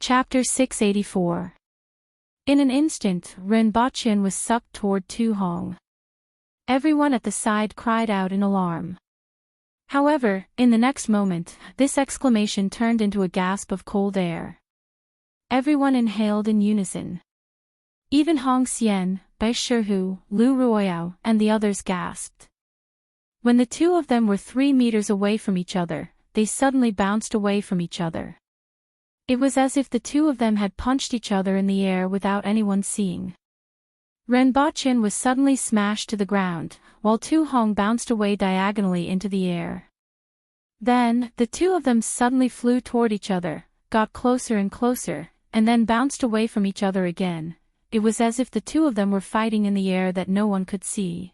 Chapter 684. In an instant, Renbochin was sucked toward Tu Hong. Everyone at the side cried out in alarm. However, in the next moment, this exclamation turned into a gasp of cold air. Everyone inhaled in unison. Even Hong Xian, Bai Shihu, Lu Ruoyao, and the others gasped. When the two of them were 3 meters away from each other, they suddenly bounced away from each other. It was as if the two of them had punched each other in the air without anyone seeing. Renbochin was suddenly smashed to the ground, while Tu Hong bounced away diagonally into the air. Then, the two of them suddenly flew toward each other, got closer and closer, and then bounced away from each other again. It was as if the two of them were fighting in the air that no one could see.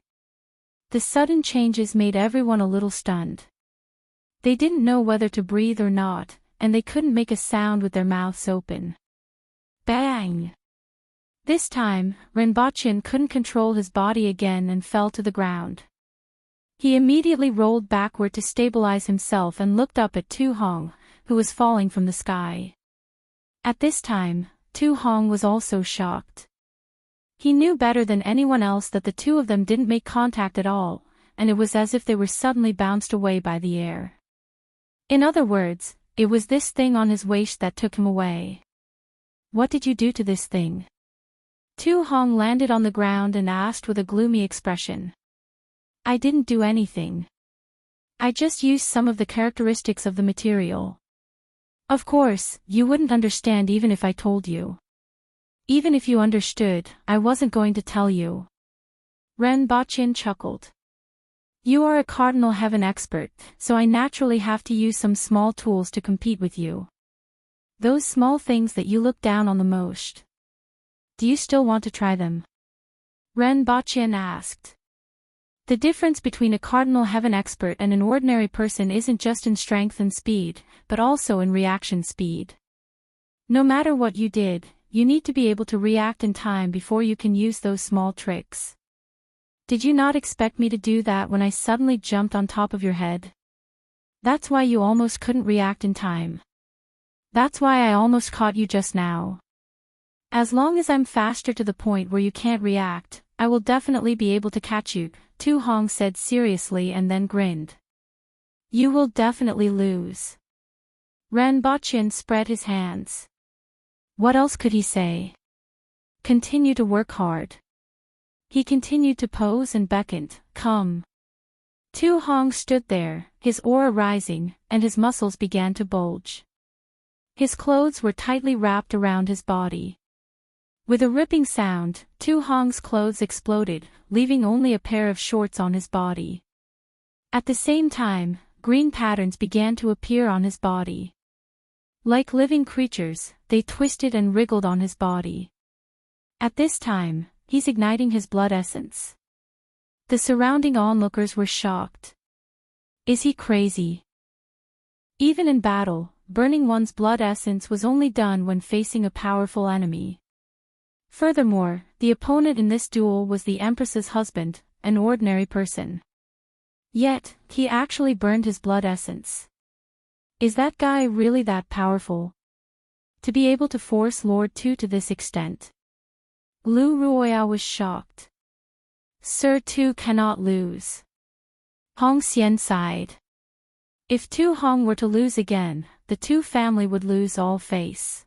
The sudden changes made everyone a little stunned. They didn't know whether to breathe or not, and they couldn't make a sound with their mouths open. Bang! This time, Renbochin couldn't control his body again and fell to the ground. He immediately rolled backward to stabilize himself and looked up at Tu Hong, who was falling from the sky. At this time, Tu Hong was also shocked. He knew better than anyone else that the two of them didn't make contact at all, and it was as if they were suddenly bounced away by the air. In other words, it was this thing on his waist that took him away. What did you do to this thing? Tu Hong landed on the ground and asked with a gloomy expression. I didn't do anything. I just used some of the characteristics of the material. Of course, you wouldn't understand even if I told you. Even if you understood, I wasn't going to tell you. Renbochin chuckled. You are a Cardinal Heaven expert, so I naturally have to use some small tools to compete with you. Those small things that you look down on the most. Do you still want to try them? Renbochin asked. The difference between a Cardinal Heaven expert and an ordinary person isn't just in strength and speed, but also in reaction speed. No matter what you did, you need to be able to react in time before you can use those small tricks. Did you not expect me to do that when I suddenly jumped on top of your head? That's why you almost couldn't react in time. That's why I almost caught you just now. As long as I'm faster to the point where you can't react, I will definitely be able to catch you, Tu Hong said seriously and then grinned. You will definitely lose. Renbochin spread his hands. What else could he say? Continue to work hard. He continued to pose and beckoned, come. Tu Hong stood there, his aura rising, and his muscles began to bulge. His clothes were tightly wrapped around his body. With a ripping sound, Tu Hong's clothes exploded, leaving only a pair of shorts on his body. At the same time, green patterns began to appear on his body. Like living creatures, they twisted and wriggled on his body. At this time, he's igniting his blood essence. The surrounding onlookers were shocked. Is he crazy? Even in battle, burning one's blood essence was only done when facing a powerful enemy. Furthermore, the opponent in this duel was the Empress's husband, an ordinary person. Yet, he actually burned his blood essence. Is that guy really that powerful? To be able to force Lord Tu to this extent? Lu Ruoyao was shocked. Sir Tu cannot lose. Hong Xian sighed. If Tu Hong were to lose again, the Tu family would lose all face.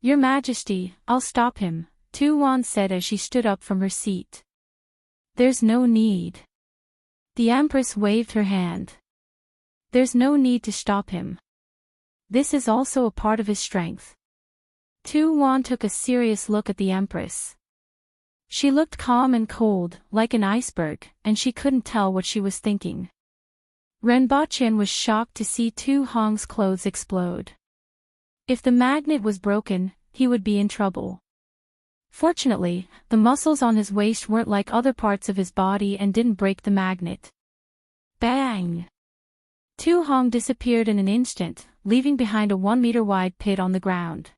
Your Majesty, I'll stop him, Tu Wan said as she stood up from her seat. There's no need. The Empress waved her hand. There's no need to stop him. This is also a part of his strength. Tu Wan took a serious look at the Empress. She looked calm and cold, like an iceberg, and she couldn't tell what she was thinking. Renbochin was shocked to see Tu Hong's clothes explode. If the magnet was broken, he would be in trouble. Fortunately, the muscles on his waist weren't like other parts of his body and didn't break the magnet. Bang! Tu Hong disappeared in an instant, leaving behind a 1-meter-wide pit on the ground.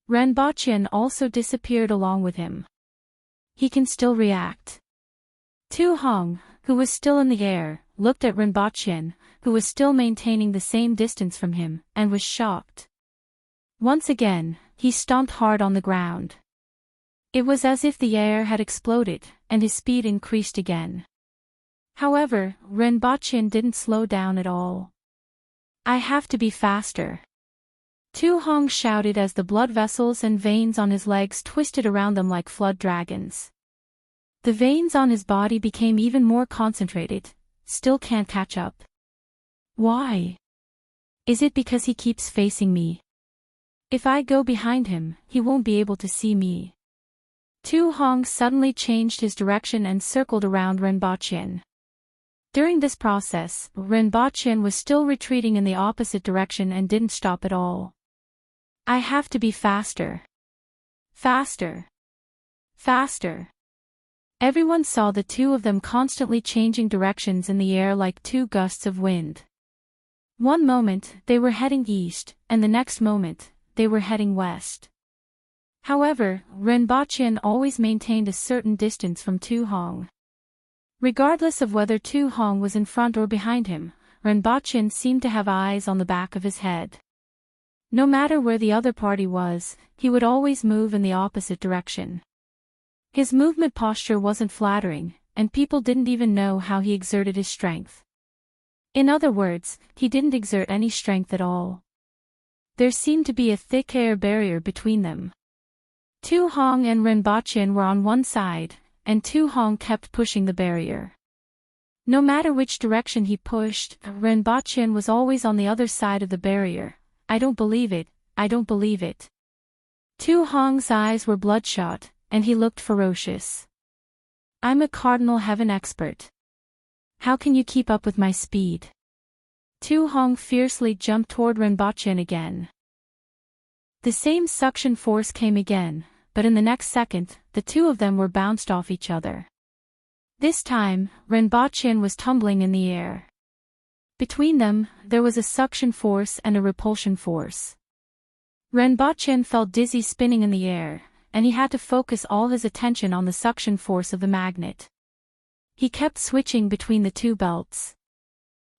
Renbochin also disappeared along with him. He can still react. Tu Hong, who was still in the air, looked at Renbochin, who was still maintaining the same distance from him, and was shocked. Once again, he stomped hard on the ground. It was as if the air had exploded, and his speed increased again. However, Renbochin didn't slow down at all. I have to be faster. Tu Hong shouted as the blood vessels and veins on his legs twisted around them like flood dragons. The veins on his body became even more concentrated. Still can't catch up. Why? Is it because he keeps facing me? If I go behind him, he won't be able to see me. Tu Hong suddenly changed his direction and circled around Renbochin. During this process, Renbochin was still retreating in the opposite direction and didn't stop at all. I have to be faster. Faster. Faster. Everyone saw the two of them constantly changing directions in the air like two gusts of wind. One moment, they were heading east, and the next moment, they were heading west. However, Renbochin always maintained a certain distance from Tu Hong. Regardless of whether Tu Hong was in front or behind him, Renbochin seemed to have eyes on the back of his head. No matter where the other party was, he would always move in the opposite direction. His movement posture wasn't flattering, and people didn't even know how he exerted his strength. In other words, he didn't exert any strength at all. There seemed to be a thick air barrier between them. Tu Hong and Renbochin were on one side, and Tu Hong kept pushing the barrier. No matter which direction he pushed, Renbochin was always on the other side of the barrier. I don't believe it, I don't believe it. Tu Hong's eyes were bloodshot, and he looked ferocious. I'm a Cardinal Heaven expert. How can you keep up with my speed? Tu Hong fiercely jumped toward Renbochin again. The same suction force came again, but in the next second, the two of them were bounced off each other. This time, Renbochin was tumbling in the air. Between them, there was a suction force and a repulsion force. Renbochin felt dizzy spinning in the air, and he had to focus all his attention on the suction force of the magnet. He kept switching between the two belts.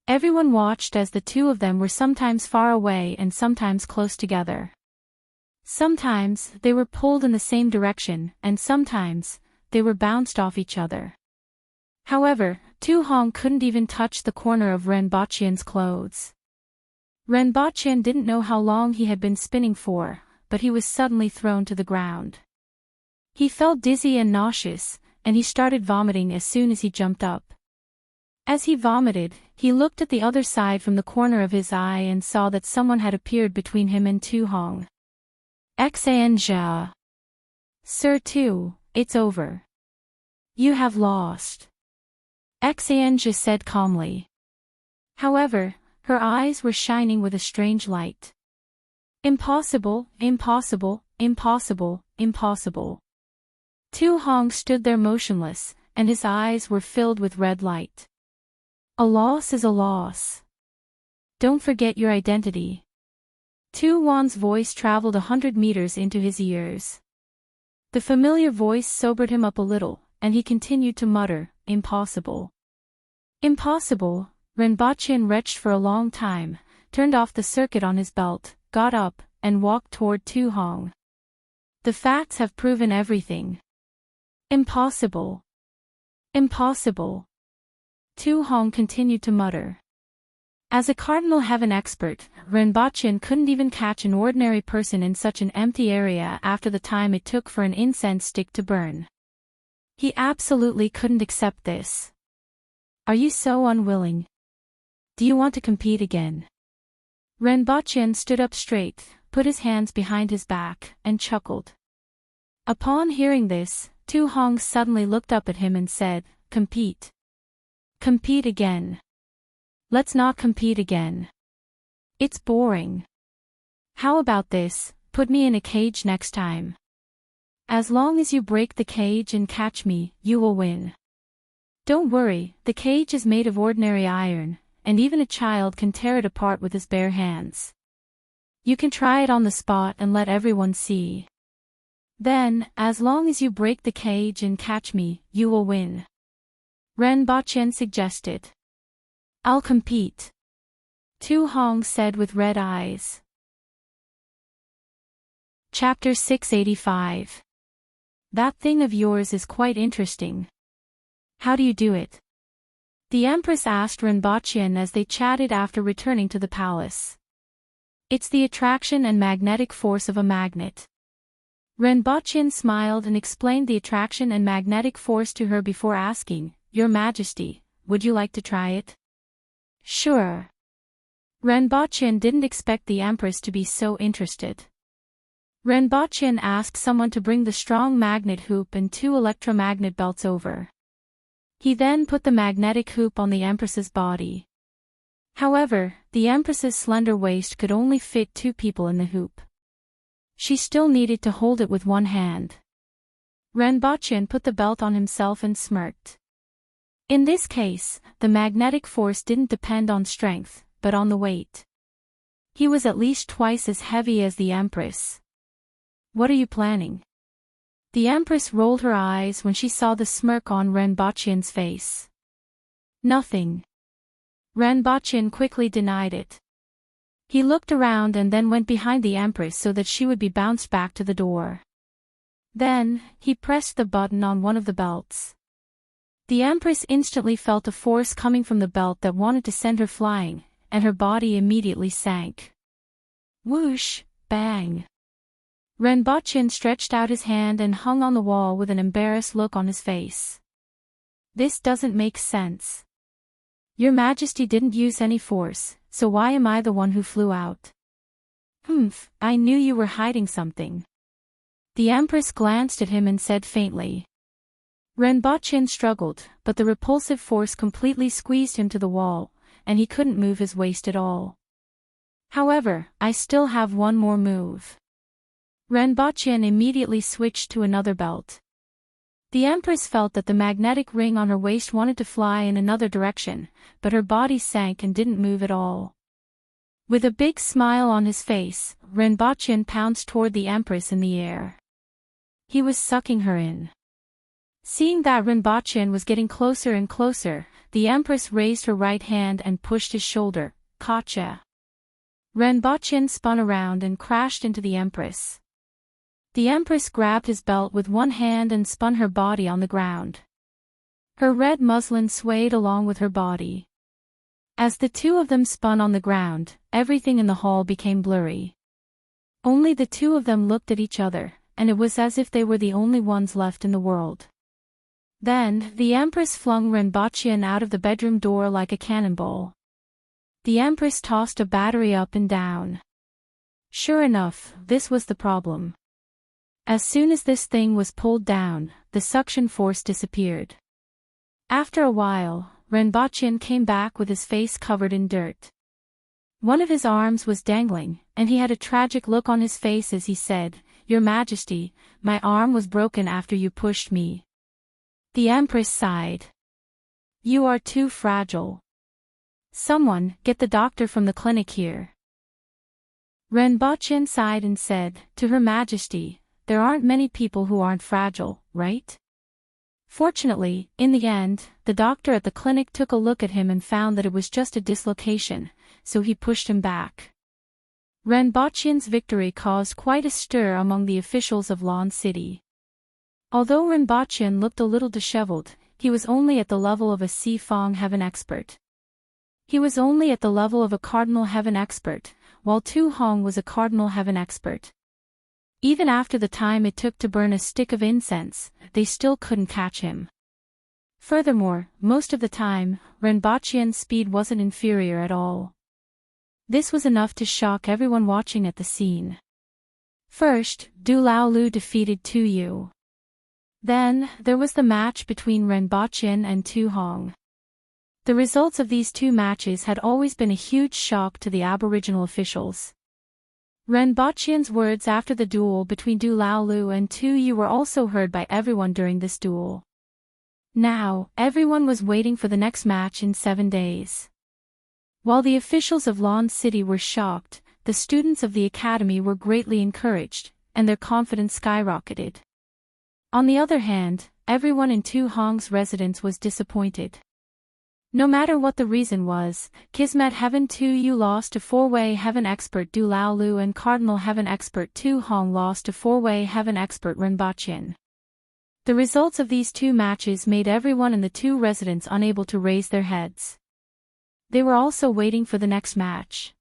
Everyone watched as the two of them were sometimes far away and sometimes close together. Sometimes, they were pulled in the same direction, and sometimes, they were bounced off each other. However, Tu Hong couldn't even touch the corner of Renbochin's clothes. Renbochin didn't know how long he had been spinning for, but he was suddenly thrown to the ground. He felt dizzy and nauseous, and he started vomiting as soon as he jumped up. As he vomited, he looked at the other side from the corner of his eye and saw that someone had appeared between him and Tu Hong. Xanja. Sir Tu, it's over. You have lost. Xanja said calmly. However, her eyes were shining with a strange light. Impossible, impossible, impossible, impossible. Tu Hong stood there motionless, and his eyes were filled with red light. A loss is a loss. Don't forget your identity. Tu Wan's voice traveled 100 meters into his ears. The familiar voice sobered him up a little, and he continued to mutter, impossible. Impossible. Renbochin retched for a long time, turned off the circuit on his belt, got up, and walked toward Tu Hong. The facts have proven everything. Impossible. Impossible. Tu Hong continued to mutter. As a Cardinal Heaven expert, Renbochin couldn't even catch an ordinary person in such an empty area after the time it took for an incense stick to burn. He absolutely couldn't accept this. Are you so unwilling? Do you want to compete again? Renbochin stood up straight, put his hands behind his back, and chuckled. Upon hearing this, Tu Hong suddenly looked up at him and said, compete. Compete again. Let's not compete again. It's boring. How about this, put me in a cage next time. As long as you break the cage and catch me, you will win. Don't worry, the cage is made of ordinary iron, and even a child can tear it apart with his bare hands. You can try it on the spot and let everyone see. Then, as long as you break the cage and catch me, you will win. Renbochin suggested. I'll compete. Tu Hong said with red eyes. Chapter 685. That thing of yours is quite interesting. How do you do it? The Empress asked Rinpochen as they chatted after returning to the palace. It's the attraction and magnetic force of a magnet. Rinpochen smiled and explained the attraction and magnetic force to her before asking, Your Majesty, would you like to try it? Sure. Rinpochen didn't expect the Empress to be so interested. Rinpochen asked someone to bring the strong magnet hoop and 2 electromagnet belts over. He then put the magnetic hoop on the Empress's body. However, the Empress's slender waist could only fit 2 people in the hoop. She still needed to hold it with one hand. Rinpochen put the belt on himself and smirked. In this case, the magnetic force didn't depend on strength, but on the weight. He was at least twice as heavy as the Empress. What are you planning? The Empress rolled her eyes when she saw the smirk on Rinpochen's face. Nothing. Rinpochen quickly denied it. He looked around and then went behind the Empress so that she would be bounced back to the door. Then, he pressed the button on one of the belts. The Empress instantly felt a force coming from the belt that wanted to send her flying, and her body immediately sank. Whoosh, bang. Rinpochen stretched out his hand and hung on the wall with an embarrassed look on his face. This doesn't make sense. Your Majesty didn't use any force, so why am I the one who flew out? I knew you were hiding something. The Empress glanced at him and said faintly. Rinpochen struggled, but the repulsive force completely squeezed him to the wall, and he couldn't move his waist at all. However, I still have one more move. Rinpochen immediately switched to another belt. The Empress felt that the magnetic ring on her waist wanted to fly in another direction, but her body sank and didn't move at all. With a big smile on his face, Rinpochen pounced toward the Empress in the air. He was sucking her in. Seeing that Rinpochen was getting closer and closer, the Empress raised her right hand and pushed his shoulder. Gotcha. Rinpochen spun around and crashed into the Empress. The Empress grabbed his belt with one hand and spun her body on the ground. Her red muslin swayed along with her body. As the 2 of them spun on the ground, everything in the hall became blurry. Only the 2 of them looked at each other, and it was as if they were the only ones left in the world. Then, the Empress flung Rinpochen out of the bedroom door like a cannonball. The Empress tossed a battery up and down. Sure enough, this was the problem. As soon as this thing was pulled down, the suction force disappeared. After a while, Rinpochen came back with his face covered in dirt. One of his arms was dangling, and he had a tragic look on his face as he said, Your Majesty, my arm was broken after you pushed me. The Empress sighed. You are too fragile. Someone, get the doctor from the clinic here. Rinpochen sighed and said, To Her Majesty, there aren't many people who aren't fragile, right? Fortunately, in the end, the doctor at the clinic took a look at him and found that it was just a dislocation, so he pushed him back. Rinpochen's victory caused quite a stir among the officials of Lan City. Although Rinpochen looked a little disheveled, he was only at the level of a Sifang heaven expert. He was only at the level of a cardinal heaven expert, while Tu Hong was a cardinal heaven expert. Even after the time it took to burn a stick of incense, they still couldn't catch him. Furthermore, most of the time, Rinpochen's speed wasn't inferior at all. This was enough to shock everyone watching at the scene. First, Du Laolu defeated Tu Yu. Then, there was the match between Rinpochen and Tu Hong. The results of these 2 matches had always been a huge shock to the Aboriginal officials. Rinpochen's words after the duel between Du Laolu and Tu Yu were also heard by everyone during this duel. Now, everyone was waiting for the next match in 7 days. While the officials of Lan City were shocked, the students of the academy were greatly encouraged, and their confidence skyrocketed. On the other hand, everyone in Tu Hong's residence was disappointed. No matter what the reason was, Kismet Heaven 2 Yu lost to 4-way Heaven Expert Du Lao Lu and Cardinal Heaven Expert Tu Hong lost to 4-way Heaven Expert Ren Baqian. The results of these two matches made everyone in the two residents unable to raise their heads. They were also waiting for the next match.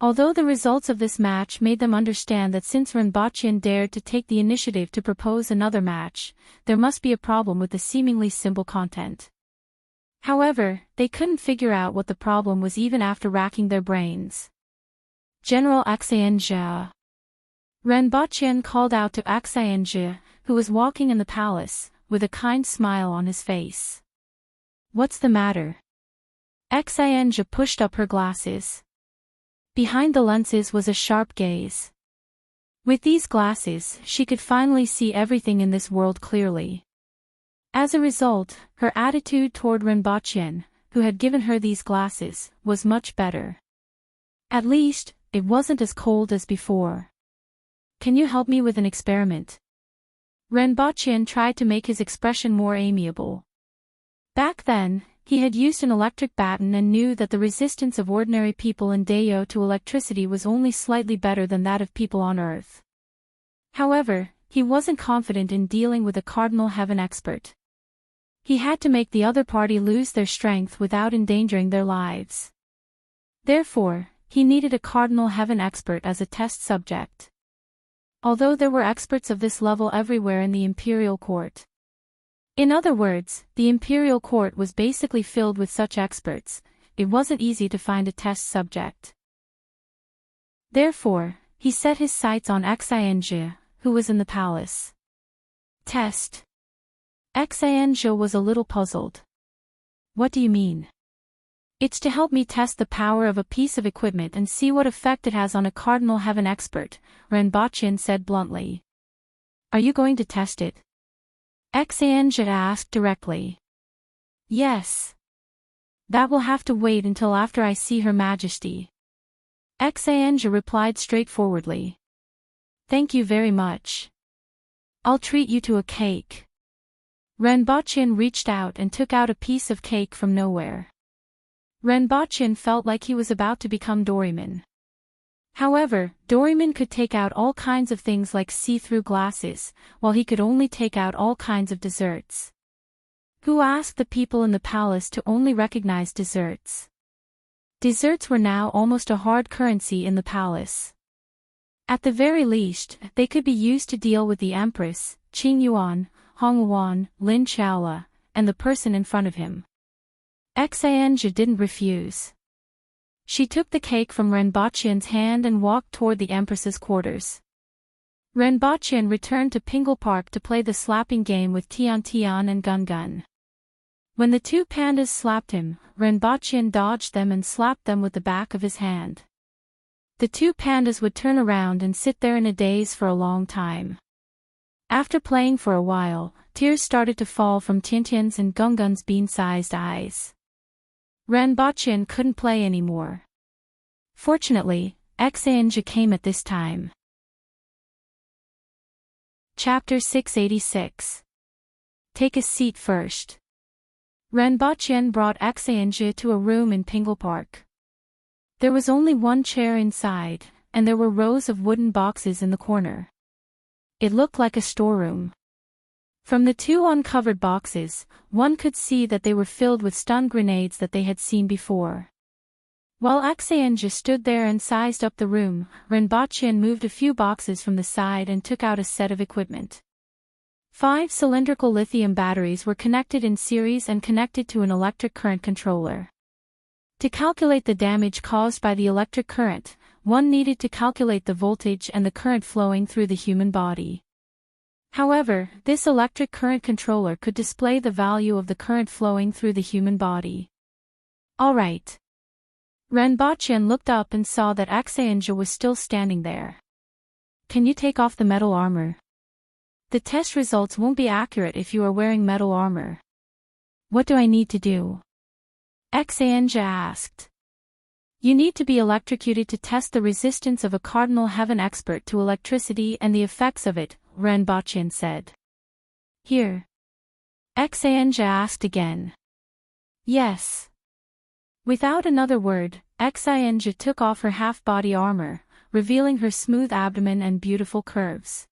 Although the results of this match made them understand that since Ren Baqian dared to take the initiative to propose another match, there must be a problem with the seemingly simple content. However, they couldn't figure out what the problem was even after racking their brains. General Xianjia. Ren Baqian called out to Xianjia, who was walking in the palace, with a kind smile on his face. What's the matter? Xianjia pushed up her glasses. Behind the lenses was a sharp gaze. With these glasses, she could finally see everything in this world clearly. As a result, her attitude toward Ren Baqian, who had given her these glasses, was much better. At least, it wasn't as cold as before. Can you help me with an experiment? Ren Baqian tried to make his expression more amiable. Back then, he had used an electric baton and knew that the resistance of ordinary people in Dayo to electricity was only slightly better than that of people on Earth. However, he wasn't confident in dealing with a Cardinal Heaven expert. He had to make the other party lose their strength without endangering their lives. Therefore, he needed a Cardinal Heaven expert as a test subject. Although there were experts of this level everywhere in the Imperial Court. In other words, the Imperial Court was basically filled with such experts, it wasn't easy to find a test subject. Therefore, he set his sights on Xianjia, who was in the palace. Test. Xianjia was a little puzzled. What do you mean? It's to help me test the power of a piece of equipment and see what effect it has on a Cardinal Heaven expert, Ren Baqian said bluntly. Are you going to test it? Xianjia asked directly. Yes. That will have to wait until after I see Her Majesty. Xianjia replied straightforwardly. Thank you very much. I'll treat you to a cake. Ren Baqian reached out and took out a piece of cake from nowhere. Ren Baqian felt like he was about to become Doraemon. However, Doraemon could take out all kinds of things like see-through glasses, while he could only take out all kinds of desserts. Who asked the people in the palace to only recognize desserts? Desserts were now almost a hard currency in the palace. At the very least, they could be used to deal with the Empress, Qing Yuan, Hong Yuan, Lin Chaola, and the person in front of him. Xianjia didn't refuse. She took the cake from Ren Baqian's hand and walked toward the Empress's quarters. Ren Baqian returned to Pingle Park to play the slapping game with Tian Tian and Gun Gun. When the two pandas slapped him, Ren Baqian dodged them and slapped them with the back of his hand. The two pandas would turn around and sit there in a daze for a long time. After playing for a while, tears started to fall from Tiantian's and Gungun's bean-sized eyes. Ren Baqian couldn't play anymore. Fortunately, Xianjia came at this time. Chapter 686. Take a seat first. Ren Baqian brought Xianjia to a room in Pingle Park. There was only one chair inside, and there were rows of wooden boxes in the corner. It looked like a storeroom. From the two uncovered boxes, one could see that they were filled with stun grenades that they had seen before. While Xianjia stood there and sized up the room, Ren Baqian moved a few boxes from the side and took out a set of equipment. 5 cylindrical lithium batteries were connected in series and connected to an electric current controller. To calculate the damage caused by the electric current, one needed to calculate the voltage and the current flowing through the human body. However, this electric current controller could display the value of the current flowing through the human body. All right. Ren Baqian looked up and saw that Xianjia was still standing there. Can you take off the metal armor? The test results won't be accurate if you are wearing metal armor. What do I need to do? Xianjia asked. You need to be electrocuted to test the resistance of a Cardinal Heaven expert to electricity and the effects of it, Ren Baqian said. Here. Xianjia asked again. Yes. Without another word, Xianzhi took off her half-body armor, revealing her smooth abdomen and beautiful curves.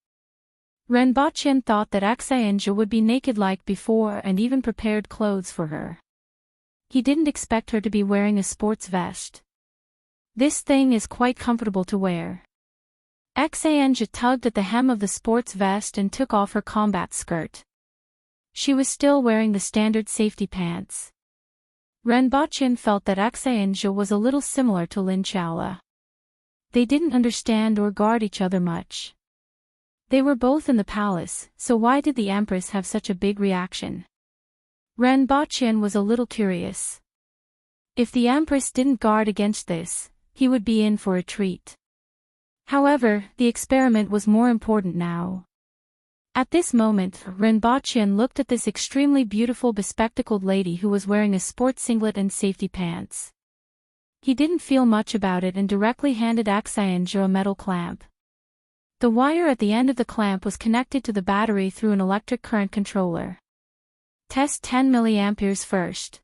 Renbochin thought that Xianzhi would be naked like before and even prepared clothes for her. He didn't expect her to be wearing a sports vest. This thing is quite comfortable to wear. Xianzhi tugged at the hem of the sports vest and took off her combat skirt. She was still wearing the standard safety pants. Renbochin felt that Xianzhi was a little similar to Lin Chaola. They didn't understand or guard each other much. They were both in the palace, so why did the Empress have such a big reaction? Renbochin was a little curious. If the Empress didn't guard against this, he would be in for a treat. However, the experiment was more important now. At this moment, Renbochin looked at this extremely beautiful bespectacled lady who was wearing a sports singlet and safety pants. He didn't feel much about it and directly handed Xianzhi a metal clamp. The wire at the end of the clamp was connected to the battery through an electric current controller. Test 10 mA first.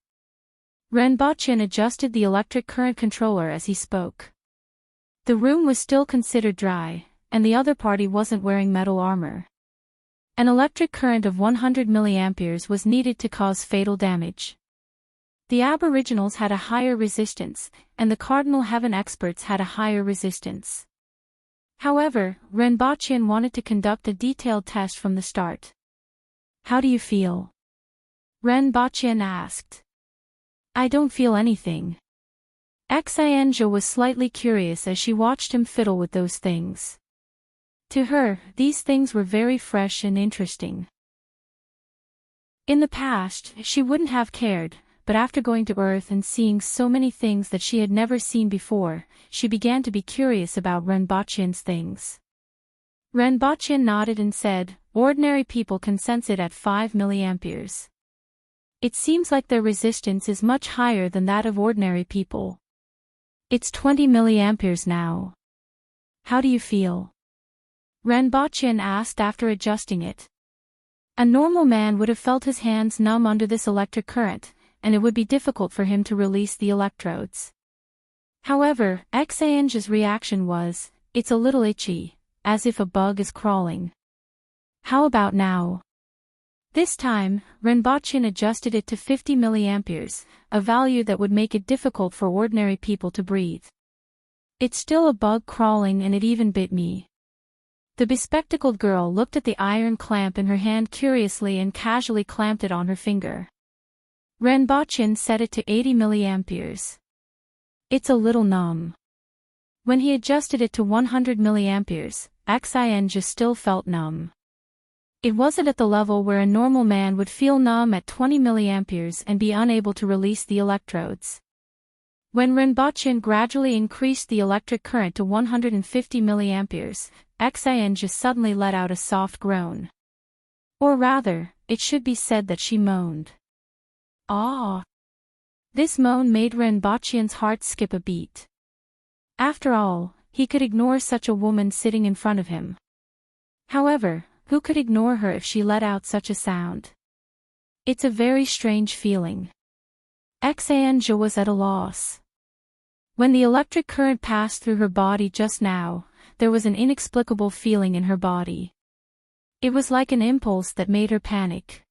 Renbochin adjusted the electric current controller as he spoke. The room was still considered dry, and the other party wasn't wearing metal armor. An electric current of 100 mA was needed to cause fatal damage. The Aboriginals had a higher resistance, and the Cardinal Heaven experts had a higher resistance. However, Renbochin wanted to conduct a detailed test from the start. How do you feel? Renbochin asked. I don't feel anything. Xianzhi was slightly curious as she watched him fiddle with those things. To her, these things were very fresh and interesting. In the past, she wouldn't have cared, but after going to Earth and seeing so many things that she had never seen before, she began to be curious about Renbochin's things. Renbochin nodded and said, ordinary people can sense it at 5 mA. It seems like their resistance is much higher than that of ordinary people. It's 20 mA now. How do you feel? Renbochin asked after adjusting it. A normal man would have felt his hands numb under this electric current, and it would be difficult for him to release the electrodes. However, Xianzhi's reaction was, it's a little itchy, as if a bug is crawling. How about now? This time, Renbochin adjusted it to 50 mA, a value that would make it difficult for ordinary people to breathe. It's still a bug crawling and it even bit me. The bespectacled girl looked at the iron clamp in her hand curiously and casually clamped it on her finger. Renbochin set it to 80 mA. It's a little numb. When he adjusted it to 100 mA, Xianzhi still felt numb. It wasn't at the level where a normal man would feel numb at 20 mA and be unable to release the electrodes. When Renbochin gradually increased the electric current to 150 mA, Xianzhi suddenly let out a soft groan. Or rather, it should be said that she moaned. Ah! This moan made Renbochin's heart skip a beat. After all, he could ignore such a woman sitting in front of him. However, who could ignore her if she let out such a sound? It's a very strange feeling. Xianzhi was at a loss. When the electric current passed through her body just now, there was an inexplicable feeling in her body. It was like an impulse that made her panic.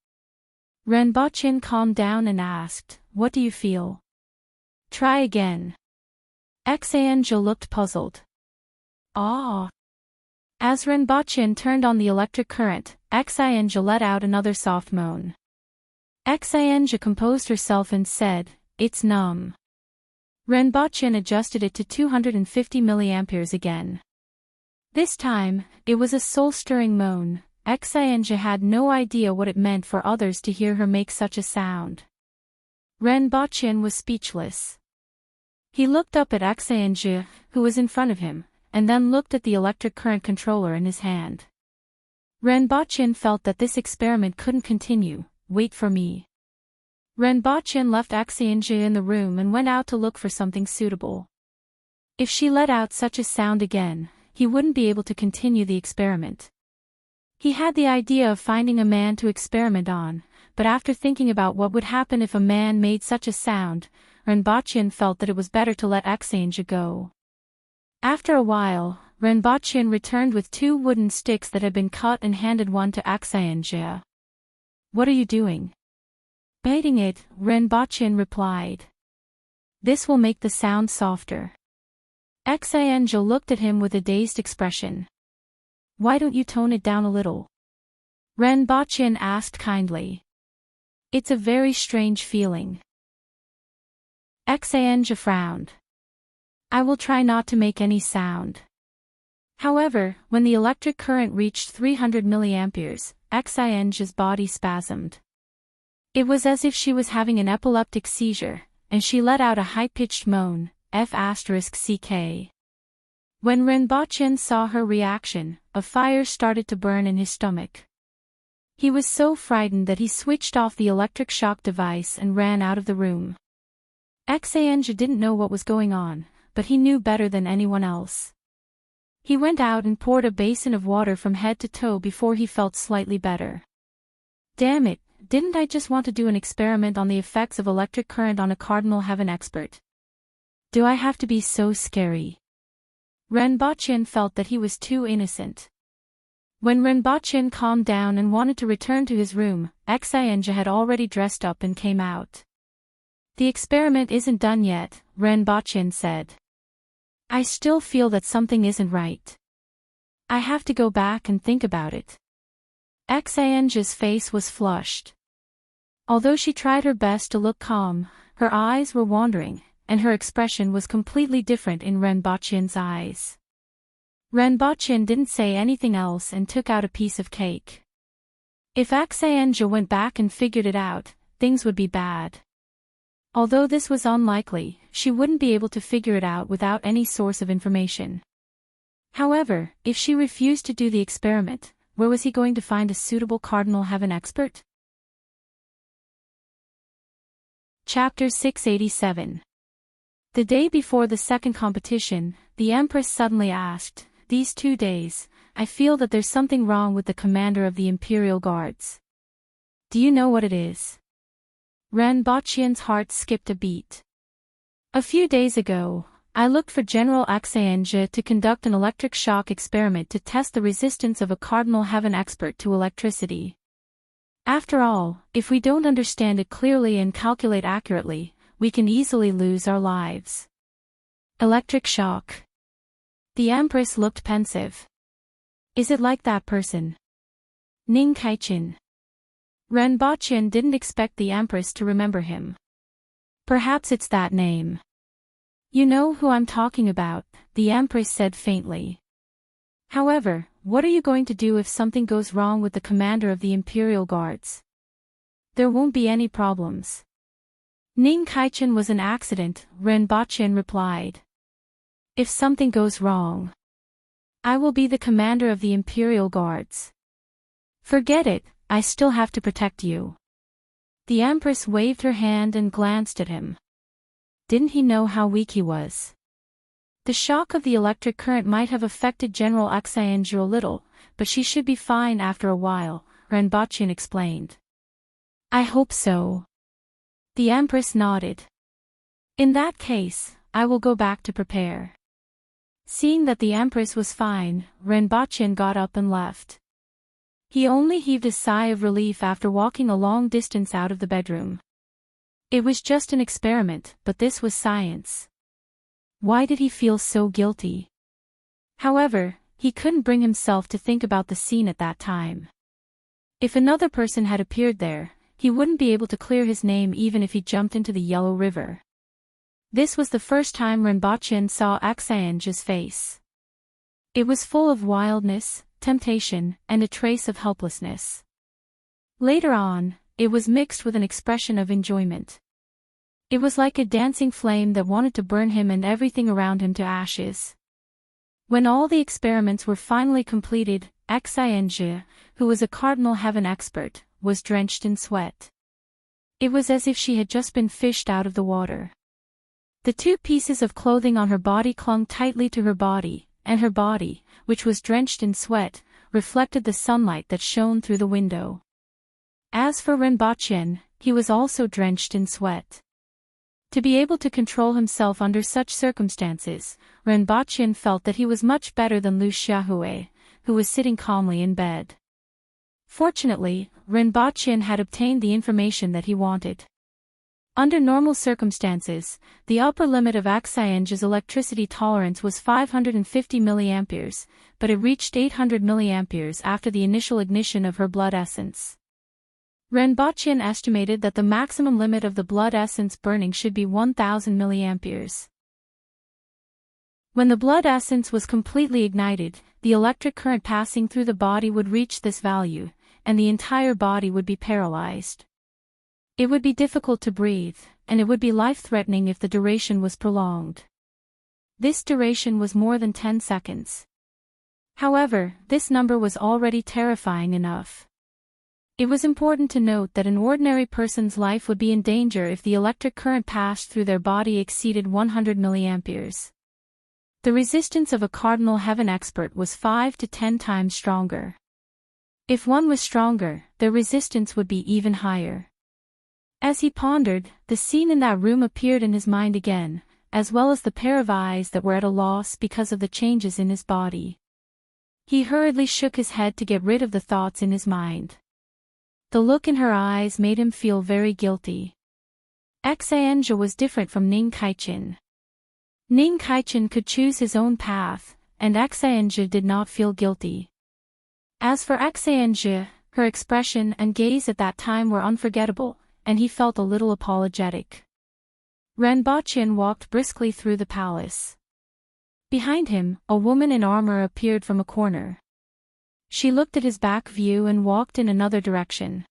Renbochin calmed down and asked, what do you feel? Try again. Xianzhi looked puzzled. Ah! As Renbochin turned on the electric current, Xianzhi let out another soft moan. Xianzhi composed herself and said, it's numb. Renbochin adjusted it to 250 mA again. This time, it was a soul-stirring moan. Xianzhi had no idea what it meant for others to hear her make such a sound. Renbochin was speechless. He looked up at Xianzhi, who was in front of him, and then looked at the electric current controller in his hand. Renbochin felt that this experiment couldn't continue. Wait for me. Renbochin left Xianzhi in the room and went out to look for something suitable. If she let out such a sound again, he wouldn't be able to continue the experiment. He had the idea of finding a man to experiment on, but after thinking about what would happen if a man made such a sound, Renbochin felt that it was better to let Aksayanja go. After a while, Renbochin returned with 2 wooden sticks that had been cut and handed one to Aksayanja. "What are you doing?" "Biting it," Renbochin replied. "This will make the sound softer." Aksayanja looked at him with a dazed expression. "Why don't you tone it down a little?" Renbochin asked kindly. "It's a very strange feeling." Aksayanja frowned. "I will try not to make any sound." However, when the electric current reached 300 milliamperes, Aksayanja's body spasmed. It was as if she was having an epileptic seizure, and she let out a high-pitched moan, F***ck. When Renbochin saw her reaction, a fire started to burn in his stomach. He was so frightened that he switched off the electric shock device and ran out of the room. Aksayanja didn't know what was going on, but he knew better than anyone else. He went out and poured a basin of water from head to toe before he felt slightly better. "Damn it, didn't I just want to do an experiment on the effects of electric current on a Cardinal Heaven expert? Do I have to be so scary?" Renbochin felt that he was too innocent. When Renbochin calmed down and wanted to return to his room, Aksayanja had already dressed up and came out. "The experiment isn't done yet," Renbochin said. "I still feel that something isn't right. I have to go back and think about it." Aksayanja's face was flushed. Although she tried her best to look calm, her eyes were wandering, and her expression was completely different in Renbochin's eyes. Renbochin didn't say anything else and took out a piece of cake. If Aksayanja went back and figured it out, things would be bad. Although this was unlikely, she wouldn't be able to figure it out without any source of information. However, if she refused to do the experiment, where was he going to find a suitable Cardinal Heaven expert? Chapter 687. The day before the second competition, the Empress suddenly asked, "These 2 days, I feel that there's something wrong with the commander of the Imperial Guards. Do you know what it is?" Renbochin's heart skipped a beat. "A few days ago, I looked for General Aksayanja to conduct an electric shock experiment to test the resistance of a Cardinal Heaven expert to electricity. After all, if we don't understand it clearly and calculate accurately, we can easily lose our lives." Electric shock. The Empress looked pensive. "Is it like that person? Ning Kaichin?" Renbochin didn't expect the Empress to remember him. "Perhaps it's that name." "You know who I'm talking about," the Empress said faintly. "However, what are you going to do if something goes wrong with the commander of the Imperial Guards?" "There won't be any problems. Ning Kaichin was an accident," Renbochin replied. "If something goes wrong, I will be the commander of the Imperial Guards. Forget it, I still have to protect you." The Empress waved her hand and glanced at him. Didn't he know how weak he was? The shock of the electric current might have affected General Aksayanja a little, but she should be fine after a while, Renbochin explained. "I hope so." The Empress nodded. "In that case, I will go back to prepare." Seeing that the Empress was fine, Renbochin got up and left. He only heaved a sigh of relief after walking a long distance out of the bedroom. It was just an experiment, but this was science. Why did he feel so guilty? However, he couldn't bring himself to think about the scene at that time. If another person had appeared there, he wouldn't be able to clear his name even if he jumped into the Yellow River. This was the first time Renbochin saw Aksayanja's face. It was full of wildness, temptation, and a trace of helplessness. Later on, it was mixed with an expression of enjoyment. It was like a dancing flame that wanted to burn him and everything around him to ashes. When all the experiments were finally completed, Aksayanja, who was a Cardinal Heaven expert, was drenched in sweat. It was as if she had just been fished out of the water. The 2 pieces of clothing on her body clung tightly to her body, and her body, which was drenched in sweat, reflected the sunlight that shone through the window. As for Renbochin, he was also drenched in sweat. To be able to control himself under such circumstances, Renbochin felt that he was much better than Lu Xiaohui, who was sitting calmly in bed. Fortunately, Renbochin had obtained the information that he wanted. Under normal circumstances, the upper limit of Xianzhe's electricity tolerance was 550 mA, but it reached 800 mA after the initial ignition of her blood essence. Renbochin estimated that the maximum limit of the blood essence burning should be 1000 mA. When the blood essence was completely ignited, the electric current passing through the body would reach this value, and the entire body would be paralyzed. It would be difficult to breathe, and it would be life-threatening if the duration was prolonged. This duration was more than 10 seconds. However, this number was already terrifying enough. It was important to note that an ordinary person's life would be in danger if the electric current passed through their body exceeded 100 mA. The resistance of a cardinal heaven expert was 5 to 10 times stronger. If one was stronger, their resistance would be even higher. As he pondered, the scene in that room appeared in his mind again, as well as the pair of eyes that were at a loss because of the changes in his body. He hurriedly shook his head to get rid of the thoughts in his mind. The look in her eyes made him feel very guilty. Xianzhe was different from Ning Kaichin. Ning Kaichin could choose his own path, and Xianzhe did not feel guilty. As for Xianzhe, her expression and gaze at that time were unforgettable, and he felt a little apologetic. Renbochin walked briskly through the palace. Behind him, a woman in armor appeared from a corner. She looked at his back view and walked in another direction.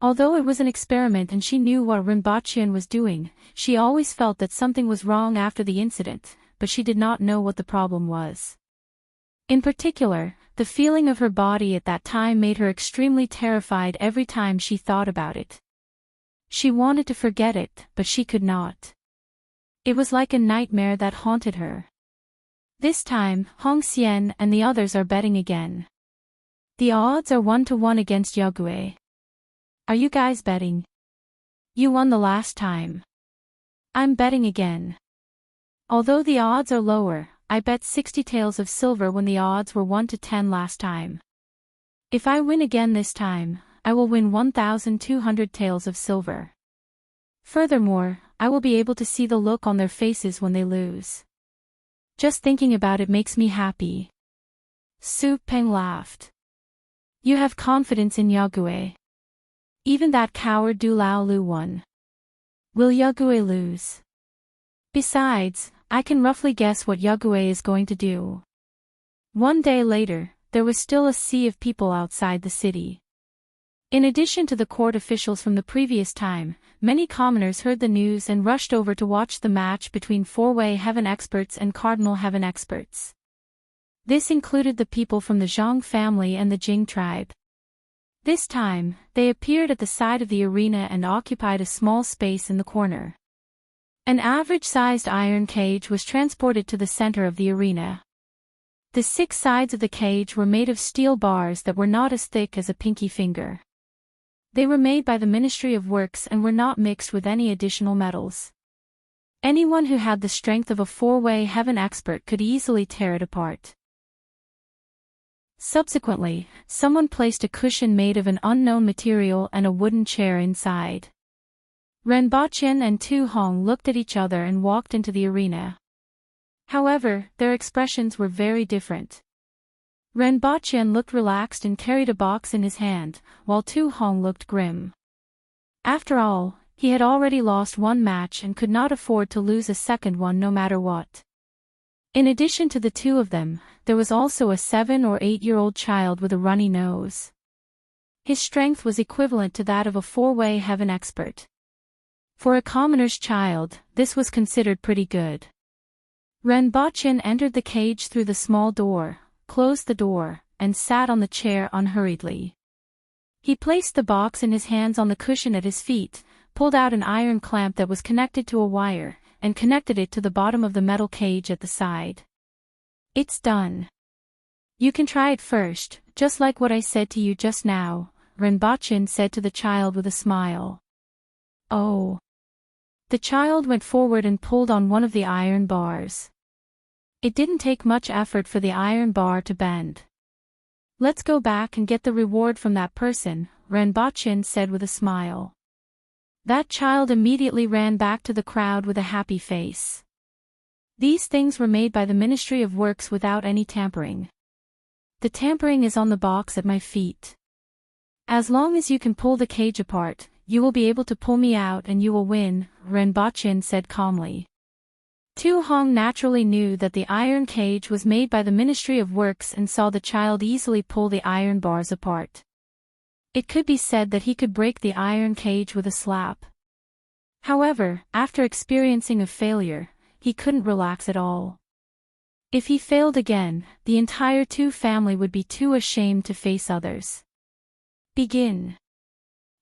Although it was an experiment and she knew what Renbochin was doing, she always felt that something was wrong after the incident, but she did not know what the problem was. In particular, the feeling of her body at that time made her extremely terrified every time she thought about it. She wanted to forget it, but she could not. It was like a nightmare that haunted her. This time, Hong Xian and the others are betting again. The odds are 1-to-1 against Yagüe. Are you guys betting? You won the last time. I'm betting again. Although the odds are lower, I bet 60 taels of silver when the odds were 1-to-10 last time. If I win again this time, I will win 1,200 taels of silver. Furthermore, I will be able to see the look on their faces when they lose. Just thinking about it makes me happy. Su Peng laughed. You have confidence in Yagüe. Even that coward Du Lao Lu won. Will Yagüe lose? Besides, I can roughly guess what Yagüe is going to do. One day later, there was still a sea of people outside the city. In addition to the court officials from the previous time, many commoners heard the news and rushed over to watch the match between four-way heaven experts and cardinal heaven experts. This included the people from the Zhang family and the Jing tribe. This time, they appeared at the side of the arena and occupied a small space in the corner. An average-sized iron cage was transported to the center of the arena. The 6 sides of the cage were made of steel bars that were not as thick as a pinky finger. They were made by the Ministry of Works and were not mixed with any additional metals. Anyone who had the strength of a four-way heaven expert could easily tear it apart. Subsequently, someone placed a cushion made of an unknown material and a wooden chair inside. Renbochin and Tu Hong looked at each other and walked into the arena. However, their expressions were very different. Renbochin looked relaxed and carried a box in his hand, while Tu Hong looked grim. After all, he had already lost one match and could not afford to lose a second one no matter what. In addition to the two of them, there was also a 7- or 8-year-old child with a runny nose. His strength was equivalent to that of a four-way heaven expert. For a commoner's child, this was considered pretty good. Renbochin entered the cage through the small door, closed the door, and sat on the chair unhurriedly. He placed the box in his hands on the cushion at his feet, pulled out an iron clamp that was connected to a wire, and connected it to the bottom of the metal cage at the side. It's done. You can try it first, just like what I said to you just now, Renbochin said to the child with a smile. Oh. The child went forward and pulled on one of the iron bars. It didn't take much effort for the iron bar to bend. Let's go back and get the reward from that person, Renbochin said with a smile. That child immediately ran back to the crowd with a happy face. These things were made by the Ministry of Works without any tampering. The tampering is on the box at my feet. As long as you can pull the cage apart, you will be able to pull me out and you will win, Renbochin said calmly. Tu Hong naturally knew that the iron cage was made by the Ministry of Works and saw the child easily pull the iron bars apart. It could be said that he could break the iron cage with a slap. However, after experiencing a failure, he couldn't relax at all. If he failed again, the entire Tu family would be too ashamed to face others. Begin.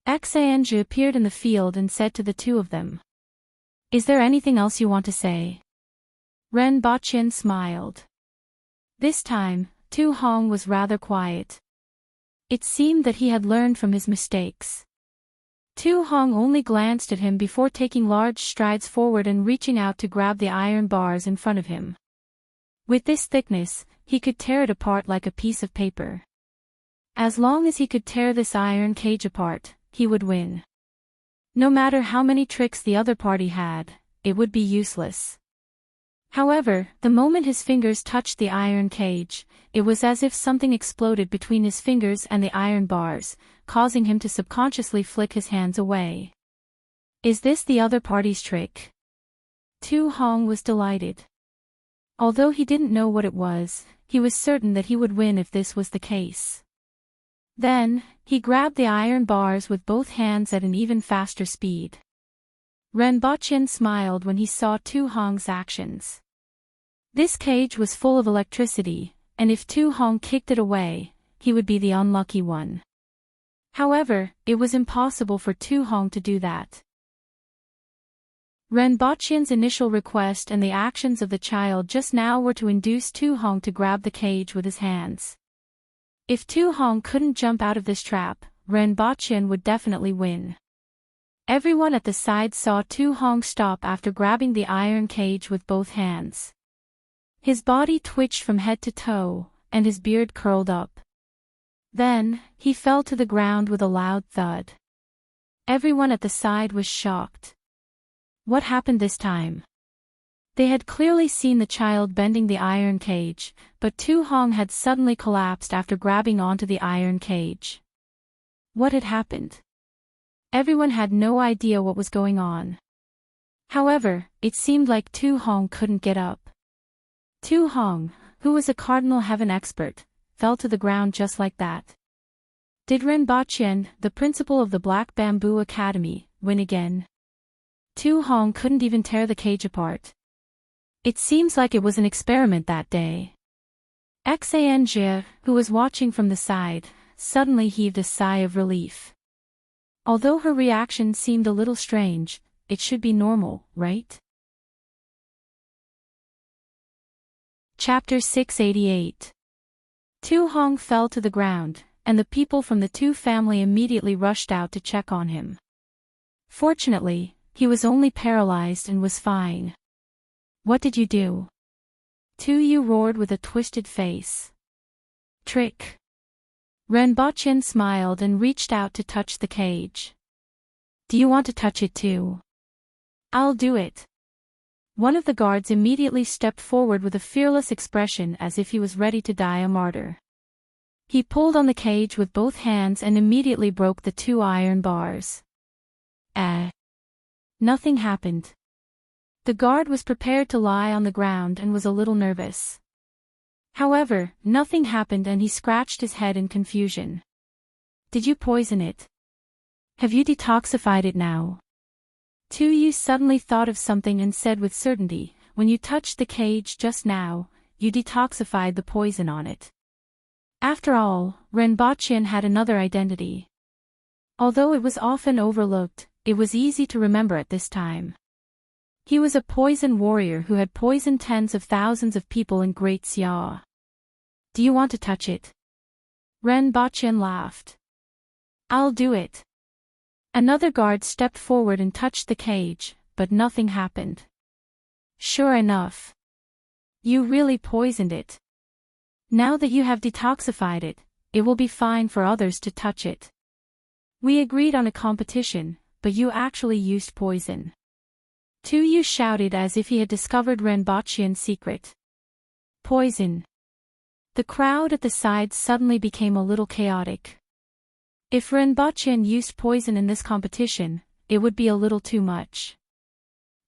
Xianzhi appeared in the field and said to the two of them. Is there anything else you want to say? Renbochin smiled. This time, Tu Hong was rather quiet. It seemed that he had learned from his mistakes. Tu Hong only glanced at him before taking large strides forward and reaching out to grab the iron bars in front of him. With this thickness, he could tear it apart like a piece of paper. As long as he could tear this iron cage apart, he would win. No matter how many tricks the other party had, it would be useless. However, the moment his fingers touched the iron cage, it was as if something exploded between his fingers and the iron bars, causing him to subconsciously flick his hands away. Is this the other party's trick? Tu Hong was delighted. Although he didn't know what it was, he was certain that he would win if this was the case. Then, he grabbed the iron bars with both hands at an even faster speed. Renbochin smiled when he saw Tu Hong's actions. This cage was full of electricity, and if Tu Hong kicked it away, he would be the unlucky one. However, it was impossible for Tu Hong to do that. Renbochin's initial request and the actions of the child just now were to induce Tu Hong to grab the cage with his hands. If Tu Hong couldn't jump out of this trap, Renbochin would definitely win. Everyone at the side saw Tu Hong stop after grabbing the iron cage with both hands. His body twitched from head to toe, and his beard curled up. Then, he fell to the ground with a loud thud. Everyone at the side was shocked. What happened this time? They had clearly seen the child bending the iron cage, but Tu Hong had suddenly collapsed after grabbing onto the iron cage. What had happened? Everyone had no idea what was going on. However, it seemed like Tu Hong couldn't get up. Tu Hong, who was a Cardinal Heaven expert, fell to the ground just like that. Did Renbochin, the principal of the Black Bamboo Academy, win again? Tu Hong couldn't even tear the cage apart. It seems like it was an experiment that day. Xianzhi, who was watching from the side, suddenly heaved a sigh of relief. Although her reaction seemed a little strange, it should be normal, right? Chapter 688. Tu Hong fell to the ground, and the people from the Tu family immediately rushed out to check on him. Fortunately, he was only paralyzed and was fine. What did you do? Tu Yu roared with a twisted face. Trick. Renbochin smiled and reached out to touch the cage. Do you want to touch it too? I'll do it. One of the guards immediately stepped forward with a fearless expression as if he was ready to die a martyr. He pulled on the cage with both hands and immediately broke the 2 iron bars. Nothing happened. The guard was prepared to lie on the ground and was a little nervous. However, nothing happened and he scratched his head in confusion. Did you poison it? Have you detoxified it now? Tu Yu suddenly thought of something and said with certainty, when you touched the cage just now, you detoxified the poison on it. After all, Renbochin had another identity. Although it was often overlooked, it was easy to remember at this time. He was a poison warrior who had poisoned tens of thousands of people in Great Xia. Do you want to touch it? Renbochin laughed. I'll do it. Another guard stepped forward and touched the cage, but nothing happened. Sure enough. You really poisoned it. Now that you have detoxified it, it will be fine for others to touch it. We agreed on a competition, but you actually used poison. Tuyu shouted as if he had discovered Renbachian's secret. Poison. The crowd at the sides suddenly became a little chaotic. If Renbachian used poison in this competition, it would be a little too much.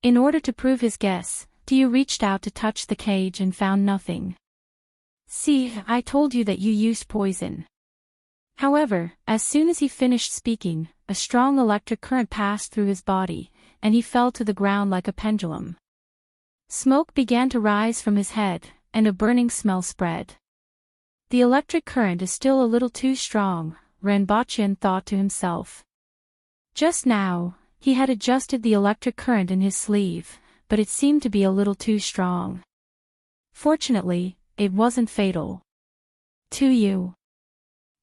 In order to prove his guess, Tuyu reached out to touch the cage and found nothing. See, I told you that you used poison. However, as soon as he finished speaking, a strong electric current passed through his body, and he fell to the ground like a pendulum. Smoke began to rise from his head, and a burning smell spread. The electric current is still a little too strong, Renbachian thought to himself. Just now, he had adjusted the electric current in his sleeve, but it seemed to be a little too strong. Fortunately, it wasn't fatal. Tuyu.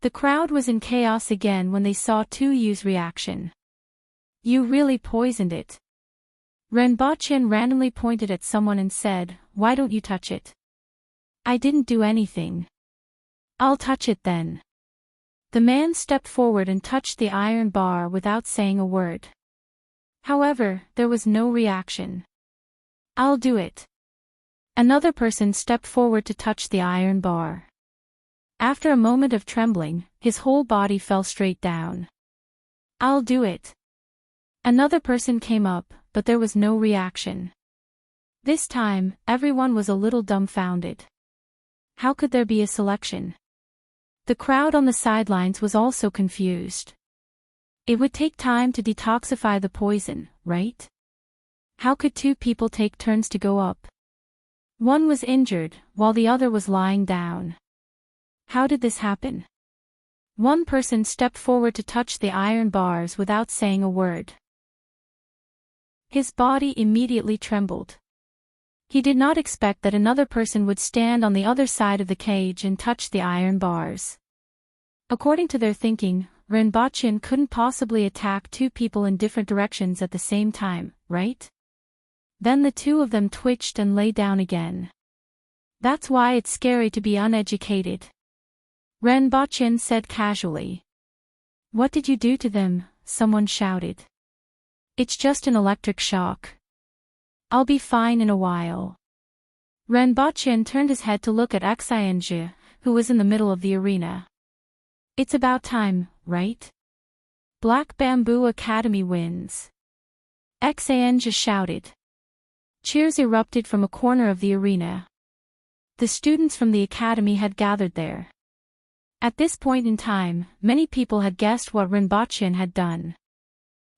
The crowd was in chaos again when they saw Tuyu's reaction. You really poisoned it. Renbachian randomly pointed at someone and said, "Why don't you touch it?" I didn't do anything. I'll touch it then. The man stepped forward and touched the iron bar without saying a word. However, there was no reaction. I'll do it. Another person stepped forward to touch the iron bar. After a moment of trembling, his whole body fell straight down. I'll do it. Another person came up, but there was no reaction. This time, everyone was a little dumbfounded. How could there be a selection? The crowd on the sidelines was also confused. It would take time to detoxify the poison, right? How could two people take turns to go up? One was injured, while the other was lying down. How did this happen? One person stepped forward to touch the iron bars without saying a word. His body immediately trembled. He did not expect that another person would stand on the other side of the cage and touch the iron bars. According to their thinking, Renbachian couldn't possibly attack two people in different directions at the same time, right? Then the two of them twitched and lay down again. That's why it's scary to be uneducated. Renbachian said casually. What did you do to them? Someone shouted. It's just an electric shock. I'll be fine in a while. Renbachian turned his head to look at Xianzhi, who was in the middle of the arena. It's about time, right? Black Bamboo Academy wins. Xianzhi shouted. Cheers erupted from a corner of the arena. The students from the academy had gathered there. At this point in time, many people had guessed what Renbachian had done.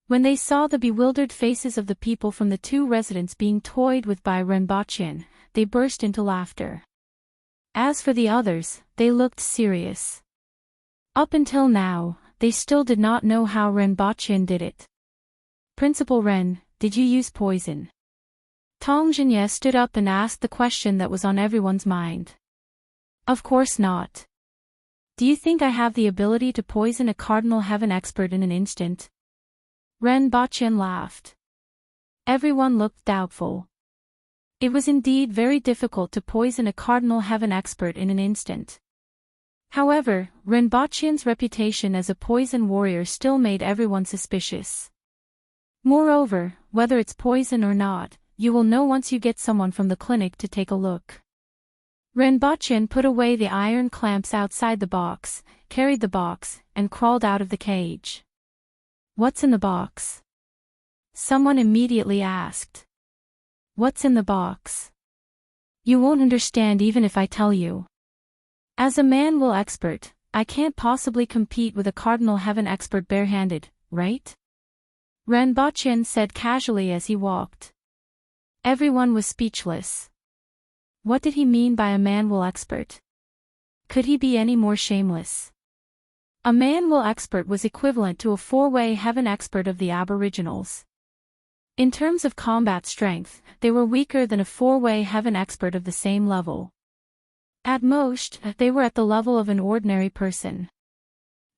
When they saw the bewildered faces of the people from the two residents being toyed with by Renbachian, they burst into laughter. As for the others, they looked serious. Up until now, they still did not know how Renbachian did it. Principal Ren, did you use poison? Tong Jinye stood up and asked the question that was on everyone's mind. Of course not. Do you think I have the ability to poison a Cardinal Heaven expert in an instant? Renbachian laughed. Everyone looked doubtful. It was indeed very difficult to poison a Cardinal Heaven expert in an instant. However, Renbachian's reputation as a poison warrior still made everyone suspicious. Moreover, whether it's poison or not, you will know once you get someone from the clinic to take a look. Renbachian put away the iron clamps outside the box, carried the box, and crawled out of the cage. What's in the box? Someone immediately asked. What's in the box? You won't understand even if I tell you. As a man-will expert, I can't possibly compete with a Cardinal Heaven expert barehanded, right? Renbachian said casually as he walked. Everyone was speechless. What did he mean by a man-will expert? Could he be any more shameless? A man-will expert was equivalent to a four-way heaven expert of the Aboriginals. In terms of combat strength, they were weaker than a four-way heaven expert of the same level. At most, they were at the level of an ordinary person.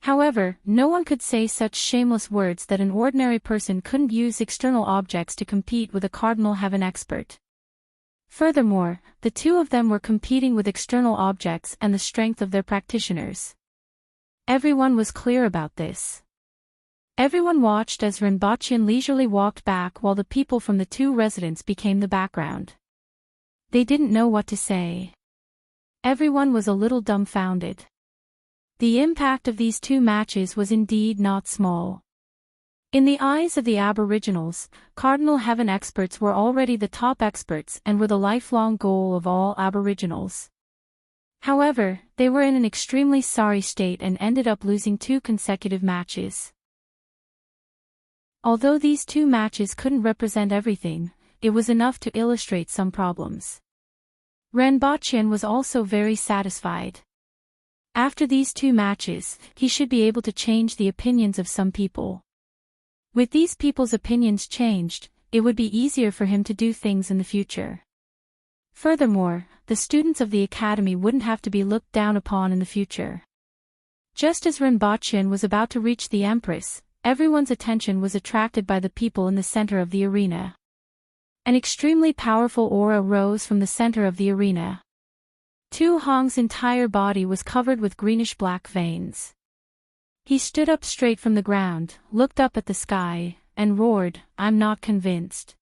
However, no one could say such shameless words that an ordinary person couldn't use external objects to compete with a cardinal heaven expert. Furthermore, the two of them were competing with external objects and the strength of their practitioners. Everyone was clear about this. Everyone watched as Rinpoche leisurely walked back while the people from the two residents became the background. They didn't know what to say. Everyone was a little dumbfounded. The impact of these two matches was indeed not small. In the eyes of the Aboriginals, Cardinal Heaven experts were already the top experts and were the lifelong goal of all Aboriginals. However, they were in an extremely sorry state and ended up losing 2 consecutive matches. Although these 2 matches couldn't represent everything, it was enough to illustrate some problems. Rinpoche was also very satisfied. After these 2 matches, he should be able to change the opinions of some people. With these people's opinions changed, it would be easier for him to do things in the future. Furthermore, the students of the academy wouldn't have to be looked down upon in the future. Just as Rinpoche was about to reach the Empress, everyone's attention was attracted by the people in the center of the arena. An extremely powerful aura rose from the center of the arena. Tu Hong's entire body was covered with greenish-black veins. He stood up straight from the ground, looked up at the sky, and roared, "I'm not convinced."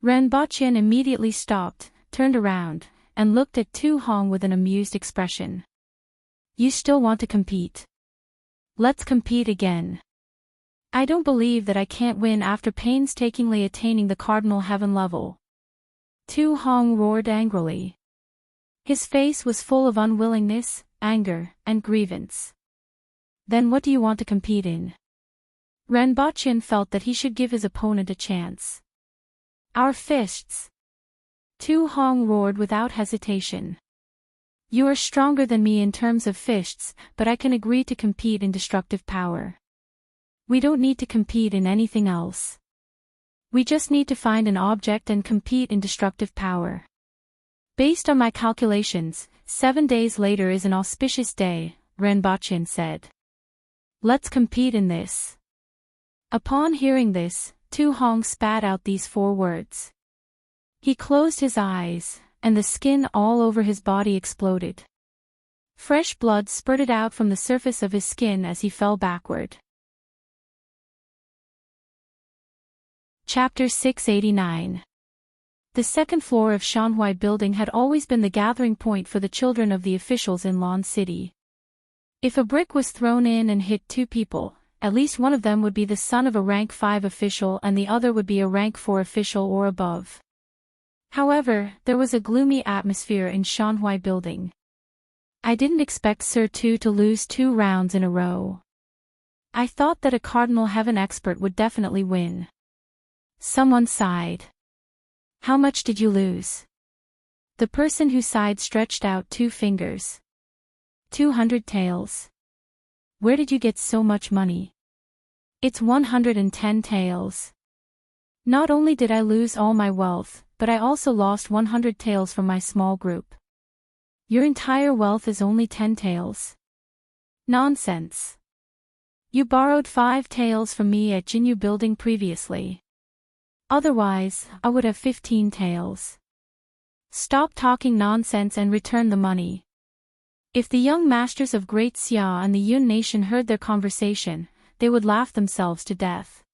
Rinpoche immediately stopped, turned around, and looked at Tu Hong with an amused expression. "You still want to compete? Let's compete again. I don't believe that I can't win after painstakingly attaining the Cardinal Heaven level." Tu Hong roared angrily. His face was full of unwillingness, anger, and grievance. "Then what do you want to compete in?" Rinpoche felt that he should give his opponent a chance. "Our fists." Tu Hong roared without hesitation. "You are stronger than me in terms of fists, but I can agree to compete in destructive power. We don't need to compete in anything else. We just need to find an object and compete in destructive power. Based on my calculations, 7 days later is an auspicious day," Rinpoche said. "Let's compete in this." Upon hearing this, Tu Hong spat out these 4 words. He closed his eyes, and the skin all over his body exploded. Fresh blood spurted out from the surface of his skin as he fell backward. Chapter 689. The second floor of Shanhui Building had always been the gathering point for the children of the officials in Lan City. If a brick was thrown in and hit 2 people, at least one of them would be the son of a rank 5 official and the other would be a rank 4 official or above. However, there was a gloomy atmosphere in Shanhui Building. "I didn't expect Sir Tu to lose 2 rounds in a row. I thought that a Cardinal Heaven expert would definitely win." Someone sighed. "How much did you lose?" The person who sighed stretched out 2 fingers. 200 taels. "Where did you get so much money?" "It's 110 taels. Not only did I lose all my wealth, but I also lost 100 taels from my small group." "Your entire wealth is only 10 taels. Nonsense. You borrowed 5 taels from me at Jinyu Building previously. Otherwise, I would have 15 taels. Stop talking nonsense and return the money." If the young masters of Great Xia and the Yun nation heard their conversation, they would laugh themselves to death.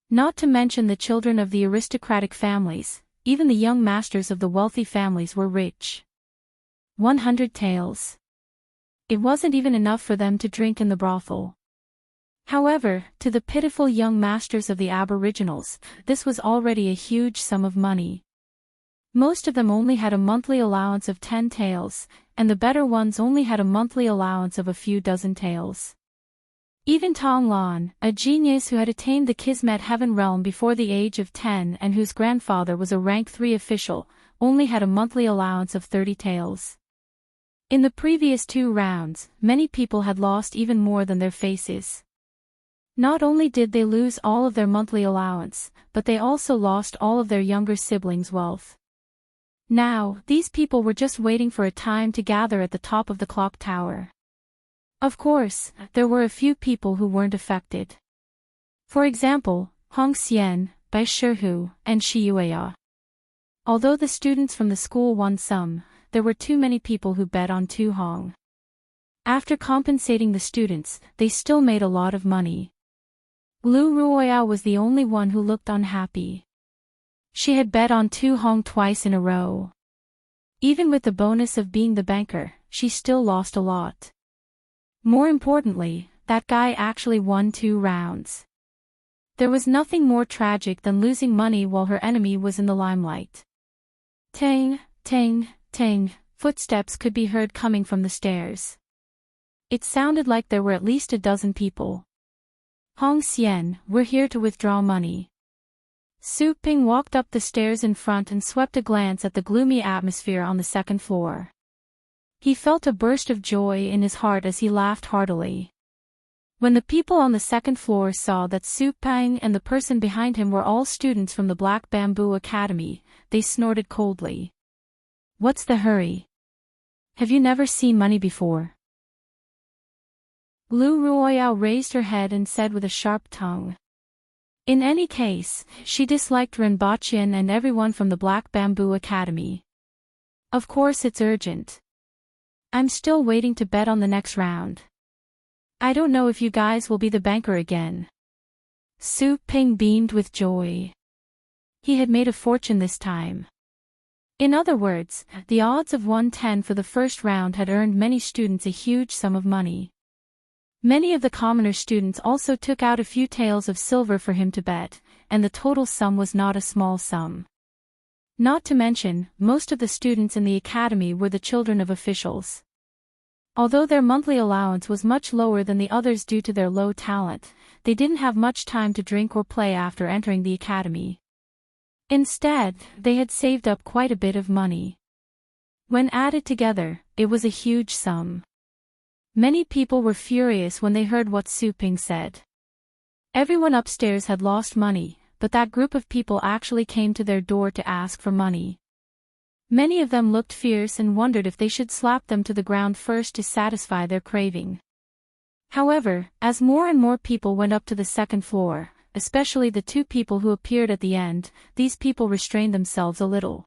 Not to mention the children of the aristocratic families, even the young masters of the wealthy families were rich. 100 taels. It wasn't even enough for them to drink in the brothel. However, to the pitiful young masters of the Aboriginals, this was already a huge sum of money. Most of them only had a monthly allowance of 10 taels, and the better ones only had a monthly allowance of a few dozen taels. Even Tong Lan, a genius who had attained the Kismet Heaven realm before the age of 10 and whose grandfather was a rank 3 official, only had a monthly allowance of 30 taels. In the previous 2 rounds, many people had lost even more than their faces. Not only did they lose all of their monthly allowance, but they also lost all of their younger siblings' wealth. Now, these people were just waiting for a time to gather at the top of the clock tower. Of course, there were a few people who weren't affected. For example, Hong Xian, Bai Shihu, and Shi Yueya. Although the students from the school won some, there were too many people who bet on Tu Hong. After compensating the students, they still made a lot of money. Lu Ruoya was the only one who looked unhappy. She had bet on Tu Hong twice in a row. Even with the bonus of being the banker, she still lost a lot. More importantly, that guy actually won 2 rounds. There was nothing more tragic than losing money while her enemy was in the limelight. Tang, tang, tang, footsteps could be heard coming from the stairs. It sounded like there were at least a dozen people. Hong Xian, we're here to withdraw money. Su Ping walked up the stairs in front and swept a glance at the gloomy atmosphere on the second floor. He felt a burst of joy in his heart as he laughed heartily. When the people on the second floor saw that Su Ping and the person behind him were all students from the Black Bamboo Academy, they snorted coldly. What's the hurry? Have you never seen money before? Lu Ruoyao raised her head and said with a sharp tongue. In any case, she disliked Ren Baqian and everyone from the Black Bamboo Academy. Of course it's urgent. I'm still waiting to bet on the next round. I don't know if you guys will be the banker again. Su Ping beamed with joy. He had made a fortune this time. In other words, the odds of 110 for the first round had earned many students a huge sum of money. Many of the commoner students also took out a few taels of silver for him to bet, and the total sum was not a small sum. Not to mention, most of the students in the academy were the children of officials. Although their monthly allowance was much lower than the others due to their low talent, they didn't have much time to drink or play after entering the academy. Instead, they had saved up quite a bit of money. When added together, it was a huge sum. Many people were furious when they heard what Su Ping said. Everyone upstairs had lost money, but that group of people actually came to their door to ask for money. Many of them looked fierce and wondered if they should slap them to the ground first to satisfy their craving. However, as more and more people went up to the second floor, especially the 2 people who appeared at the end, these people restrained themselves a little.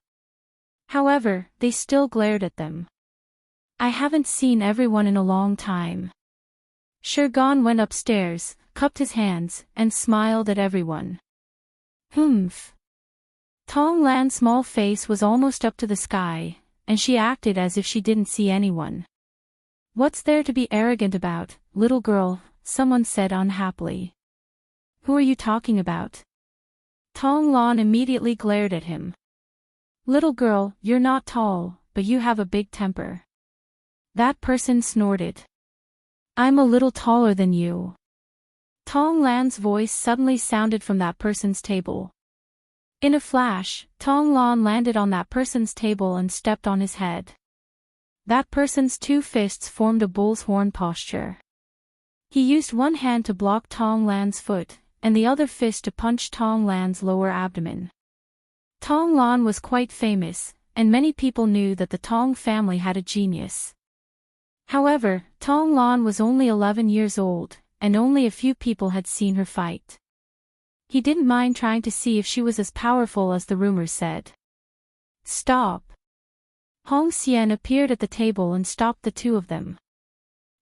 However, they still glared at them. I haven't seen everyone in a long time. Shirgan went upstairs, cupped his hands, and smiled at everyone. Humph. Tong Lan's small face was almost up to the sky, and she acted as if she didn't see anyone. What's there to be arrogant about, little girl? Someone said unhappily. Who are you talking about? Tong Lan immediately glared at him. Little girl, you're not tall, but you have a big temper. That person snorted. I'm a little taller than you. Tong Lan's voice suddenly sounded from that person's table. In a flash, Tong Lan landed on that person's table and stepped on his head. That person's 2 fists formed a bull's horn posture. He used one hand to block Tong Lan's foot, and the other fist to punch Tong Lan's lower abdomen. Tong Lan was quite famous, and many people knew that the Tong family had a genius. However, Tong Lan was only 11 years old, and only a few people had seen her fight. He didn't mind trying to see if she was as powerful as the rumors said. Stop. Hong Xian appeared at the table and stopped the 2 of them.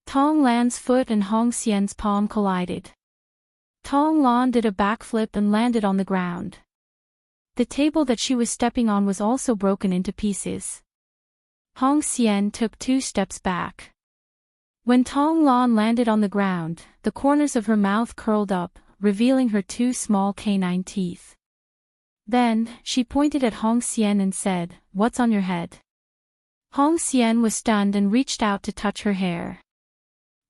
Tong Lan's foot and Hong Xian's palm collided. Tong Lan did a backflip and landed on the ground. The table that she was stepping on was also broken into pieces. Hong Xian took 2 steps back. When Tong Lan landed on the ground, the corners of her mouth curled up, revealing her 2 small canine teeth. Then, she pointed at Hong Xian and said, "What's on your head?" Hong Xian was stunned and reached out to touch her hair.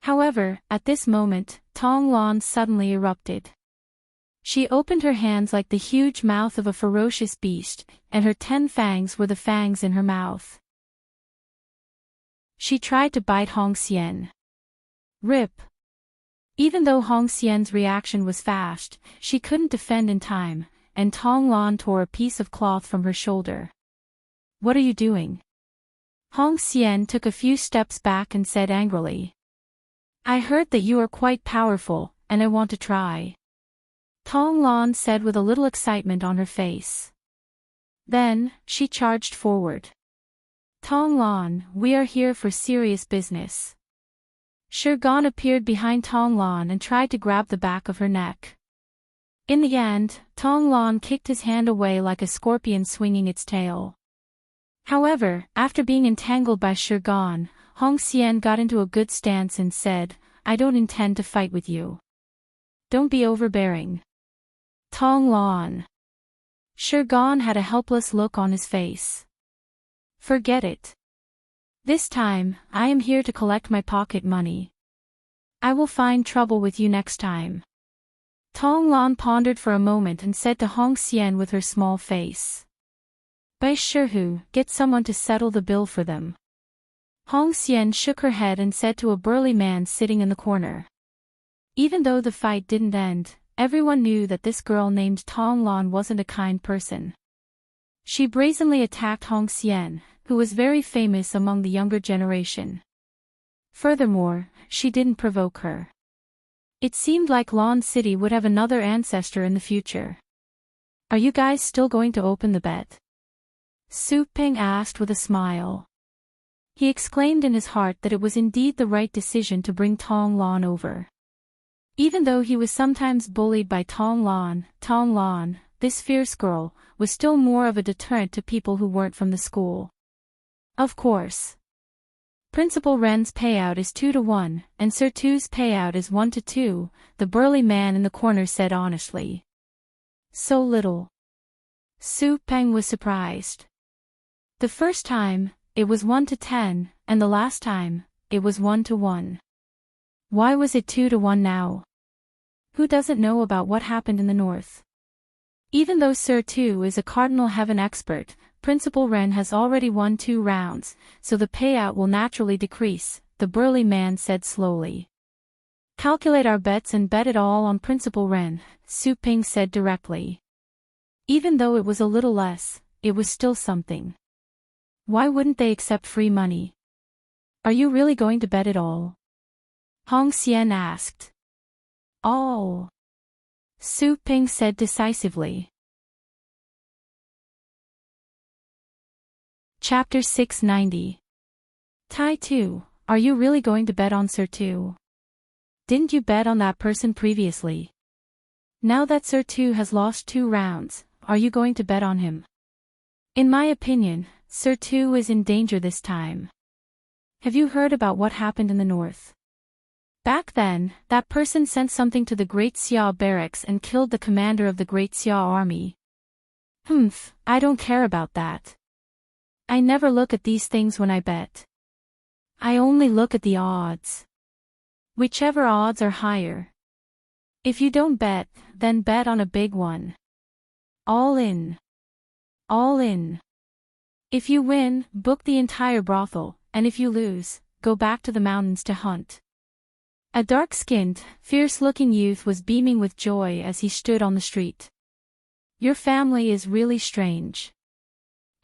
However, at this moment, Tong Lan suddenly erupted. She opened her hands like the huge mouth of a ferocious beast, and her 10 fangs were the fangs in her mouth. She tried to bite Hong Xian. Rip. Even though Hong Xian's reaction was fast, she couldn't defend in time, and Tong Lan tore a piece of cloth from her shoulder. What are you doing? Hong Xian took a few steps back and said angrily. I heard that you are quite powerful, and I want to try. Tong Lan said with a little excitement on her face. Then, she charged forward. Tong Lan, we are here for serious business. Shirgan appeared behind Tong Lan and tried to grab the back of her neck. In the end, Tong Lan kicked his hand away like a scorpion swinging its tail. However, after being entangled by Shirgan, Hong Xian got into a good stance and said, I don't intend to fight with you. Don't be overbearing. Tong Lan. Shirgan had a helpless look on his face. Forget it. This time, I am here to collect my pocket money. I will find trouble with you next time. Tong Lan pondered for a moment and said to Hong Xian with her small face. Bai Shihu, get someone to settle the bill for them. Hong Xian shook her head and said to a burly man sitting in the corner. Even though the fight didn't end, everyone knew that this girl named Tong Lan wasn't a kind person. She brazenly attacked Hong Xian, who was very famous among the younger generation. Furthermore, she didn't provoke her. It seemed like Lan City would have another ancestor in the future. Are you guys still going to open the bet? Su Peng asked with a smile. He exclaimed in his heart that it was indeed the right decision to bring Tong Lan over. Even though he was sometimes bullied by Tong Lan, this fierce girl, was still more of a deterrent to people who weren't from the school. Of course. Principal Ren's payout is 2-1, and Sir Tu's payout is 1-2, the burly man in the corner said honestly. So little. Su Peng was surprised. The first time, it was 1-10, and the last time, it was 1-1. Why was it 2-1 now? Who doesn't know about what happened in the north? Even though Sir Tu is a Cardinal Heaven expert, Principal Ren has already won 2 rounds, so the payout will naturally decrease, the burly man said slowly. Calculate our bets and bet it all on Principal Ren, Su Ping said directly. Even though it was a little less, it was still something. Why wouldn't they accept free money? Are you really going to bet it all? Hong Xian asked. All. Su Ping said decisively. Chapter 690. Tai Tu, are you really going to bet on Sir Tu? Didn't you bet on that person previously? Now that Sir Tu has lost 2 rounds, are you going to bet on him? In my opinion, Sir Tu is in danger this time. Have you heard about what happened in the north? Back then, that person sent something to the Great Xia barracks and killed the commander of the Great Xia army. I don't care about that. I never look at these things when I bet. I only look at the odds. Whichever odds are higher. If you don't bet, then bet on a big one. All in. All in. If you win, book the entire brothel, and if you lose, go back to the mountains to hunt. A dark-skinned, fierce-looking youth was beaming with joy as he stood on the street. Your family is really strange.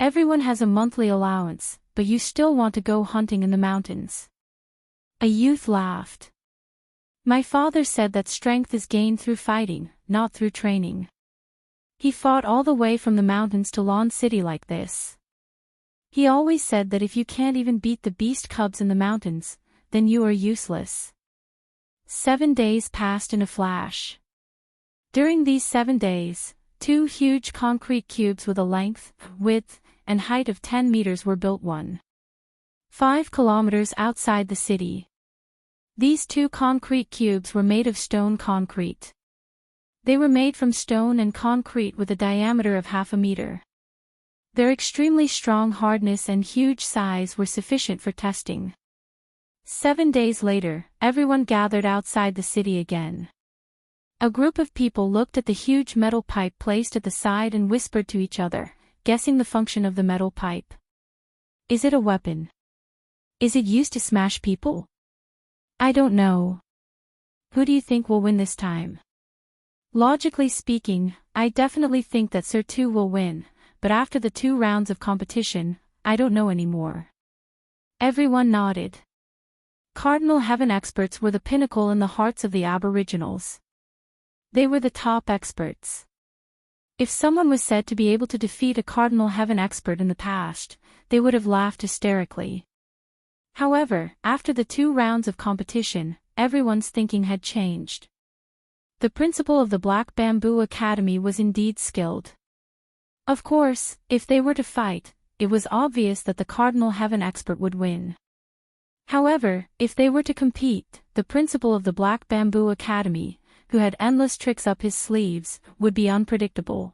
Everyone has a monthly allowance, but you still want to go hunting in the mountains. A youth laughed. My father said that strength is gained through fighting, not through training. He fought all the way from the mountains to Lan City like this. He always said that if you can't even beat the beast cubs in the mountains, then you are useless. 7 days passed in a flash. During these 7 days, 2 huge concrete cubes with a length, width, and height of 10 meters were built 1.5 kilometers outside the city. These 2 concrete cubes were made of stone concrete. They were made from stone and concrete with a diameter of 0.5 meter. Their extremely strong hardness and huge size were sufficient for testing. 7 days later, everyone gathered outside the city again. A group of people looked at the huge metal pipe placed at the side and whispered to each other, guessing the function of the metal pipe. Is it a weapon? Is it used to smash people? I don't know. Who do you think will win this time? Logically speaking, I definitely think that Sir Tu will win, but after the 2 rounds of competition, I don't know anymore. Everyone nodded. Cardinal Heaven experts were the pinnacle in the hearts of the Aboriginals. They were the top experts. If someone was said to be able to defeat a Cardinal Heaven expert in the past, they would have laughed hysterically. However, after the 2 rounds of competition, everyone's thinking had changed. The principal of the Black Bamboo Academy was indeed skilled. Of course, if they were to fight, it was obvious that the Cardinal Heaven expert would win. However, if they were to compete, the principal of the Black Bamboo Academy, who had endless tricks up his sleeves, would be unpredictable.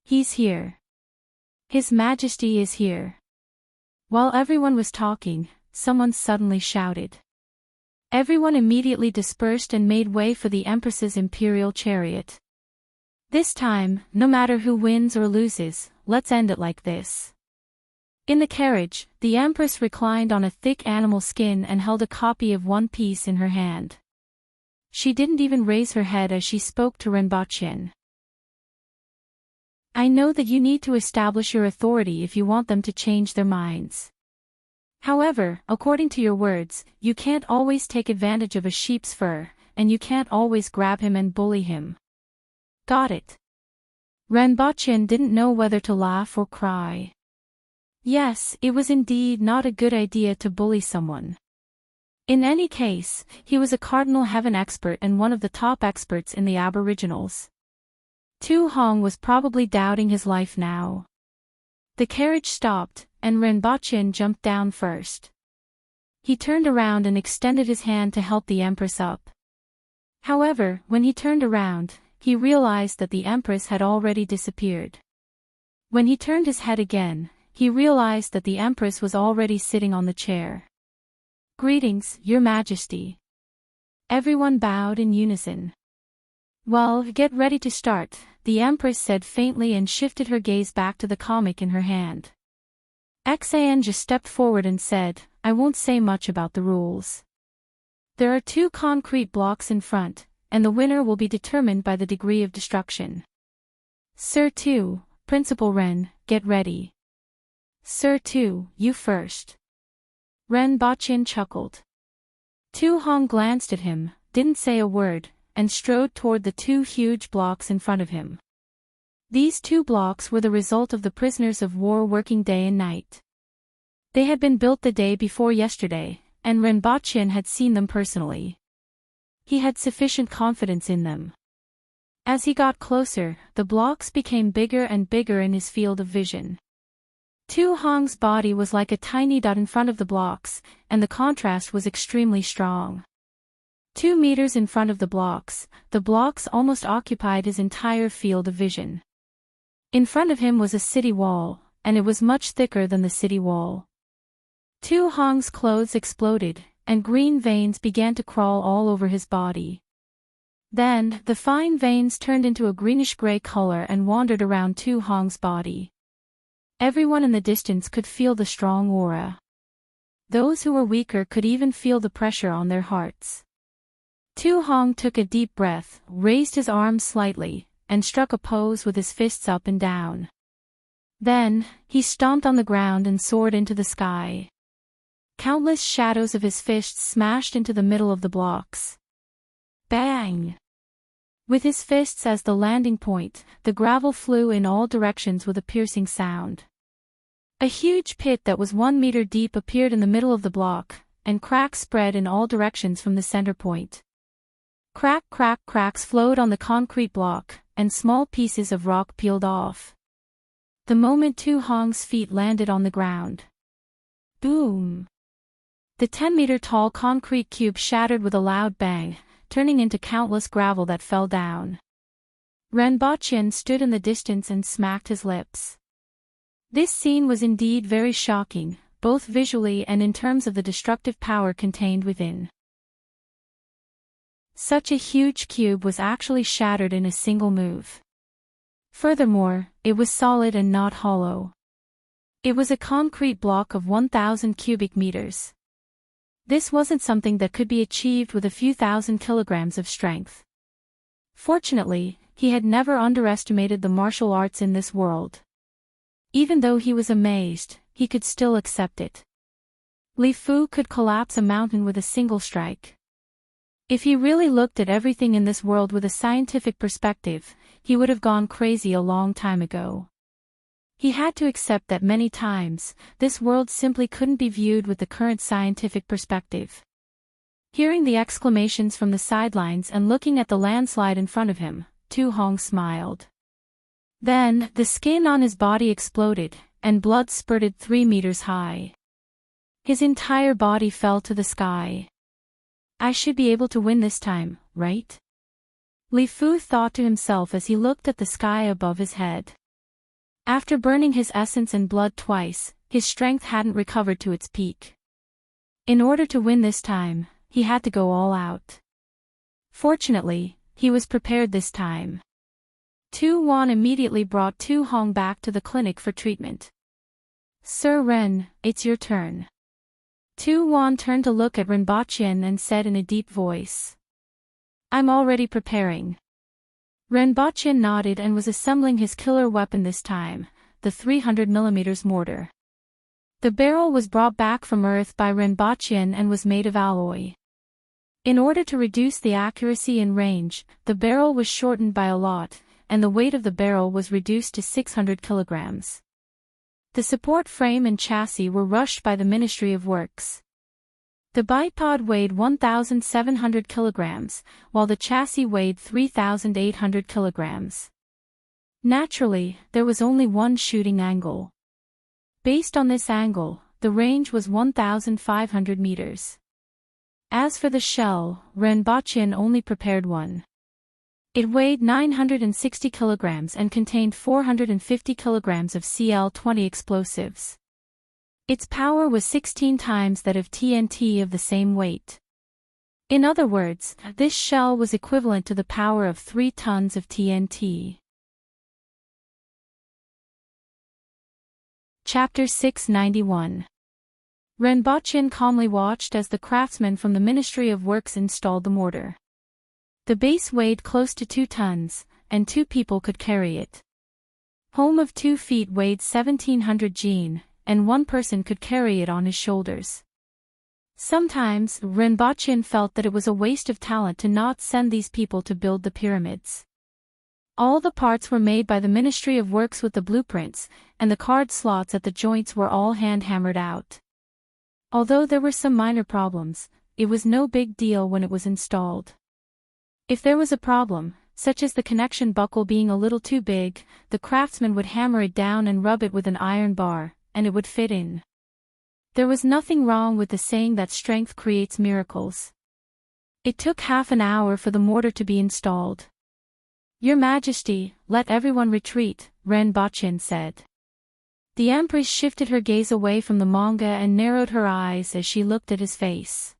He's here. His Majesty is here. While everyone was talking, someone suddenly shouted. Everyone immediately dispersed and made way for the Empress's imperial chariot. This time, no matter who wins or loses, let's end it like this. In the carriage, the Empress reclined on a thick animal skin and held a copy of One Piece in her hand. She didn't even raise her head as she spoke to Rinpoche. I know that you need to establish your authority if you want them to change their minds. However, according to your words, you can't always take advantage of a sheep's fur, and you can't always grab him and bully him. Got it. Rinpoche didn't know whether to laugh or cry. Yes, it was indeed not a good idea to bully someone. In any case, he was a Cardinal Heaven expert and one of the top experts in the Aboriginals. Tu Hong was probably doubting his life now. The carriage stopped, and Rinpoche jumped down first. He turned around and extended his hand to help the Empress up. However, when he turned around, he realized that the Empress had already disappeared. When he turned his head again, he realized that the Empress was already sitting on the chair. Greetings, Your Majesty. Everyone bowed in unison. Well, get ready to start, the Empress said faintly and shifted her gaze back to the comic in her hand. Xan just stepped forward and said, I won't say much about the rules. There are 2 concrete blocks in front, and the winner will be determined by the degree of destruction. Sir Tu, Principal Ren, get ready. Sir Tu, you first. Rinpoche chuckled. Tu Hong glanced at him, didn't say a word, and strode toward the 2 huge blocks in front of him. These 2 blocks were the result of the prisoners of war working day and night. They had been built the day before yesterday, and Rinpoche had seen them personally. He had sufficient confidence in them. As he got closer, the blocks became bigger and bigger in his field of vision. Tu Hong's body was like a tiny dot in front of the blocks, and the contrast was extremely strong. 2 meters in front of the blocks almost occupied his entire field of vision. In front of him was a city wall, and it was much thicker than the city wall. Tu Hong's clothes exploded, and green veins began to crawl all over his body. Then, the fine veins turned into a greenish-gray color and wandered around Tu Hong's body. Everyone in the distance could feel the strong aura. Those who were weaker could even feel the pressure on their hearts. Tu Hong took a deep breath, raised his arms slightly, and struck a pose with his fists up and down. Then, he stomped on the ground and soared into the sky. Countless shadows of his fists smashed into the middle of the blocks. Bang! With his fists as the landing point, the gravel flew in all directions with a piercing sound. A huge pit that was 1 meter deep appeared in the middle of the block, and cracks spread in all directions from the center point. Cracks flowed on the concrete block, and small pieces of rock peeled off. The moment Tu Hong's feet landed on the ground. Boom! The 10-meter-tall concrete cube shattered with a loud bang, turning into countless gravel that fell down. Rinpoche stood in the distance and smacked his lips. This scene was indeed very shocking, both visually and in terms of the destructive power contained within. Such a huge cube was actually shattered in a single move. Furthermore, it was solid and not hollow. It was a concrete block of 1,000 cubic meters. This wasn't something that could be achieved with a few thousand kilograms of strength. Fortunately, he had never underestimated the martial arts in this world. Even though he was amazed, he could still accept it. Li Fu could collapse a mountain with a single strike. If he really looked at everything in this world with a scientific perspective, he would have gone crazy a long time ago. He had to accept that many times, this world simply couldn't be viewed with the current scientific perspective. Hearing the exclamations from the sidelines and looking at the landslide in front of him, Tu Hong smiled. Then, the skin on his body exploded, and blood spurted 3 meters high. His entire body fell to the sky. I should be able to win this time, right? Li Fu thought to himself as he looked at the sky above his head. After burning his essence and blood twice, his strength hadn't recovered to its peak. In order to win this time, he had to go all out. Fortunately, he was prepared this time. Tu Wan immediately brought Tu Hong back to the clinic for treatment. Sir Ren, it's your turn. Tu Wan turned to look at Rinpochen and said in a deep voice. I'm already preparing. Rinpochen nodded and was assembling his killer weapon this time, the 300mm mortar. The barrel was brought back from Earth by Rinpochen and was made of alloy. In order to reduce the accuracy and range, the barrel was shortened by a lot, and the weight of the barrel was reduced to 600 kilograms. The support frame and chassis were rushed by the Ministry of Works. The bipod weighed 1,700 kilograms, while the chassis weighed 3,800 kilograms. Naturally, there was only one shooting angle. Based on this angle, the range was 1,500 meters. As for the shell, Rinpochen only prepared one. It weighed 960 kilograms and contained 450 kilograms of Cl-20 explosives. Its power was 16 times that of TNT of the same weight. In other words, this shell was equivalent to the power of 3 tons of TNT. Chapter 691. Rinpochen calmly watched as the craftsmen from the Ministry of Works installed the mortar. The base weighed close to 2 tons, and 2 people could carry it. Home of 2 feet weighed 1,700 jin, and 1 person could carry it on his shoulders. Sometimes, Rinpochen felt that it was a waste of talent to not send these people to build the pyramids. All the parts were made by the Ministry of Works with the blueprints, and the card slots at the joints were all hand-hammered out. Although there were some minor problems, it was no big deal when it was installed. If there was a problem, such as the connection buckle being a little too big, the craftsman would hammer it down and rub it with an iron bar, and it would fit in. There was nothing wrong with the saying that strength creates miracles. It took half an hour for the mortar to be installed. Your Majesty, let everyone retreat, Rinpochen said. The Empress shifted her gaze away from the manga and narrowed her eyes as she looked at his face.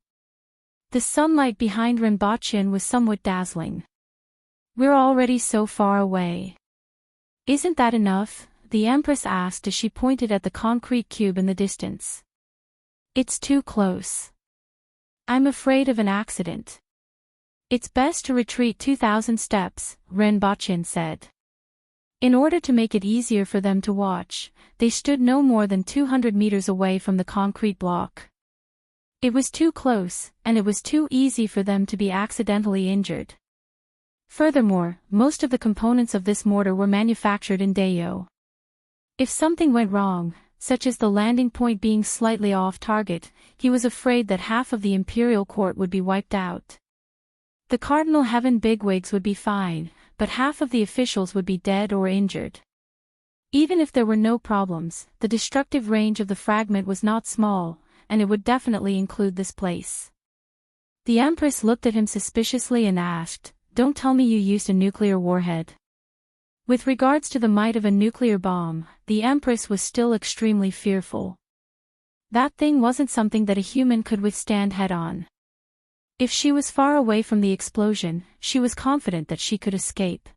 The sunlight behind Rinpochen was somewhat dazzling. We're already so far away. Isn't that enough? The Empress asked as she pointed at the concrete cube in the distance. It's too close. I'm afraid of an accident. It's best to retreat 2,000 steps, Rinpochen said. In order to make it easier for them to watch, they stood no more than 200 meters away from the concrete block. It was too close, and it was too easy for them to be accidentally injured. Furthermore, most of the components of this mortar were manufactured in Dayo. If something went wrong, such as the landing point being slightly off target, he was afraid that half of the imperial court would be wiped out. The Cardinal Heaven bigwigs would be fine, but half of the officials would be dead or injured. Even if there were no problems, the destructive range of the fragment was not small, and it would definitely include this place. The Empress looked at him suspiciously and asked, "Don't tell me you used a nuclear warhead." With regards to the might of a nuclear bomb, the Empress was still extremely fearful. That thing wasn't something that a human could withstand head-on. If she was far away from the explosion, she was confident that she could escape.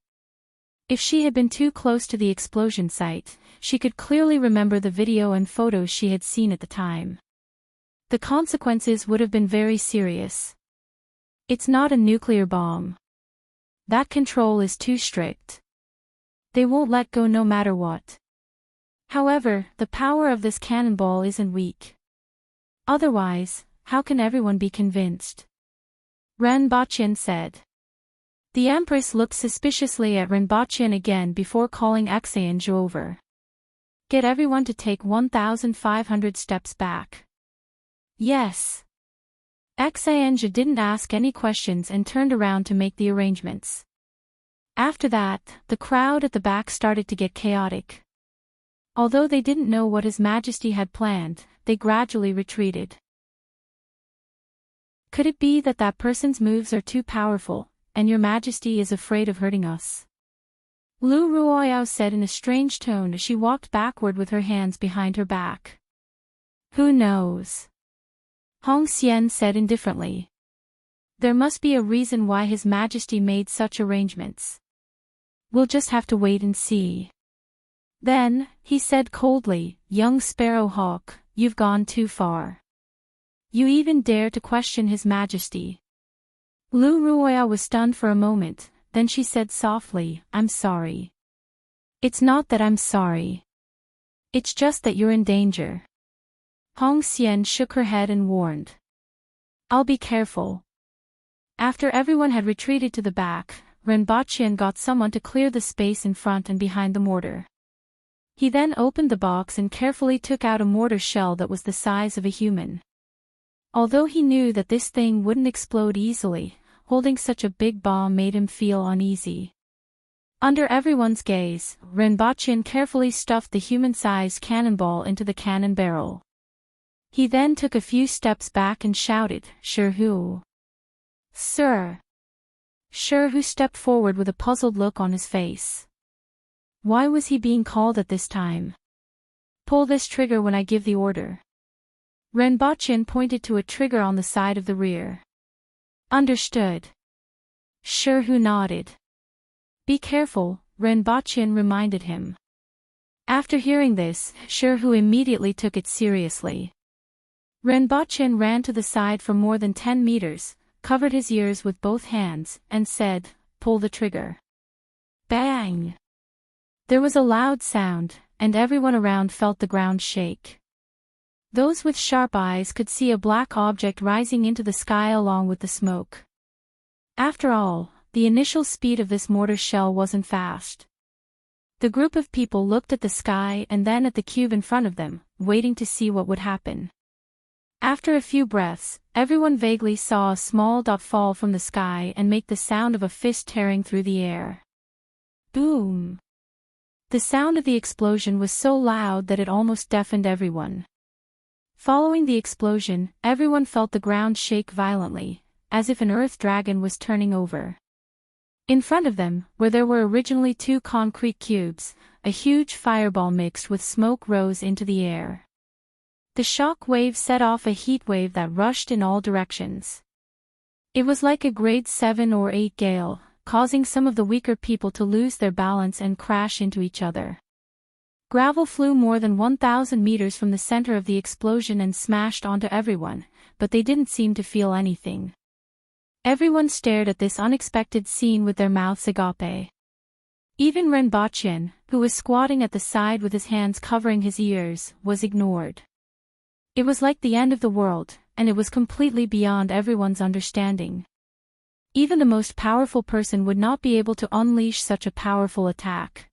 If she had been too close to the explosion site, she could clearly remember the video and photos she had seen at the time. The consequences would have been very serious. It's not a nuclear bomb. That control is too strict. They won't let go no matter what. However, the power of this cannonball isn't weak. Otherwise, how can everyone be convinced? Renbochin said. The Empress looked suspiciously at Renbochin again before calling Exange over. Get everyone to take 1,500 steps back. Yes. Exange didn't ask any questions and turned around to make the arrangements. After that, the crowd at the back started to get chaotic. Although they didn't know what His Majesty had planned, they gradually retreated. Could it be that that person's moves are too powerful, and Your Majesty is afraid of hurting us? Lu Ruoyao said in a strange tone as she walked backward with her hands behind her back. Who knows? Hong Xian said indifferently. There must be a reason why His Majesty made such arrangements. We'll just have to wait and see. Then, he said coldly, Young Sparrow Hawk, you've gone too far. You even dare to question His Majesty. Lu Ruoya was stunned for a moment, then she said softly, I'm sorry. It's not that I'm sorry. It's just that you're in danger. Hong Xian shook her head and warned. I'll be careful. After everyone had retreated to the back, Renbochin got someone to clear the space in front and behind the mortar. He then opened the box and carefully took out a mortar shell that was the size of a human. Although he knew that this thing wouldn't explode easily, holding such a big bomb made him feel uneasy. Under everyone's gaze, Renbochin carefully stuffed the human-sized cannonball into the cannon barrel. He then took a few steps back and shouted, Sherhu. Sir. Sherhu stepped forward with a puzzled look on his face. Why was he being called at this time? Pull this trigger when I give the order. Renbochin pointed to a trigger on the side of the rear. Understood. Sherhu nodded. Be careful, Renbochin reminded him. After hearing this, Sherhu immediately took it seriously. Renbochin ran to the side for more than 10 meters, covered his ears with both hands, and said, Pull the trigger. Bang! There was a loud sound, and everyone around felt the ground shake. Those with sharp eyes could see a black object rising into the sky along with the smoke. After all, the initial speed of this mortar shell wasn't fast. The group of people looked at the sky and then at the cube in front of them, waiting to see what would happen. After a few breaths, everyone vaguely saw a small dot fall from the sky and make the sound of a fist tearing through the air. Boom! The sound of the explosion was so loud that it almost deafened everyone. Following the explosion, everyone felt the ground shake violently, as if an earth dragon was turning over. In front of them, where there were originally 2 concrete cubes, a huge fireball mixed with smoke rose into the air. The shock wave set off a heat wave that rushed in all directions. It was like a grade 7 or 8 gale, causing some of the weaker people to lose their balance and crash into each other. Gravel flew more than 1,000 meters from the center of the explosion and smashed onto everyone, but they didn't seem to feel anything. Everyone stared at this unexpected scene with their mouths agape. Even Renbochin, who was squatting at the side with his hands covering his ears, was ignored. It was like the end of the world, and it was completely beyond everyone's understanding. Even the most powerful person would not be able to unleash such a powerful attack.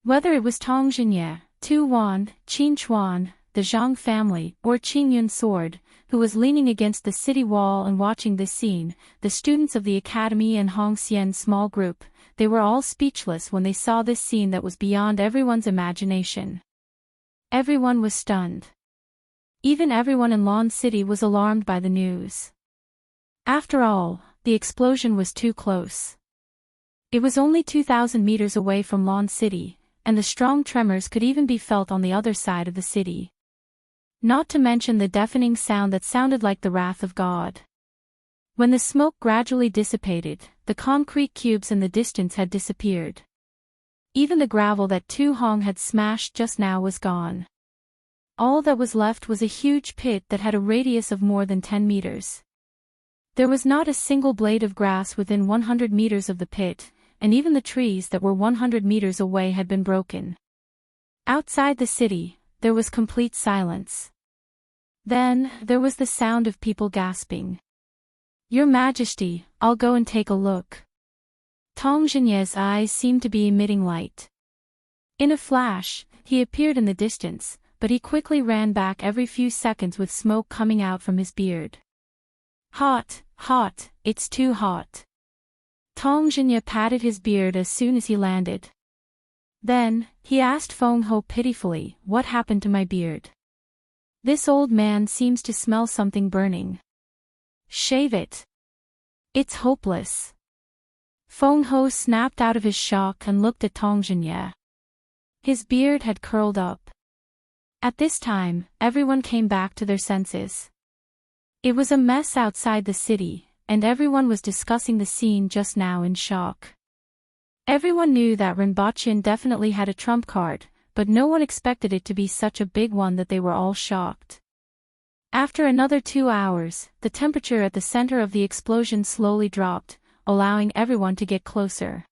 Whether it was Tong Jinye, Tu Wan, Qin Chuan, the Zhang family, or Qing Yun Sword, who was leaning against the city wall and watching this scene, the students of the academy and Hong Xian's small group, they were all speechless when they saw this scene that was beyond everyone's imagination. Everyone was stunned. Even everyone in Lon City was alarmed by the news. After all, the explosion was too close. It was only 2,000 meters away from Lon City, and the strong tremors could even be felt on the other side of the city. Not to mention the deafening sound that sounded like the wrath of God. When the smoke gradually dissipated, the concrete cubes in the distance had disappeared. Even the gravel that Tu Hong had smashed just now was gone. All that was left was a huge pit that had a radius of more than 10 meters. There was not a single blade of grass within 100 meters of the pit, and even the trees that were 100 meters away had been broken. Outside the city, there was complete silence. Then, there was the sound of people gasping. "Your Majesty, I'll go and take a look." Tong Jinye's eyes seemed to be emitting light. In a flash, he appeared in the distance, but he quickly ran back every few seconds with smoke coming out from his beard. "Hot, hot, it's too hot." Tong Jinye patted his beard as soon as he landed. Then, he asked Feng Ho pitifully, "What happened to my beard? This old man seems to smell something burning." "Shave it. It's hopeless." Feng Ho snapped out of his shock and looked at Tong Jinye. His beard had curled up. At this time, everyone came back to their senses. It was a mess outside the city, and everyone was discussing the scene just now in shock. Everyone knew that Rinpoche definitely had a trump card, but no one expected it to be such a big one that they were all shocked. After another 2 hours, the temperature at the center of the explosion slowly dropped, allowing everyone to get closer.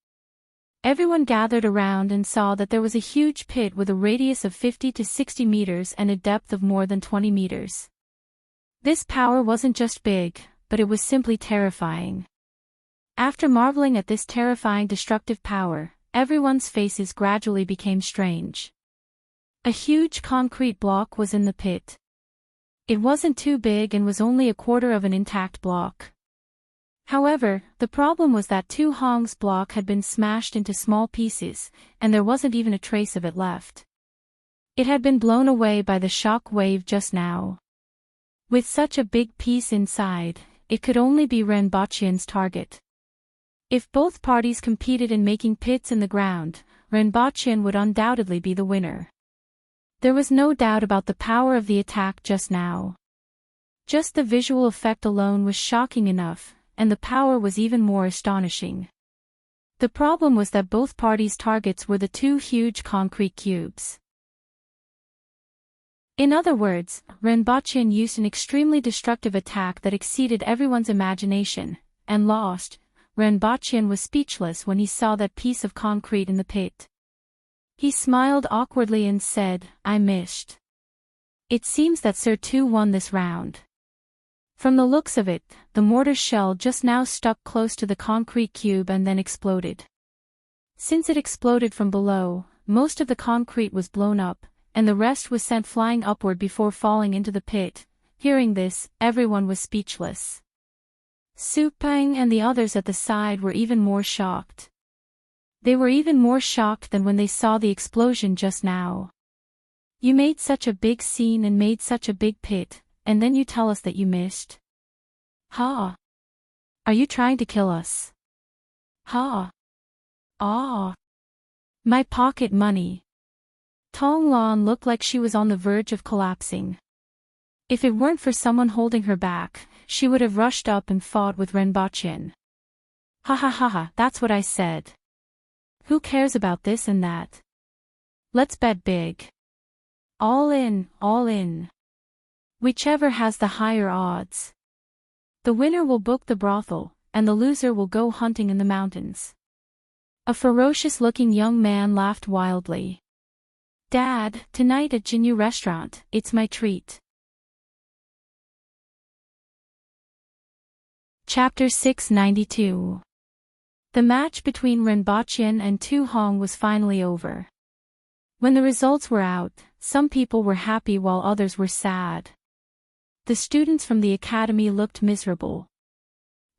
Everyone gathered around and saw that there was a huge pit with a radius of 50 to 60 meters and a depth of more than 20 meters. This power wasn't just big, but it was simply terrifying. After marveling at this terrifying destructive power, everyone's faces gradually became strange. A huge concrete block was in the pit. It wasn't too big and was only a quarter of an intact block. However, the problem was that Tu Hong's block had been smashed into small pieces, and there wasn't even a trace of it left. It had been blown away by the shock wave just now. With such a big piece inside, it could only be Rinpoche's target. If both parties competed in making pits in the ground, Rinpoche would undoubtedly be the winner. There was no doubt about the power of the attack just now. Just the visual effect alone was shocking enough, and the power was even more astonishing. The problem was that both parties' targets were the two huge concrete cubes. In other words, Rinpoche used an extremely destructive attack that exceeded everyone's imagination, and lost. Rinpoche was speechless when he saw that piece of concrete in the pit. He smiled awkwardly and said, "I missed. It seems that Sir Tu won this round." From the looks of it, the mortar shell just now stuck close to the concrete cube and then exploded. Since it exploded from below, most of the concrete was blown up, and the rest was sent flying upward before falling into the pit. Hearing this, everyone was speechless. Su Peng and the others at the side were even more shocked. They were even more shocked than when they saw the explosion just now. "You made such a big scene and made such a big pit, and then you tell us that you missed? Ha! Are you trying to kill us? Ha! Ah! My pocket money." Tong Lan looked like she was on the verge of collapsing. If it weren't for someone holding her back, she would have rushed up and fought with Rinpoche. "Ha ha ha ha, that's what I said. Who cares about this and that? Let's bet big. All in, all in. Whichever has the higher odds. The winner will book the brothel, and the loser will go hunting in the mountains." A ferocious-looking young man laughed wildly. "Dad, tonight at Jinyu restaurant, it's my treat." Chapter 692. The match between Rinpoche and Tu Hong was finally over. When the results were out, some people were happy while others were sad. The students from the academy looked miserable.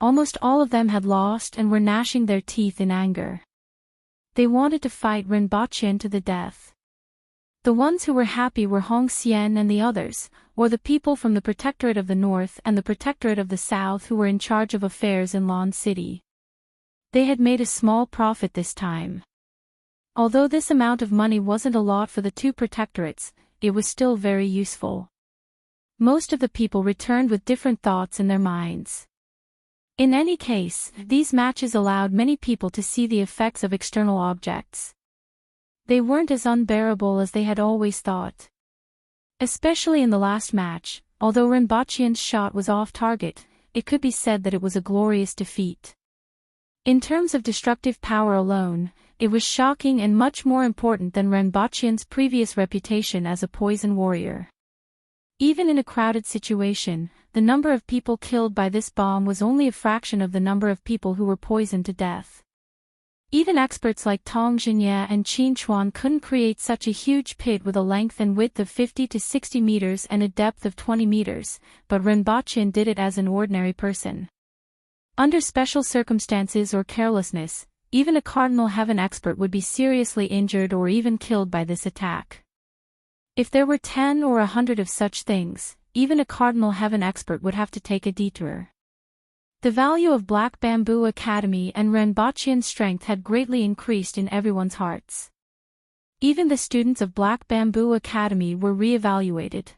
Almost all of them had lost and were gnashing their teeth in anger. They wanted to fight Rinpoche to the death. The ones who were happy were Hong Xian and the others, or the people from the Protectorate of the North and the Protectorate of the South who were in charge of affairs in Lan City. They had made a small profit this time. Although this amount of money wasn't a lot for the two protectorates, it was still very useful. Most of the people returned with different thoughts in their minds. In any case, these matches allowed many people to see the effects of external objects. They weren't as unbearable as they had always thought. Especially in the last match, although Rinpoche's shot was off target, it could be said that it was a glorious defeat. In terms of destructive power alone, it was shocking and much more important than Renbochen's previous reputation as a poison warrior. Even in a crowded situation, the number of people killed by this bomb was only a fraction of the number of people who were poisoned to death. Even experts like Tong Jinye and Qin Chuan couldn't create such a huge pit with a length and width of 50 to 60 meters and a depth of 20 meters, but Renbochen did it as an ordinary person. Under special circumstances or carelessness, even a Cardinal Heaven expert would be seriously injured or even killed by this attack. If there were 10 or 100 of such things, even a Cardinal Heaven expert would have to take a detour. The value of Black Bamboo Academy and Renbochen's strength had greatly increased in everyone's hearts. Even the students of Black Bamboo Academy were re-evaluated.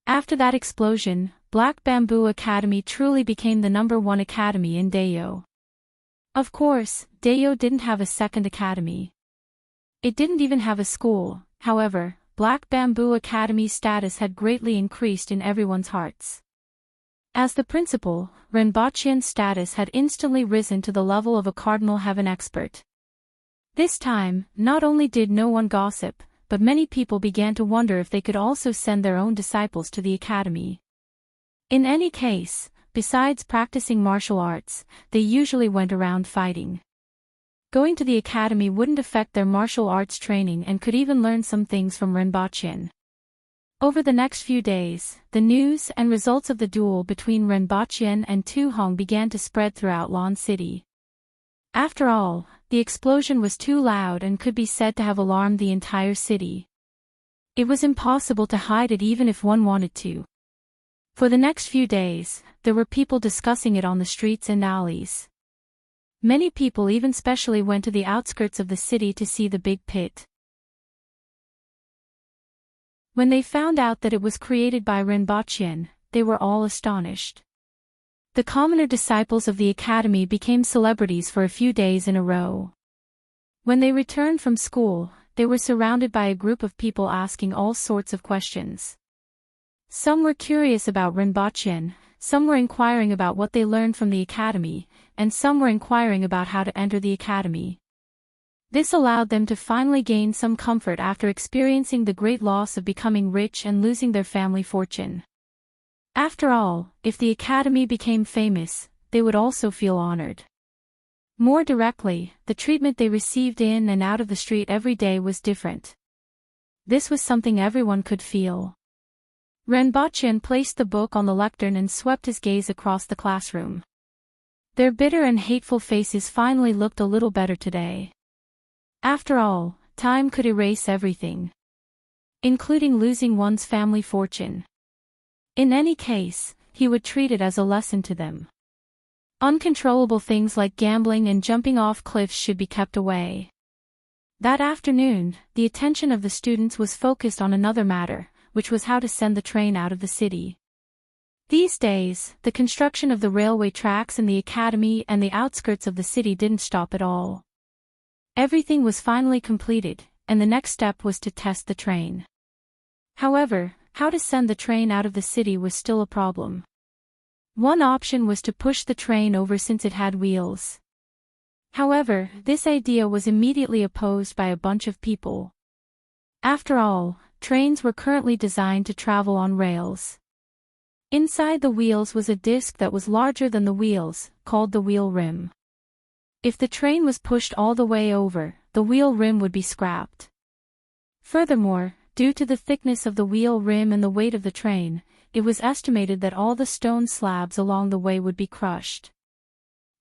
After that explosion, Black Bamboo Academy truly became the #1 academy in Dayo. Of course, Dayo didn't have a second academy. It didn't even have a school. However, Black Bamboo Academy's status had greatly increased in everyone's hearts. As the principal, Renbochen's status had instantly risen to the level of a Cardinal Heaven expert. This time, not only did no one gossip, but many people began to wonder if they could also send their own disciples to the academy. In any case, besides practicing martial arts, they usually went around fighting. Going to the academy wouldn't affect their martial arts training and could even learn some things from Renbochen. Over the next few days, the news and results of the duel between Renbochen and Tu Hong began to spread throughout Lan City. After all, the explosion was too loud and could be said to have alarmed the entire city. It was impossible to hide it even if one wanted to. For the next few days, there were people discussing it on the streets and alleys. Many people even specially went to the outskirts of the city to see the big pit. When they found out that it was created by Renbochen, they were all astonished. The commoner disciples of the academy became celebrities for a few days in a row. When they returned from school, they were surrounded by a group of people asking all sorts of questions. Some were curious about Renbochen, some were inquiring about what they learned from the academy, and some were inquiring about how to enter the academy. This allowed them to finally gain some comfort after experiencing the great loss of becoming rich and losing their family fortune. After all, if the academy became famous, they would also feel honored. More directly, the treatment they received in and out of the street every day was different. This was something everyone could feel. Renbochen placed the book on the lectern and swept his gaze across the classroom. Their bitter and hateful faces finally looked a little better today. After all, time could erase everything, including losing one's family fortune. In any case, he would treat it as a lesson to them. Uncontrollable things like gambling and jumping off cliffs should be kept away. That afternoon, the attention of the students was focused on another matter, which was how to send the train out of the city. These days, the construction of the railway tracks in the academy and the outskirts of the city didn't stop at all. Everything was finally completed, and the next step was to test the train. However, how to send the train out of the city was still a problem. One option was to push the train over since it had wheels. However, this idea was immediately opposed by a bunch of people. After all, trains were currently designed to travel on rails. Inside the wheels was a disc that was larger than the wheels, called the wheel rim. If the train was pushed all the way over, the wheel rim would be scrapped. Furthermore, due to the thickness of the wheel rim and the weight of the train, it was estimated that all the stone slabs along the way would be crushed.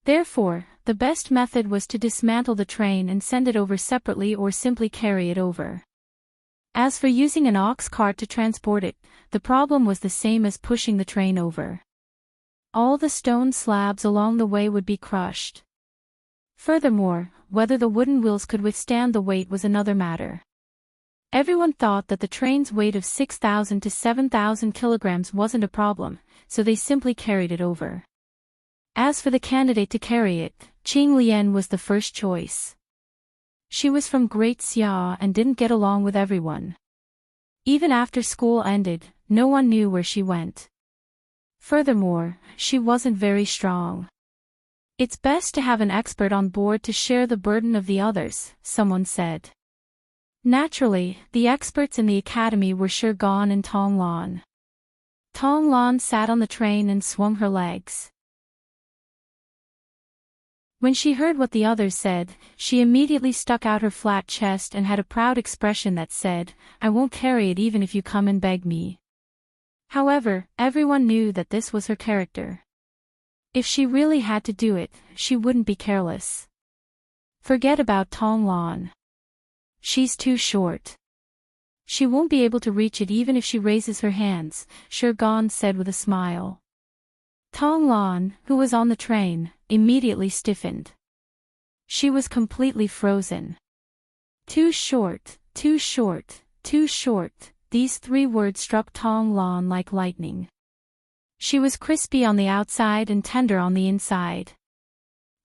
Therefore, the best method was to dismantle the train and send it over separately or simply carry it over. As for using an ox cart to transport it, the problem was the same as pushing the train over. All the stone slabs along the way would be crushed. Furthermore, whether the wooden wheels could withstand the weight was another matter. Everyone thought that the train's weight of 6,000 to 7,000 kilograms wasn't a problem, so they simply carried it over. As for the candidate to carry it, Qing Lian was the first choice. She was from Great Xia and didn't get along with everyone. Even after school ended, no one knew where she went. Furthermore, she wasn't very strong. It's best to have an expert on board to share the burden of the others, someone said. Naturally, the experts in the academy were Shergon and Tonglan. Tonglan sat on the train and swung her legs. When she heard what the others said, she immediately stuck out her flat chest and had a proud expression that said, "I won't carry it even if you come and beg me." However, everyone knew that this was her character. If she really had to do it, she wouldn't be careless. Forget about Tonglan. She's too short. She won't be able to reach it even if she raises her hands, Shergon said with a smile. Tonglan, who was on the train, immediately stiffened. She was completely frozen. Too short, too short, too short, these 3 words struck Tonglan like lightning. She was crispy on the outside and tender on the inside.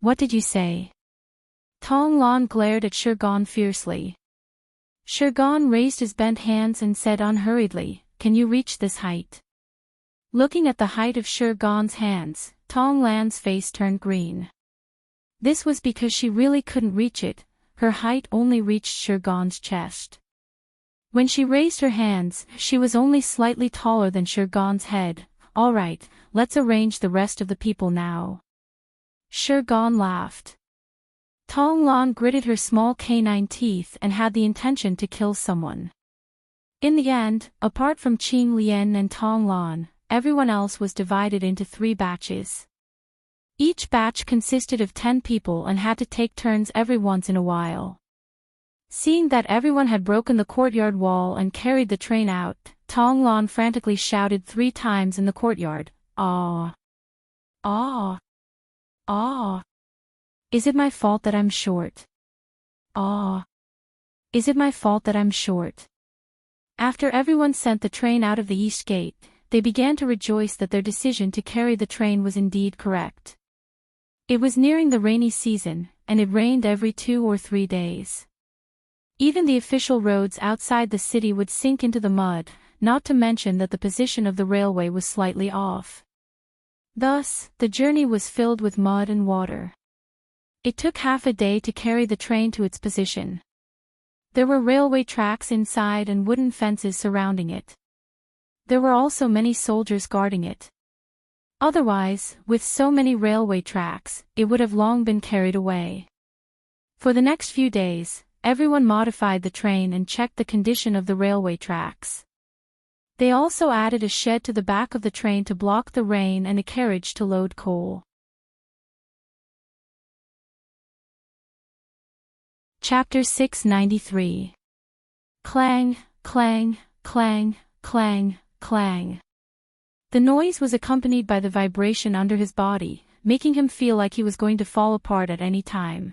"What did you say?" Tonglan glared at Shergon fiercely. Shergon raised his bent hands and said unhurriedly, "Can you reach this height?" Looking at the height of Shergon's hands, Tonglan's face turned green. This was because she really couldn't reach it, her height only reached Shergon's chest. When she raised her hands, she was only slightly taller than Shergon's head. "All right, let's arrange the rest of the people now." Shergon laughed. Tonglan gritted her small canine teeth and had the intention to kill someone. In the end, apart from Qing Lian and Tonglan, everyone else was divided into 3 batches. Each batch consisted of 10 people and had to take turns every once in a while. Seeing that everyone had broken the courtyard wall and carried the train out, Tonglan frantically shouted 3 times in the courtyard, "Ah! Ah! Ah! Is it my fault that I'm short? Ah! Is it my fault that I'm short?" After everyone sent the train out of the east gate, they began to rejoice that their decision to carry the train was indeed correct. It was nearing the rainy season, and it rained every 2 or 3 days. Even the official roads outside the city would sink into the mud, not to mention that the position of the railway was slightly off. Thus, the journey was filled with mud and water. It took half a day to carry the train to its position. There were railway tracks inside and wooden fences surrounding it. There were also many soldiers guarding it. Otherwise, with so many railway tracks, it would have long been carried away. For the next few days, everyone modified the train and checked the condition of the railway tracks. They also added a shed to the back of the train to block the rain and a carriage to load coal. Chapter 693. Clang, clang, clang, clang, clang. The noise was accompanied by the vibration under his body, making him feel like he was going to fall apart at any time.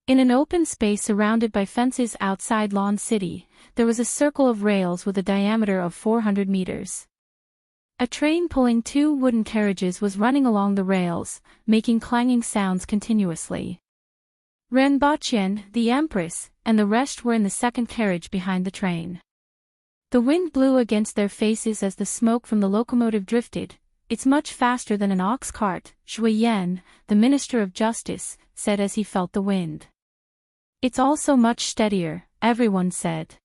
In an open space surrounded by fences outside Lawn City, there was a circle of rails with a diameter of 400 meters. A train pulling 2 wooden carriages was running along the rails, making clanging sounds continuously. Renbaqian, the Empress, and the rest were in the second carriage behind the train. The wind blew against their faces as the smoke from the locomotive drifted. "It's much faster than an ox cart," Zhui Yan, the Minister of Justice, said as he felt the wind. "It's also much steadier," everyone said.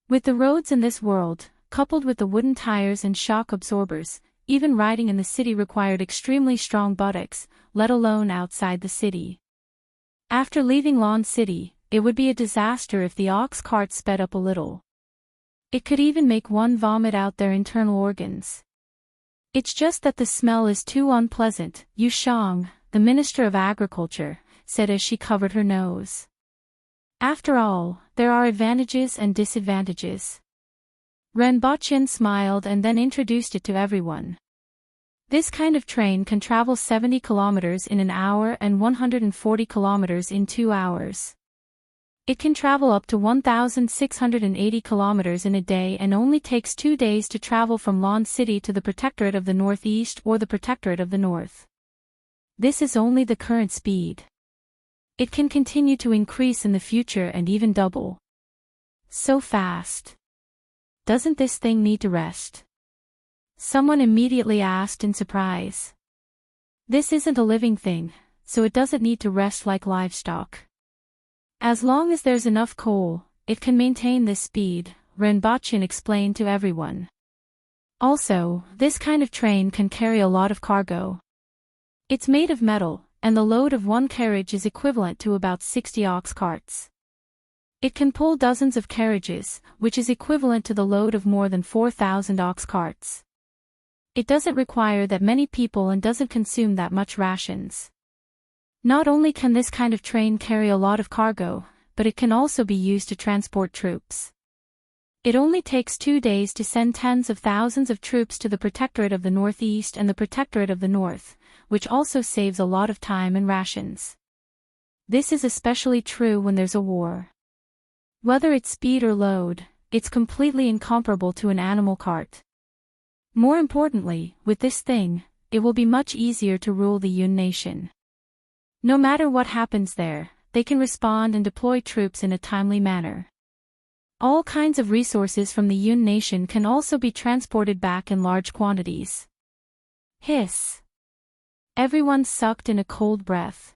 With the roads in this world, coupled with the wooden tires and shock absorbers, even riding in the city required extremely strong buttocks, let alone outside the city. After leaving Lawn City, it would be a disaster if the ox cart sped up a little. It could even make one vomit out their internal organs. "It's just that the smell is too unpleasant," Yu Shang, the Minister of Agriculture, said as she covered her nose. "After all, there are advantages and disadvantages." Renbaqian smiled and then introduced it to everyone. This kind of train can travel 70 kilometers in an hour and 140 kilometers in 2 hours. It can travel up to 1,680 kilometers in a day and only takes 2 days to travel from Lawn City to the Protectorate of the Northeast or the Protectorate of the North. This is only the current speed. It can continue to increase in the future and even double. So fast. Doesn't this thing need to rest? Someone immediately asked in surprise. This isn't a living thing, so it doesn't need to rest like livestock. As long as there's enough coal, it can maintain this speed, Renbochin explained to everyone. Also, this kind of train can carry a lot of cargo. It's made of metal, and the load of one carriage is equivalent to about 60 ox carts. It can pull dozens of carriages, which is equivalent to the load of more than 4,000 ox carts. It doesn't require that many people and doesn't consume that much rations. Not only can this kind of train carry a lot of cargo, but it can also be used to transport troops. It only takes 2 days to send tens of thousands of troops to the Protectorate of the Northeast and the Protectorate of the North, which also saves a lot of time and rations. This is especially true when there's a war. Whether it's speed or load, it's completely incomparable to an animal cart. More importantly, with this thing, it will be much easier to rule the Yun nation. No matter what happens there, they can respond and deploy troops in a timely manner. All kinds of resources from the Yun nation can also be transported back in large quantities. Hiss. Everyone sucked in a cold breath.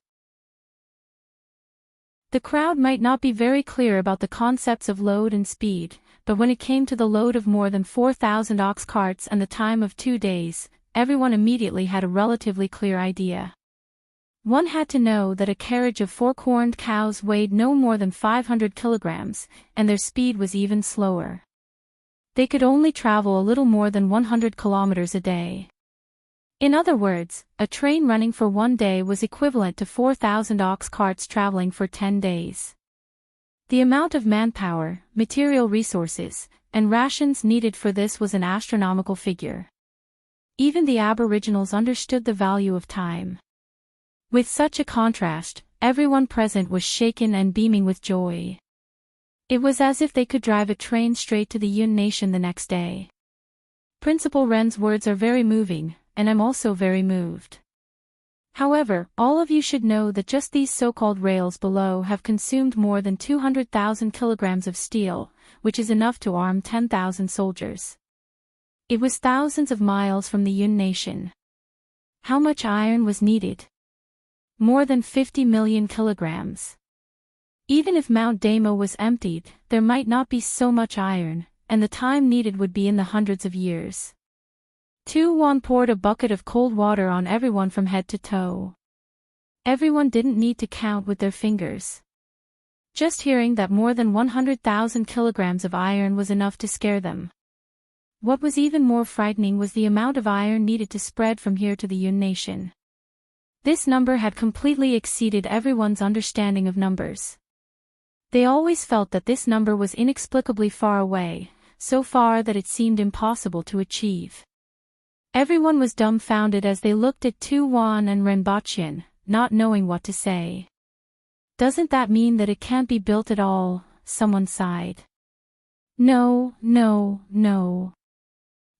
The crowd might not be very clear about the concepts of load and speed, but when it came to the load of more than 4,000 ox carts and the time of 2 days, everyone immediately had a relatively clear idea. One had to know that a carriage of 4 corned cows weighed no more than 500 kilograms, and their speed was even slower. They could only travel a little more than 100 kilometers a day. In other words, a train running for 1 day was equivalent to 4,000 ox carts traveling for 10 days. The amount of manpower, material resources, and rations needed for this was an astronomical figure. Even the Aboriginals understood the value of time. With such a contrast, everyone present was shaken and beaming with joy. It was as if they could drive a train straight to the Yun nation the next day. Principal Ren's words are very moving, and I'm also very moved. However, all of you should know that just these so-called rails below have consumed more than 200,000 kilograms of steel, which is enough to arm 10,000 soldiers. It was thousands of miles from the Yun nation. How much iron was needed? More than 50 million kilograms. Even if Mount Damo was emptied, there might not be so much iron, and the time needed would be in the hundreds of years. Tu Wan poured a bucket of cold water on everyone from head to toe. Everyone didn't need to count with their fingers. Just hearing that more than 100,000 kilograms of iron was enough to scare them. What was even more frightening was the amount of iron needed to spread from here to the Yun nation. This number had completely exceeded everyone's understanding of numbers. They always felt that this number was inexplicably far away, so far that it seemed impossible to achieve. Everyone was dumbfounded as they looked at Tu Wan and Renbochin, not knowing what to say. Doesn't that mean that it can't be built at all? Someone sighed. No.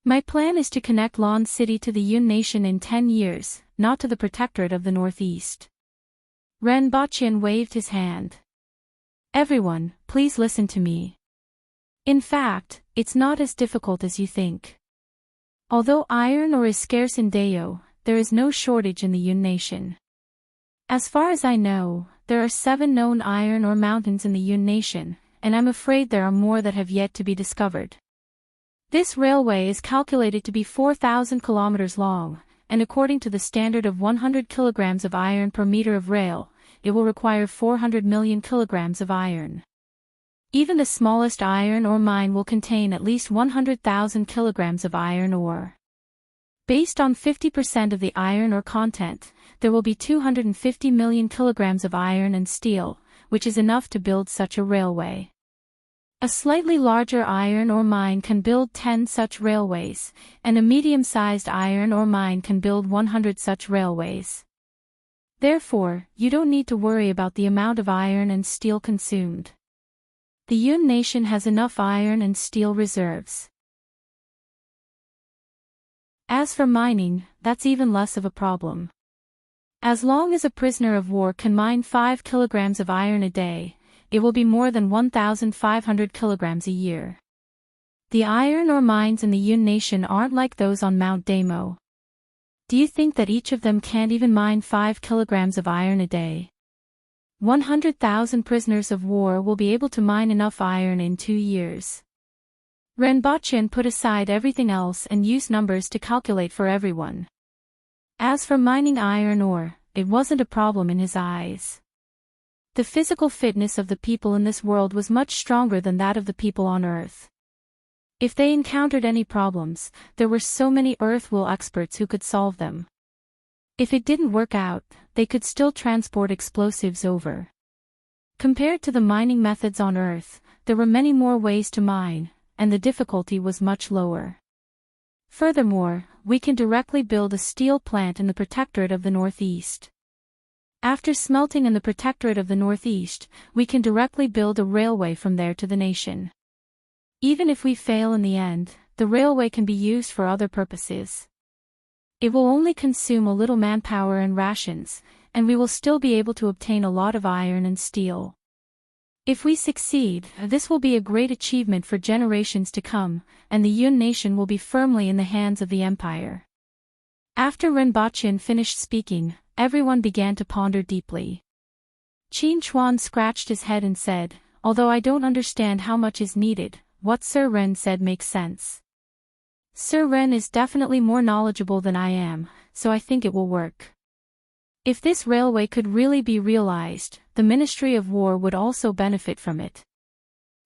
My plan is to connect Lon City to the Yun nation in 10 years, not to the Protectorate of the Northeast. Renbochin waved his hand. Everyone, please listen to me. In fact, it's not as difficult as you think. Although iron ore is scarce in Deo, there is no shortage in the Yun nation. As far as I know, there are 7 known iron ore mountains in the Yun nation, and I'm afraid there are more that have yet to be discovered. This railway is calculated to be 4,000 kilometers long, and according to the standard of 100 kilograms of iron per meter of rail, it will require 400 million kilograms of iron. Even the smallest iron ore mine will contain at least 100,000 kilograms of iron ore. Based on 50% of the iron ore content, there will be 250 million kilograms of iron and steel, which is enough to build such a railway. A slightly larger iron ore mine can build 10 such railways, and a medium-sized iron ore mine can build 100 such railways. Therefore, you don't need to worry about the amount of iron and steel consumed. The Yun nation has enough iron and steel reserves. As for mining, that's even less of a problem. As long as a prisoner of war can mine 5 kilograms of iron a day, it will be more than 1,500 kilograms a year. The iron ore mines in the Yun nation aren't like those on Mount Damo. Do you think that each of them can't even mine 5 kilograms of iron a day? 100,000 prisoners of war will be able to mine enough iron in 2 years. Renbochin put aside everything else and used numbers to calculate for everyone. As for mining iron ore, it wasn't a problem in his eyes. The physical fitness of the people in this world was much stronger than that of the people on Earth. If they encountered any problems, there were so many Earthwool experts who could solve them. If it didn't work out, they could still transport explosives over. Compared to the mining methods on Earth, there were many more ways to mine, and the difficulty was much lower. Furthermore, we can directly build a steel plant in the Protectorate of the Northeast. After smelting in the Protectorate of the Northeast, we can directly build a railway from there to the nation. Even if we fail in the end, the railway can be used for other purposes. It will only consume a little manpower and rations, and we will still be able to obtain a lot of iron and steel. If we succeed, this will be a great achievement for generations to come, and the Yun nation will be firmly in the hands of the empire. After Renbochin finished speaking, everyone began to ponder deeply. Qin Chuan scratched his head and said, "Although I don't understand how much is needed, what Sir Ren said makes sense. Sir Ren is definitely more knowledgeable than I am, so I think it will work. If this railway could really be realized, the Ministry of War would also benefit from it."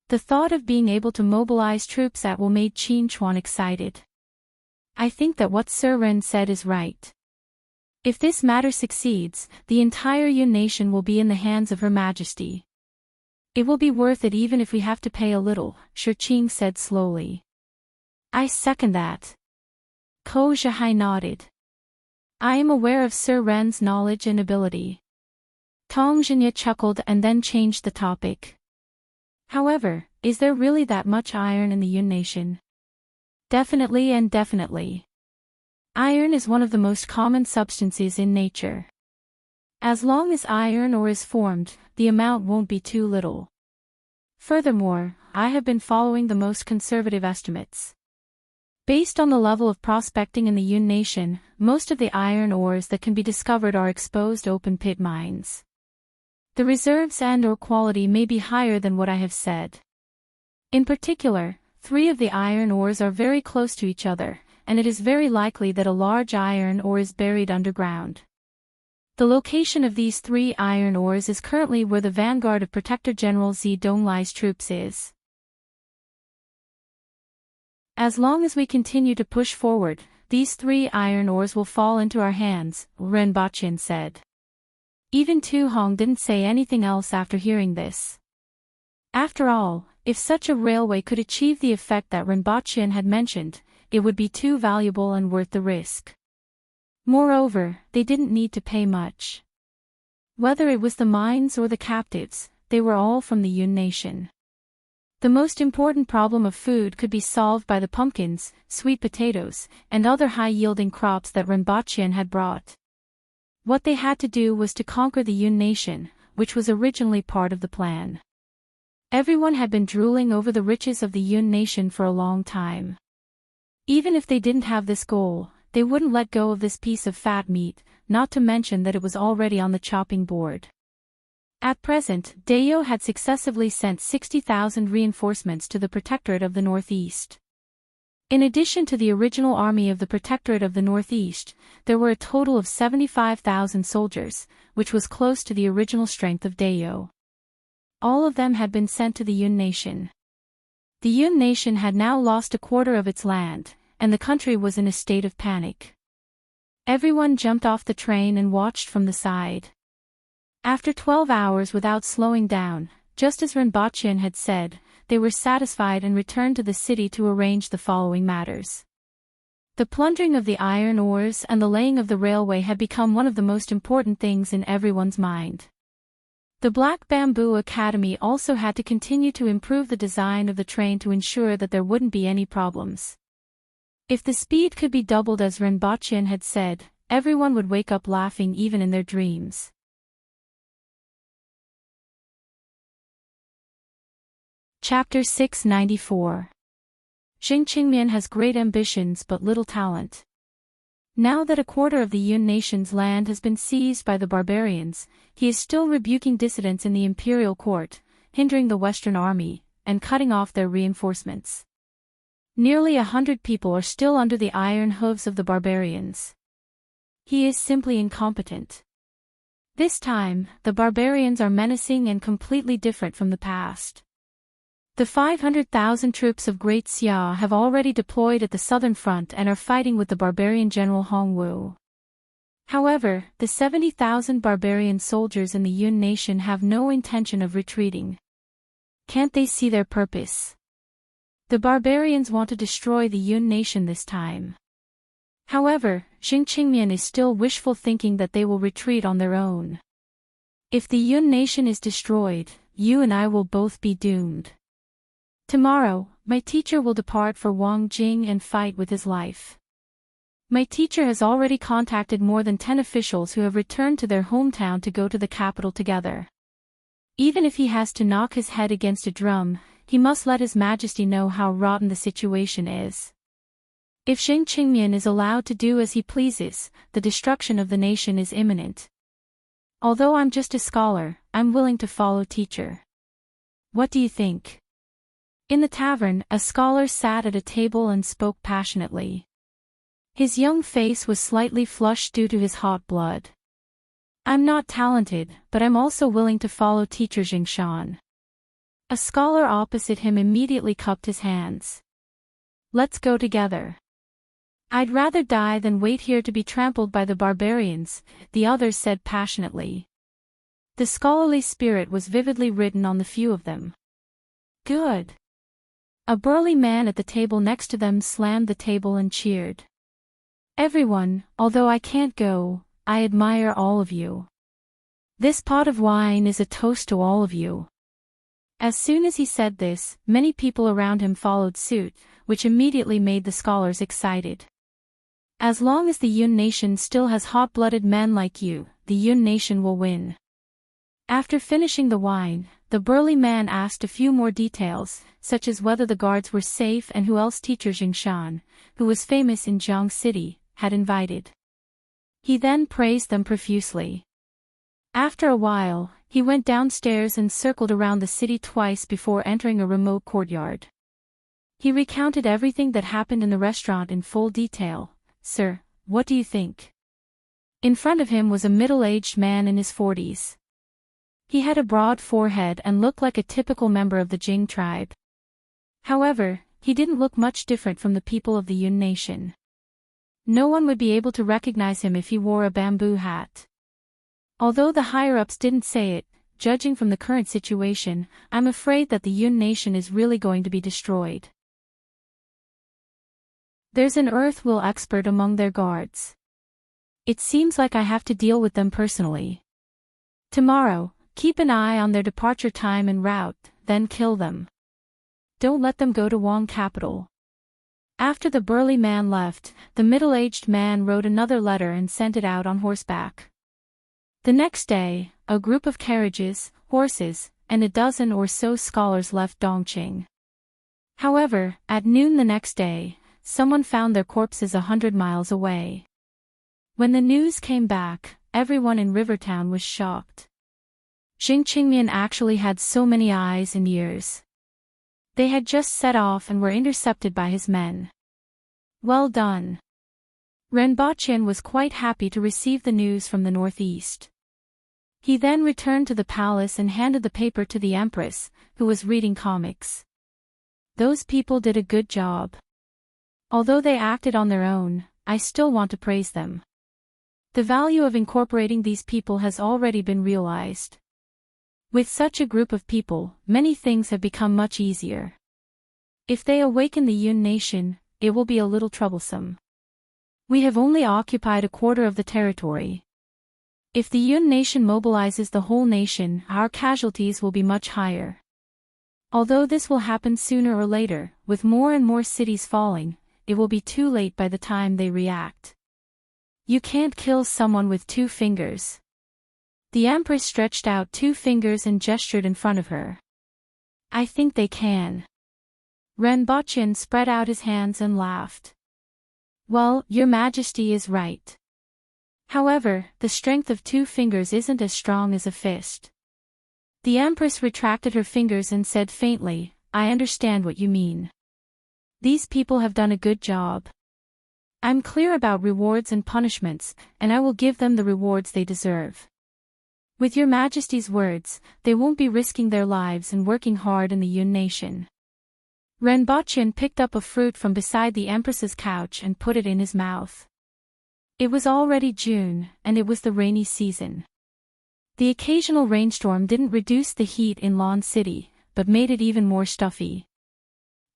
The thought of being able to mobilize troops at will made Qin Chuan excited. "I think that what Sir Ren said is right. If this matter succeeds, the entire Yun nation will be in the hands of Her Majesty. It will be worth it even if we have to pay a little," Shi Qing said slowly. "I second that." Ko Zhihai nodded. "I am aware of Sir Ren's knowledge and ability." Tong Zhinya chuckled and then changed the topic. "However, is there really that much iron in the Yun nation?" "Definitely and definitely. Iron is one of the most common substances in nature. As long as iron ore is formed, the amount won't be too little. Furthermore, I have been following the most conservative estimates. Based on the level of prospecting in the Yun nation, most of the iron ores that can be discovered are exposed open-pit mines. The reserves and/or quality may be higher than what I have said. In particular, 3 of the iron ores are very close to each other, and it is very likely that a large iron ore is buried underground. The location of these 3 iron ores is currently where the vanguard of Protector General Zi Donglai's troops is. As long as we continue to push forward, these 3 iron ores will fall into our hands, Renbochin said. Even Tu Hong didn't say anything else after hearing this. After all, if such a railway could achieve the effect that Renbochin had mentioned, it would be too valuable and worth the risk. Moreover, they didn't need to pay much. Whether it was the mines or the captives, they were all from the Yun nation. The most important problem of food could be solved by the pumpkins, sweet potatoes, and other high-yielding crops that Renbochin had brought. What they had to do was to conquer the Yun nation, which was originally part of the plan. Everyone had been drooling over the riches of the Yun nation for a long time. Even if they didn't have this goal, they wouldn't let go of this piece of fat meat, not to mention that it was already on the chopping board. At present, Dayo had successively sent 60,000 reinforcements to the Protectorate of the Northeast. In addition to the original army of the Protectorate of the Northeast, there were a total of 75,000 soldiers, which was close to the original strength of Dayo. All of them had been sent to the Yun nation. The Yun nation had now lost a quarter of its land, and the country was in a state of panic. Everyone jumped off the train and watched from the side. After 12 hours without slowing down, just as Renbochin had said, they were satisfied and returned to the city to arrange the following matters. The plundering of the iron ores and the laying of the railway had become one of the most important things in everyone's mind. The Black Bamboo Academy also had to continue to improve the design of the train to ensure that there wouldn't be any problems. If the speed could be doubled as Renbochin had said, everyone would wake up laughing even in their dreams. Chapter 694. Xing Qingmian has great ambitions but little talent. Now that a quarter of the Yun nation's land has been seized by the barbarians, he is still rebuking dissidents in the imperial court, hindering the Western army, and cutting off their reinforcements. Nearly 100 people are still under the iron hooves of the barbarians. He is simply incompetent. This time, the barbarians are menacing and completely different from the past. The 500,000 troops of Great Xia have already deployed at the southern front and are fighting with the barbarian general Hongwu. However, the 70,000 barbarian soldiers in the Yun nation have no intention of retreating. Can't they see their purpose? The barbarians want to destroy the Yun nation this time. However, Xing Qingmian is still wishful thinking that they will retreat on their own. If the Yun nation is destroyed, you and I will both be doomed. Tomorrow, my teacher will depart for Wangjing and fight with his life. My teacher has already contacted more than 10 officials who have returned to their hometown to go to the capital together. Even if he has to knock his head against a drum, he must let His Majesty know how rotten the situation is. If Xing Qingmian is allowed to do as he pleases, the destruction of the nation is imminent. Although I'm just a scholar, I'm willing to follow teacher. What do you think? In the tavern, a scholar sat at a table and spoke passionately. His young face was slightly flushed due to his hot blood. I'm not talented, but I'm also willing to follow teacher Jingshan. A scholar opposite him immediately cupped his hands. Let's go together. I'd rather die than wait here to be trampled by the barbarians, the others said passionately. The scholarly spirit was vividly written on the few of them. Good. A burly man at the table next to them slammed the table and cheered. Everyone, although I can't go, I admire all of you. This pot of wine is a toast to all of you. As soon as he said this, many people around him followed suit, which immediately made the scholars excited. As long as the Yun nation still has hot-blooded men like you, the Yun nation will win. After finishing the wine, the burly man asked a few more details, such as whether the guards were safe and who else teacher Jingshan, who was famous in Jiang City, had invited. He then praised them profusely. After a while, he went downstairs and circled around the city twice before entering a remote courtyard. He recounted everything that happened in the restaurant in full detail. Sir, what do you think? In front of him was a middle-aged man in his 40s. He had a broad forehead and looked like a typical member of the Jing tribe. However, he didn't look much different from the people of the Yun nation. No one would be able to recognize him if he wore a bamboo hat. Although the higher-ups didn't say it, judging from the current situation, I'm afraid that the Yun nation is really going to be destroyed. There's an earth will expert among their guards. It seems like I have to deal with them personally. Tomorrow, keep an eye on their departure time and route, then kill them. Don't let them go to Wang capital. After the burly man left, the middle-aged man wrote another letter and sent it out on horseback. The next day, a group of carriages, horses, and a dozen or so scholars left Dongqing. However, at noon the next day, someone found their corpses 100 miles away. When the news came back, everyone in Rivertown was shocked. Xing Qingmian actually had so many eyes and ears. They had just set off and were intercepted by his men. Well done. Ren Baqian was quite happy to receive the news from the northeast. He then returned to the palace and handed the paper to the Empress, who was reading comics. Those people did a good job. Although they acted on their own, I still want to praise them. The value of incorporating these people has already been realized. With such a group of people, many things have become much easier. If they awaken the Yun nation, it will be a little troublesome. We have only occupied a quarter of the territory. If the Yun nation mobilizes the whole nation, our casualties will be much higher. Although this will happen sooner or later, with more and more cities falling, it will be too late by the time they react. You can't kill someone with 2 fingers. The Empress stretched out 2 fingers and gestured in front of her. I think they can. Ren Baqian spread out his hands and laughed. Well, your majesty is right. However, the strength of 2 fingers isn't as strong as a fist. The Empress retracted her fingers and said faintly, I understand what you mean. These people have done a good job. I'm clear about rewards and punishments, and I will give them the rewards they deserve. With your majesty's words, they won't be risking their lives and working hard in the Yun nation. Renbochin picked up a fruit from beside the Empress's couch and put it in his mouth. It was already June, and it was the rainy season. The occasional rainstorm didn't reduce the heat in Lawn City, but made it even more stuffy.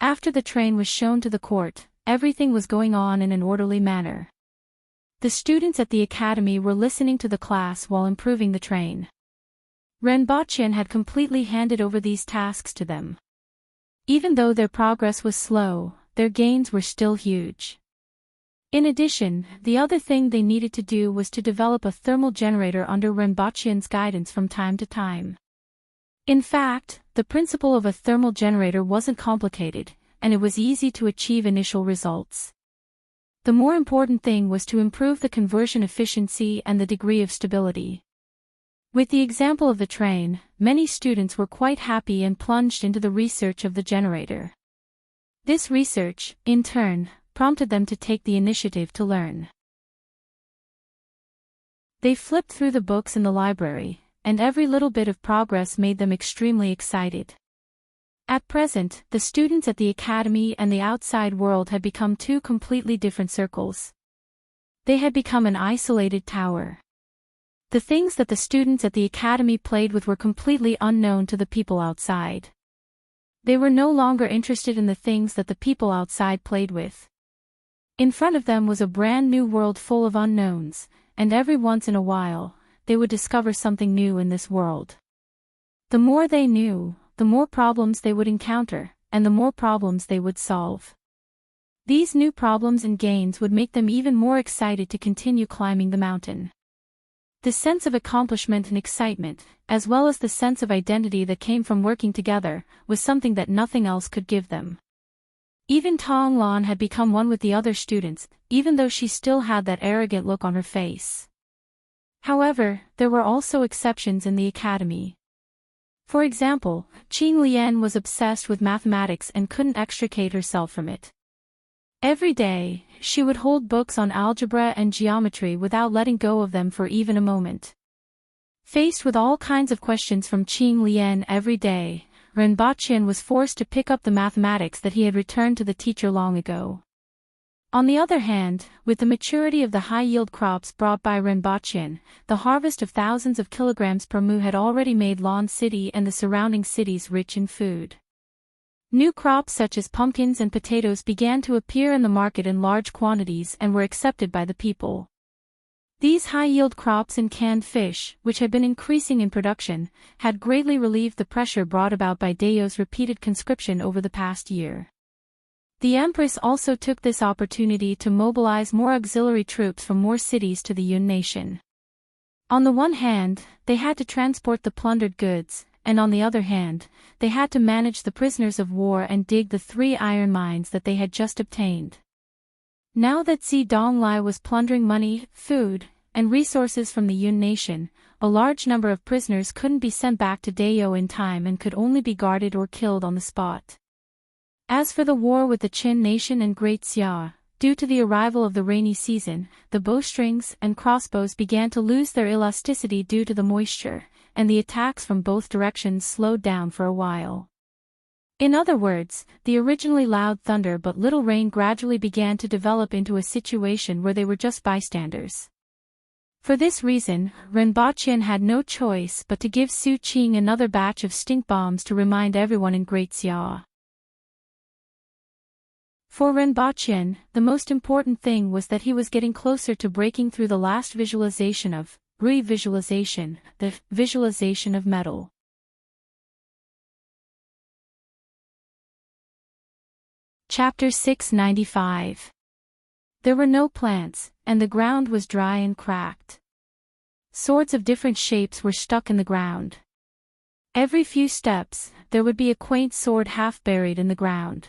After the train was shown to the court, everything was going on in an orderly manner. The students at the academy were listening to the class while improving the train. Renbochin had completely handed over these tasks to them. Even though their progress was slow, their gains were still huge. In addition, the other thing they needed to do was to develop a thermal generator under Renbochin's guidance from time to time. In fact, the principle of a thermal generator wasn't complicated, and it was easy to achieve initial results. The more important thing was to improve the conversion efficiency and the degree of stability. With the example of the train, many students were quite happy and plunged into the research of the generator. This research, in turn, prompted them to take the initiative to learn. They flipped through the books in the library, and every little bit of progress made them extremely excited. At present, the students at the academy and the outside world had become 2 completely different circles. They had become an isolated tower. The things that the students at the academy played with were completely unknown to the people outside. They were no longer interested in the things that the people outside played with. In front of them was a brand new world full of unknowns, and every once in a while, they would discover something new in this world. The more they knew, the more problems they would encounter, and the more problems they would solve. These new problems and gains would make them even more excited to continue climbing the mountain. The sense of accomplishment and excitement, as well as the sense of identity that came from working together, was something that nothing else could give them. Even Tong Lan had become one with the other students, even though she still had that arrogant look on her face. However, there were also exceptions in the academy. For example, Qing Lian was obsessed with mathematics and couldn't extricate herself from it. Every day, she would hold books on algebra and geometry without letting go of them for even a moment. Faced with all kinds of questions from Qing Lian every day, Renbochin was forced to pick up the mathematics that he had returned to the teacher long ago. On the other hand, with the maturity of the high-yield crops brought by Renbochin, the harvest of thousands of kilograms per mu had already made Lawn City and the surrounding cities rich in food. New crops such as pumpkins and potatoes began to appear in the market in large quantities and were accepted by the people. These high-yield crops and canned fish, which had been increasing in production, had greatly relieved the pressure brought about by Dao's repeated conscription over the past year. The Empress also took this opportunity to mobilize more auxiliary troops from more cities to the Yun nation. On the one hand, they had to transport the plundered goods, and on the other hand, they had to manage the prisoners of war and dig the 3 iron mines that they had just obtained. Now that Xi Donglai was plundering money, food, and resources from the Yun nation, a large number of prisoners couldn't be sent back to Dao in time and could only be guarded or killed on the spot. As for the war with the Qin nation and Great Xia, due to the arrival of the rainy season, the bowstrings and crossbows began to lose their elasticity due to the moisture, and the attacks from both directions slowed down for a while. In other words, the originally loud thunder but little rain gradually began to develop into a situation where they were just bystanders. For this reason, Renbochin had no choice but to give Su Qing another batch of stink bombs to remind everyone in Great Xia. For Renbochin, the most important thing was that he was getting closer to breaking through the last visualization of re-visualization, the visualization of metal. Chapter 695. There were no plants, and the ground was dry and cracked. Swords of different shapes were stuck in the ground. Every few steps, there would be a quaint sword half buried in the ground.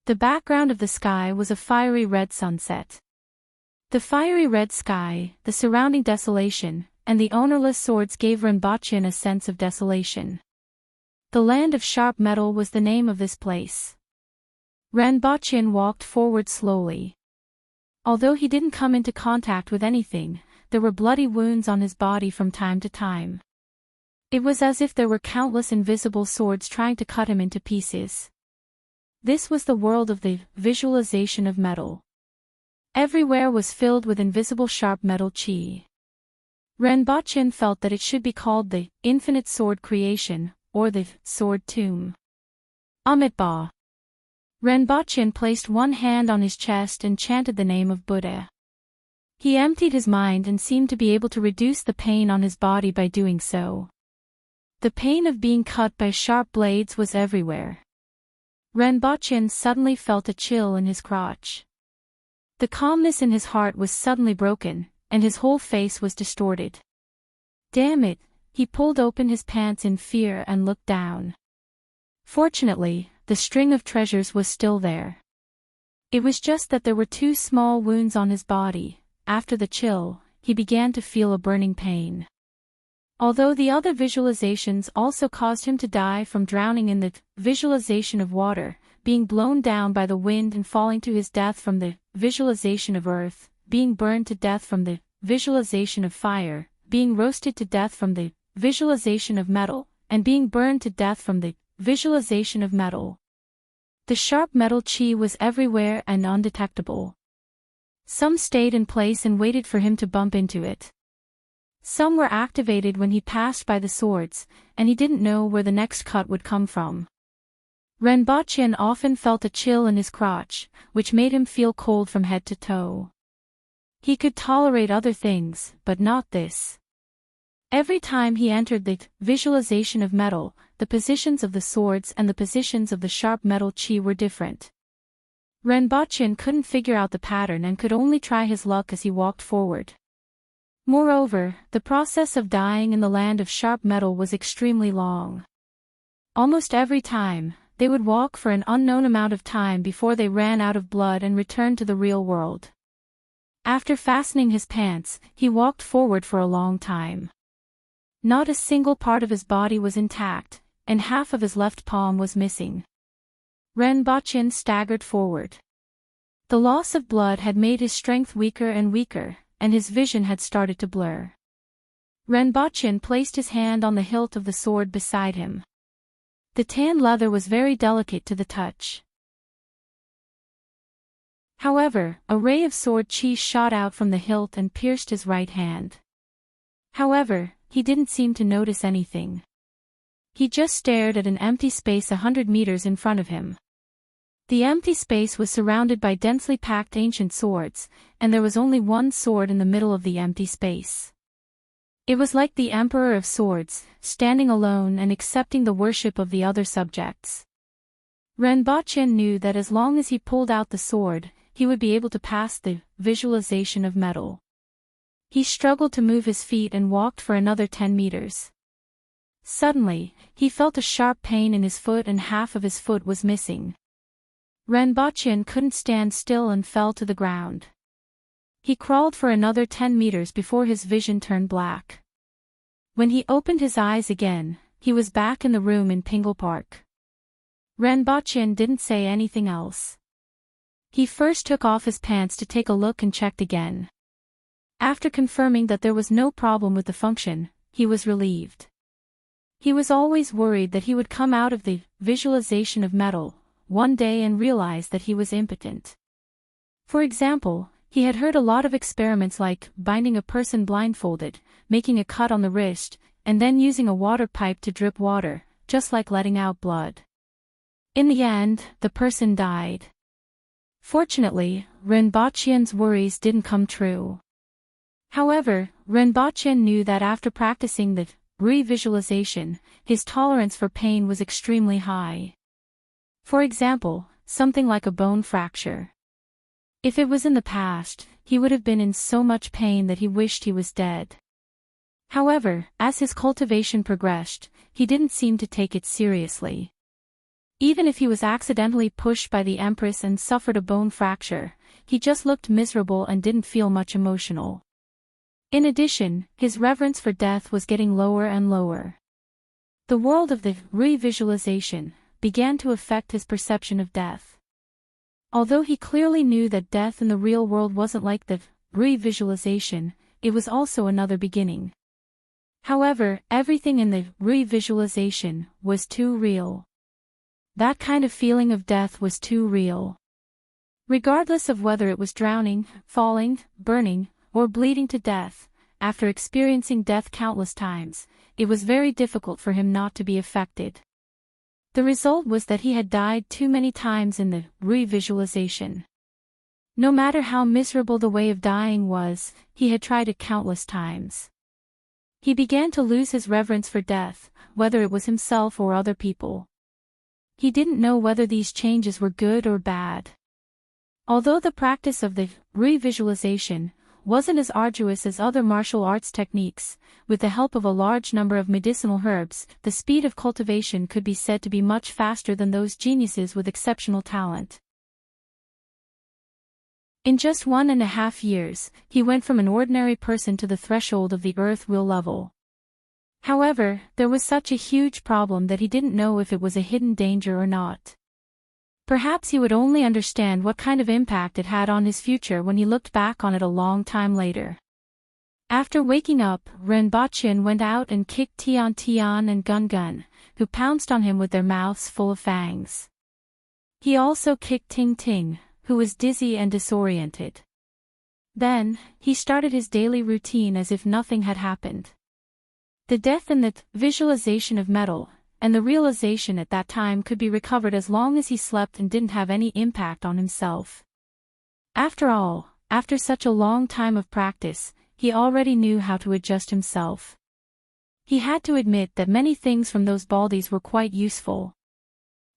The background of the sky was a fiery red sunset. The fiery red sky, the surrounding desolation, and the ownerless swords gave Rinpochen a sense of desolation. The land of sharp metal was the name of this place. Rinpochen walked forward slowly. Although he didn't come into contact with anything, there were bloody wounds on his body from time to time. It was as if there were countless invisible swords trying to cut him into pieces. This was the world of the visualization of metal. Everywhere was filled with invisible sharp metal chi. Rinpochen felt that it should be called the infinite sword creation, or the sword tomb. Amitabha. Rinpochen placed one hand on his chest and chanted the name of Buddha. He emptied his mind and seemed to be able to reduce the pain on his body by doing so. The pain of being cut by sharp blades was everywhere. Rinpochen suddenly felt a chill in his crotch. The calmness in his heart was suddenly broken, and his whole face was distorted. Damn it, he pulled open his pants in fear and looked down. Fortunately, the string of treasures was still there. It was just that there were 2 small wounds on his body. After the chill, he began to feel a burning pain. Although the other visualizations also caused him to die from drowning in the visualization of water, being blown down by the wind and falling to his death from the visualization of earth, being burned to death from the visualization of fire, being roasted to death from the visualization of metal, and being burned to death from the visualization of metal. The sharp metal chi was everywhere and undetectable. Some stayed in place and waited for him to bump into it. Some were activated when he passed by the swords, and he didn't know where the next cut would come from. Rinpochen often felt a chill in his crotch, which made him feel cold from head to toe. He could tolerate other things, but not this. Every time he entered the visualization of metal, the positions of the swords and the positions of the sharp metal chi were different. Rinpochen couldn't figure out the pattern and could only try his luck as he walked forward. Moreover, the process of dying in the land of sharp metal was extremely long. Almost every time, they would walk for an unknown amount of time before they ran out of blood and returned to the real world. After fastening his pants, he walked forward for a long time. Not a single part of his body was intact, and half of his left palm was missing. Rinpochen staggered forward. The loss of blood had made his strength weaker and weaker, and his vision had started to blur. Rinpochen placed his hand on the hilt of the sword beside him. The tan leather was very delicate to the touch. However, a ray of sword chi shot out from the hilt and pierced his right hand. However, he didn't seem to notice anything. He just stared at an empty space 100 meters in front of him. The empty space was surrounded by densely packed ancient swords, and there was only one sword in the middle of the empty space. It was like the Emperor of Swords, standing alone and accepting the worship of the other subjects. Rinpochen knew that as long as he pulled out the sword, he would be able to pass the visualization of metal. He struggled to move his feet and walked for another 10 meters. Suddenly, he felt a sharp pain in his foot and half of his foot was missing. Rinpochen couldn't stand still and fell to the ground. He crawled for another 10 meters before his vision turned black. When he opened his eyes again, he was back in the room in Pingle Park. Rinpochen didn't say anything else. He first took off his pants to take a look and checked again. After confirming that there was no problem with the function, he was relieved. He was always worried that he would come out of the visualization of metal one day and realize that he was impotent. For example, he had heard a lot of experiments like binding a person blindfolded, making a cut on the wrist, and then using a water pipe to drip water, just like letting out blood. In the end, the person died. Fortunately, Rinpochen's worries didn't come true. However, Rinpochen knew that after practicing the re-visualization, his tolerance for pain was extremely high. For example, something like a bone fracture. If it was in the past, he would have been in so much pain that he wished he was dead. However, as his cultivation progressed, he didn't seem to take it seriously. Even if he was accidentally pushed by the Empress and suffered a bone fracture, he just looked miserable and didn't feel much emotional. In addition, his reverence for death was getting lower and lower. The world of the re-visualization began to affect his perception of death. Although he clearly knew that death in the real world wasn't like the re-visualization, it was also another beginning. However, everything in the re-visualization was too real. That kind of feeling of death was too real. Regardless of whether it was drowning, falling, burning, or bleeding to death, after experiencing death countless times, it was very difficult for him not to be affected. The result was that he had died too many times in the re-visualization. No matter how miserable the way of dying was, he had tried it countless times. He began to lose his reverence for death, whether it was himself or other people. He didn't know whether these changes were good or bad. Although the practice of the re-visualization wasn't as arduous as other martial arts techniques, with the help of a large number of medicinal herbs, the speed of cultivation could be said to be much faster than those geniuses with exceptional talent. In just 1.5 years, he went from an ordinary person to the threshold of the earth will level. However, there was such a huge problem that he didn't know if it was a hidden danger or not. Perhaps he would only understand what kind of impact it had on his future when he looked back on it a long time later. After waking up, Rinpoche went out and kicked Tian Tian and Gun Gun, who pounced on him with their mouths full of fangs. He also kicked Ting Ting, who was dizzy and disoriented. Then, he started his daily routine as if nothing had happened. The death in the visualization of metal, and the realization at that time could be recovered as long as he slept and didn't have any impact on himself. After all, after such a long time of practice, he already knew how to adjust himself. He had to admit that many things from those baldies were quite useful.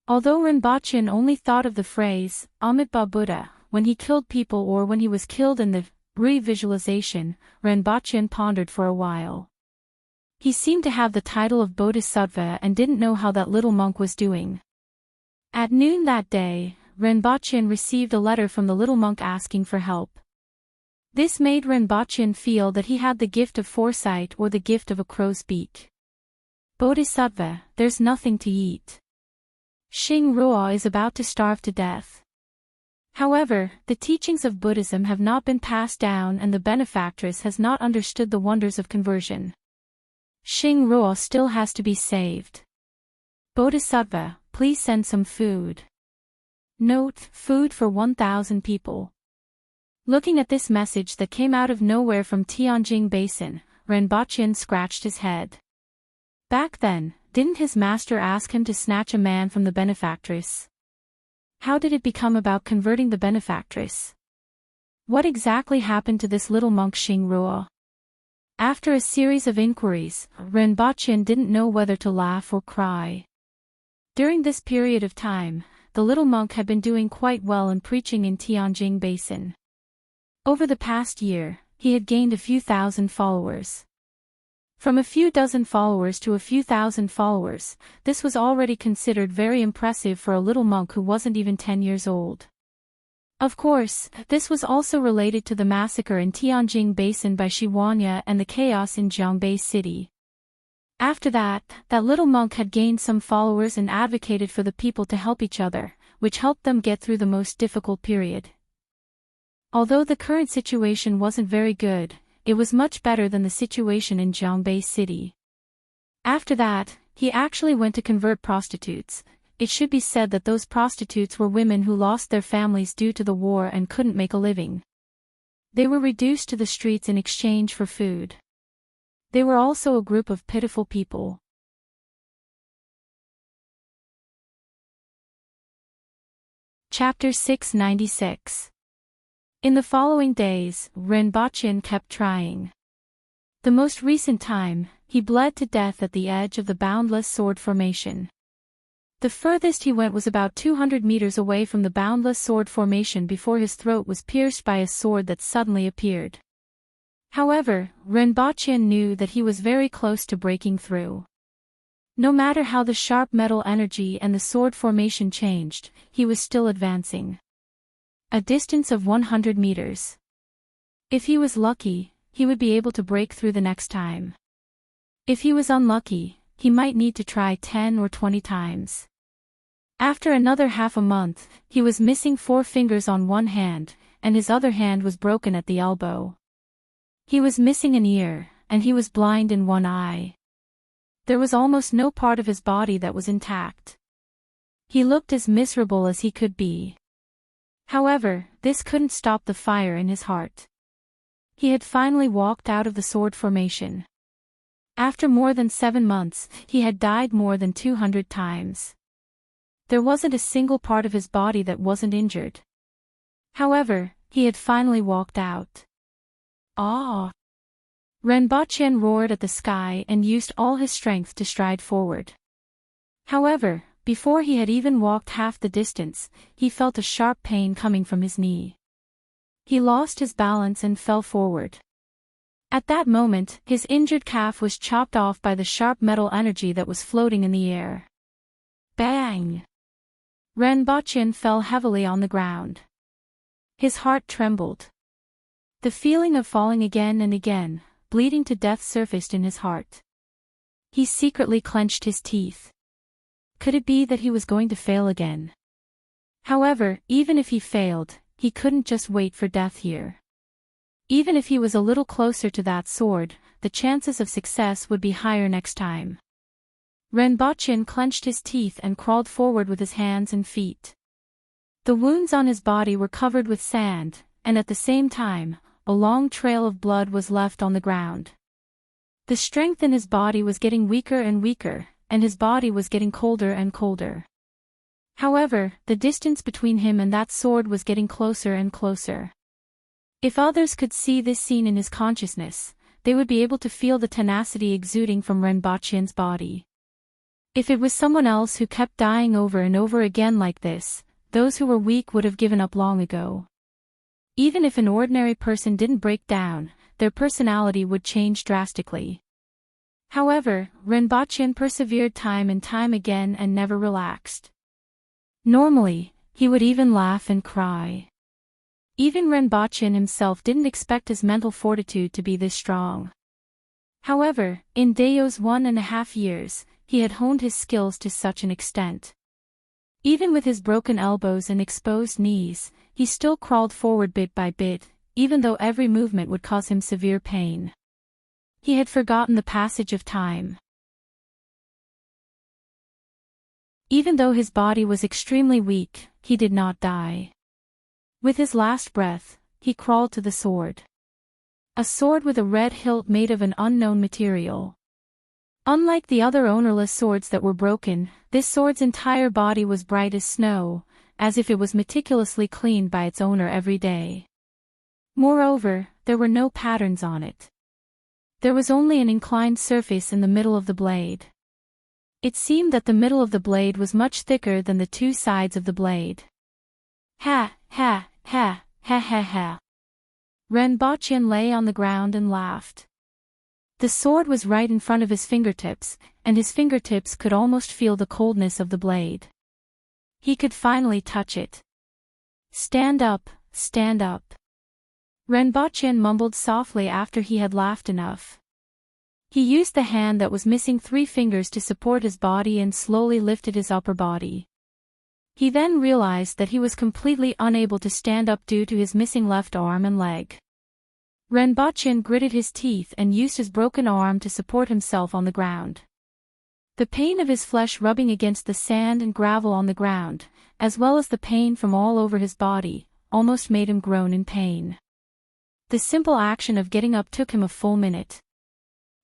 Although Rinpoche only thought of the phrase, Amitabha Buddha, when he killed people or when he was killed in the re-visualization, Rinpoche pondered for a while. He seemed to have the title of Bodhisattva and didn't know how that little monk was doing. At noon that day, Rinpoche received a letter from the little monk asking for help. This made Rinpoche feel that he had the gift of foresight or the gift of a crow's beak. Bodhisattva, there's nothing to eat. Xing Ruo is about to starve to death. However, the teachings of Buddhism have not been passed down and the benefactress has not understood the wonders of conversion. Xing Ruo still has to be saved. Bodhisattva, please send some food. Note, food for 1,000 people. Looking at this message that came out of nowhere from Tianjing Basin, Rinpoche scratched his head. Back then, didn't his master ask him to snatch a man from the benefactress? How did it become about converting the benefactress? What exactly happened to this little monk Xing Ruo? After a series of inquiries, Rinpoche didn't know whether to laugh or cry. During this period of time, the little monk had been doing quite well in preaching in Tianjing Basin. Over the past year, he had gained a few thousand followers. From a few dozen followers to a few thousand followers, this was already considered very impressive for a little monk who wasn't even 10 years old. Of course, this was also related to the massacre in Tianjing Basin by Shiwanya and the chaos in Jiangbei City. After that little monk had gained some followers and advocated for the people to help each other, which helped them get through the most difficult period. Although the current situation wasn't very good, it was much better than the situation in Jiangbei City. After that, he actually went to convert prostitutes. It should be said that those prostitutes were women who lost their families due to the war and couldn't make a living. They were reduced to the streets in exchange for food. They were also a group of pitiful people. Chapter 696. In the following days, Rinpoche kept trying. The most recent time, he bled to death at the edge of the boundless sword formation. The furthest he went was about 200 meters away from the boundless sword formation before his throat was pierced by a sword that suddenly appeared. However, Rinpoche knew that he was very close to breaking through. No matter how the sharp metal energy and the sword formation changed, he was still advancing. A distance of 100 meters. If he was lucky, he would be able to break through the next time. If he was unlucky, he might need to try 10 or 20 times. After another half a month, he was missing 4 fingers on one hand, and his other hand was broken at the elbow. He was missing an ear, and he was blind in one eye. There was almost no part of his body that was intact. He looked as miserable as he could be. However, this couldn't stop the fire in his heart. He had finally walked out of the sword formation. After more than 7 months, he had died more than 200 times. There wasn't a single part of his body that wasn't injured. However, he had finally walked out. Ah! Renbocchen roared at the sky and used all his strength to stride forward. However, before he had even walked half the distance, he felt a sharp pain coming from his knee. He lost his balance and fell forward. At that moment, his injured calf was chopped off by the sharp metal energy that was floating in the air. Bang! Renbocchen fell heavily on the ground. His heart trembled. The feeling of falling again and again, bleeding to death surfaced in his heart. He secretly clenched his teeth. Could it be that he was going to fail again? However, even if he failed, he couldn't just wait for death here. Even if he was a little closer to that sword, the chances of success would be higher next time. Renbocchen clenched his teeth and crawled forward with his hands and feet. The wounds on his body were covered with sand, and at the same time, a long trail of blood was left on the ground. The strength in his body was getting weaker and weaker, and his body was getting colder and colder. However, the distance between him and that sword was getting closer and closer. If others could see this scene in his consciousness, they would be able to feel the tenacity exuding from Renbochen's body. If it was someone else who kept dying over and over again like this, those who were weak would have given up long ago. Even if an ordinary person didn't break down, their personality would change drastically. However, Renbocchen persevered time and time again and never relaxed. Normally, he would even laugh and cry. Even Renbocchen himself didn't expect his mental fortitude to be this strong. However, in Dayo's 1.5 years, he had honed his skills to such an extent. Even with his broken elbows and exposed knees, he still crawled forward bit by bit, even though every movement would cause him severe pain. He had forgotten the passage of time. Even though his body was extremely weak, he did not die. With his last breath, he crawled to the sword. A sword with a red hilt made of an unknown material. Unlike the other ownerless swords that were broken, this sword's entire body was bright as snow, as if it was meticulously cleaned by its owner every day. Moreover, there were no patterns on it. There was only an inclined surface in the middle of the blade. It seemed that the middle of the blade was much thicker than the 2 sides of the blade. Ha, ha, ha, ha ha ha. Renbocchen lay on the ground and laughed. The sword was right in front of his fingertips, and his fingertips could almost feel the coldness of the blade. He could finally touch it. Stand up, stand up. Renbocchen mumbled softly after he had laughed enough. He used the hand that was missing 3 fingers to support his body and slowly lifted his upper body. He then realized that he was completely unable to stand up due to his missing left arm and leg. Renbocchen gritted his teeth and used his broken arm to support himself on the ground. The pain of his flesh rubbing against the sand and gravel on the ground, as well as the pain from all over his body, almost made him groan in pain. The simple action of getting up took him a full minute.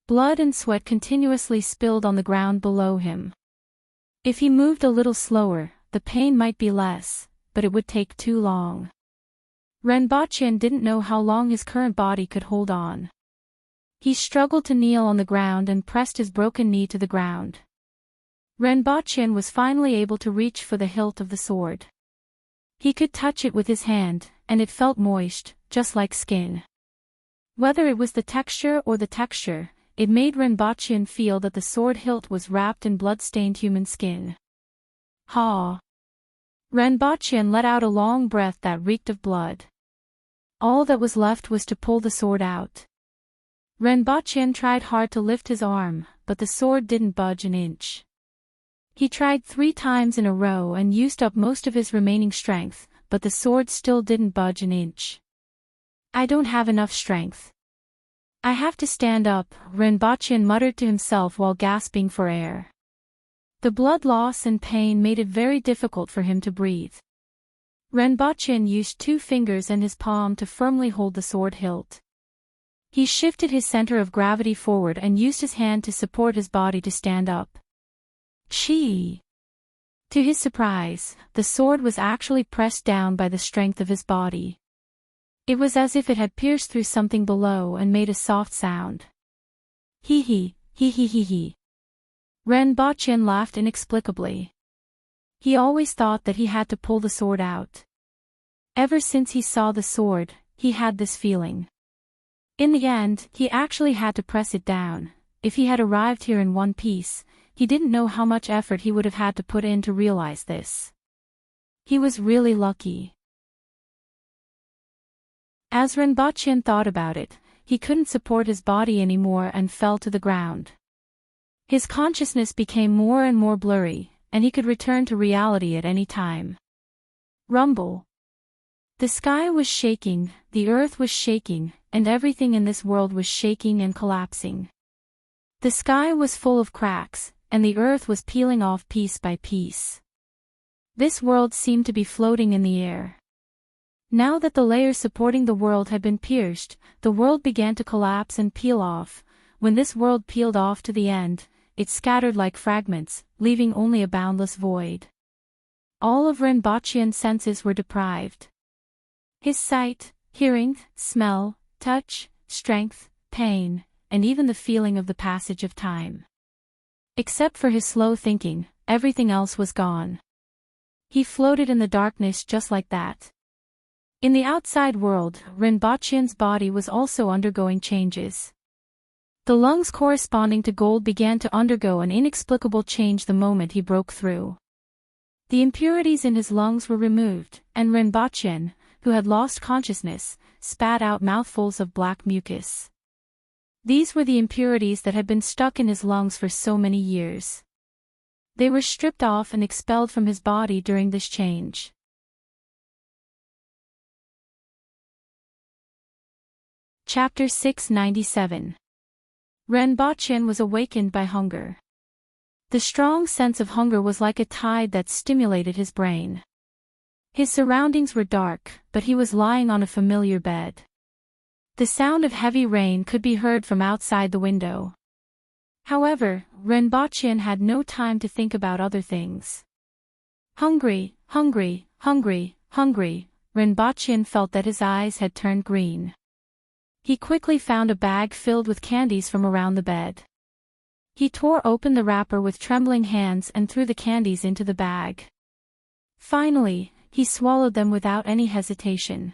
Blood and sweat continuously spilled on the ground below him. If he moved a little slower, the pain might be less, but it would take too long. Renbocchen didn't know how long his current body could hold on. He struggled to kneel on the ground and pressed his broken knee to the ground. Renbocchen was finally able to reach for the hilt of the sword. He could touch it with his hand, and it felt moist, just like skin. Whether it was the texture or the texture, it made Renbochin feel that the sword hilt was wrapped in blood-stained human skin. Ha! Renbochin let out a long breath that reeked of blood. All that was left was to pull the sword out. Renbochin tried hard to lift his arm, but the sword didn't budge an inch. He tried 3 times in a row and used up most of his remaining strength, but the sword still didn't budge an inch. I don't have enough strength. I have to stand up, Renbochin muttered to himself while gasping for air. The blood loss and pain made it very difficult for him to breathe. Renbochin used 2 fingers and his palm to firmly hold the sword hilt. He shifted his center of gravity forward and used his hand to support his body to stand up. Chee! To his surprise, the sword was actually pressed down by the strength of his body. It was as if it had pierced through something below and made a soft sound. Hee hee, hee hee hee hee. Renbochin laughed inexplicably. He always thought that he had to pull the sword out. Ever since he saw the sword, he had this feeling. In the end, he actually had to press it down. If he had arrived here in one piece, he didn't know how much effort he would have had to put in to realize this. He was really lucky. As Renbochin thought about it, he couldn't support his body anymore and fell to the ground. His consciousness became more and more blurry, and he could return to reality at any time. Rumble. The sky was shaking, the earth was shaking, and everything in this world was shaking and collapsing. The sky was full of cracks, and the earth was peeling off piece by piece. This world seemed to be floating in the air. Now that the layers supporting the world had been pierced, the world began to collapse and peel off. When this world peeled off to the end, it scattered like fragments, leaving only a boundless void. All of Renbochin's senses were deprived. His sight, hearing, smell, touch, strength, pain, and even the feeling of the passage of time. Except for his slow thinking, everything else was gone. He floated in the darkness just like that. In the outside world, Renbochin's body was also undergoing changes. The lungs corresponding to gold began to undergo an inexplicable change the moment he broke through. The impurities in his lungs were removed, and Renbochin, who had lost consciousness, spat out mouthfuls of black mucus. These were the impurities that had been stuck in his lungs for so many years. They were stripped off and expelled from his body during this change. Chapter 697. Renbochin was awakened by hunger. The strong sense of hunger was like a tide that stimulated his brain. His surroundings were dark, but he was lying on a familiar bed. The sound of heavy rain could be heard from outside the window. However, Renbochin had no time to think about other things. Hungry, hungry, hungry, hungry, Renbochin felt that his eyes had turned green. He quickly found a bag filled with candies from around the bed. He tore open the wrapper with trembling hands and threw the candies into the bag. Finally, he swallowed them without any hesitation.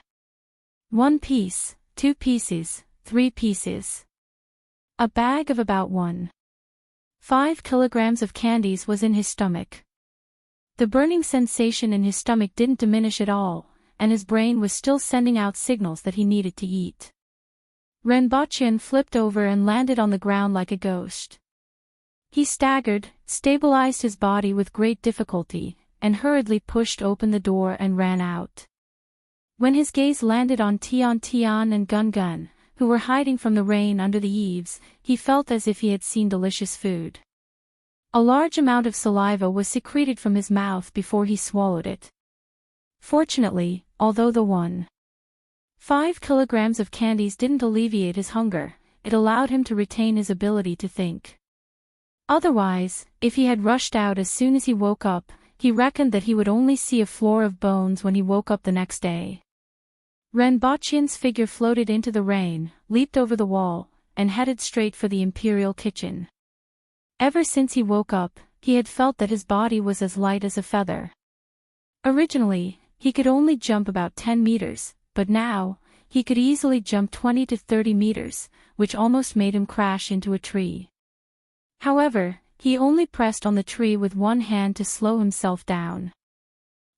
1 piece, 2 pieces, 3 pieces. A bag of about 1.5 kilograms of candies was in his stomach. The burning sensation in his stomach didn't diminish at all, and his brain was still sending out signals that he needed to eat. Renbochin flipped over and landed on the ground like a ghost. He staggered, stabilized his body with great difficulty, and hurriedly pushed open the door and ran out. When his gaze landed on Tian Tian and Gun Gun, who were hiding from the rain under the eaves, he felt as if he had seen delicious food. A large amount of saliva was secreted from his mouth before he swallowed it. Fortunately, although the 1.5 kilograms of candies didn't alleviate his hunger, it allowed him to retain his ability to think. Otherwise, if he had rushed out as soon as he woke up, he reckoned that he would only see a floor of bones when he woke up the next day. Renbochin's figure floated into the rain, leaped over the wall, and headed straight for the imperial kitchen. Ever since he woke up, he had felt that his body was as light as a feather. Originally, he could only jump about 10 meters, but now, he could easily jump 20 to 30 meters, which almost made him crash into a tree. However, he only pressed on the tree with one hand to slow himself down.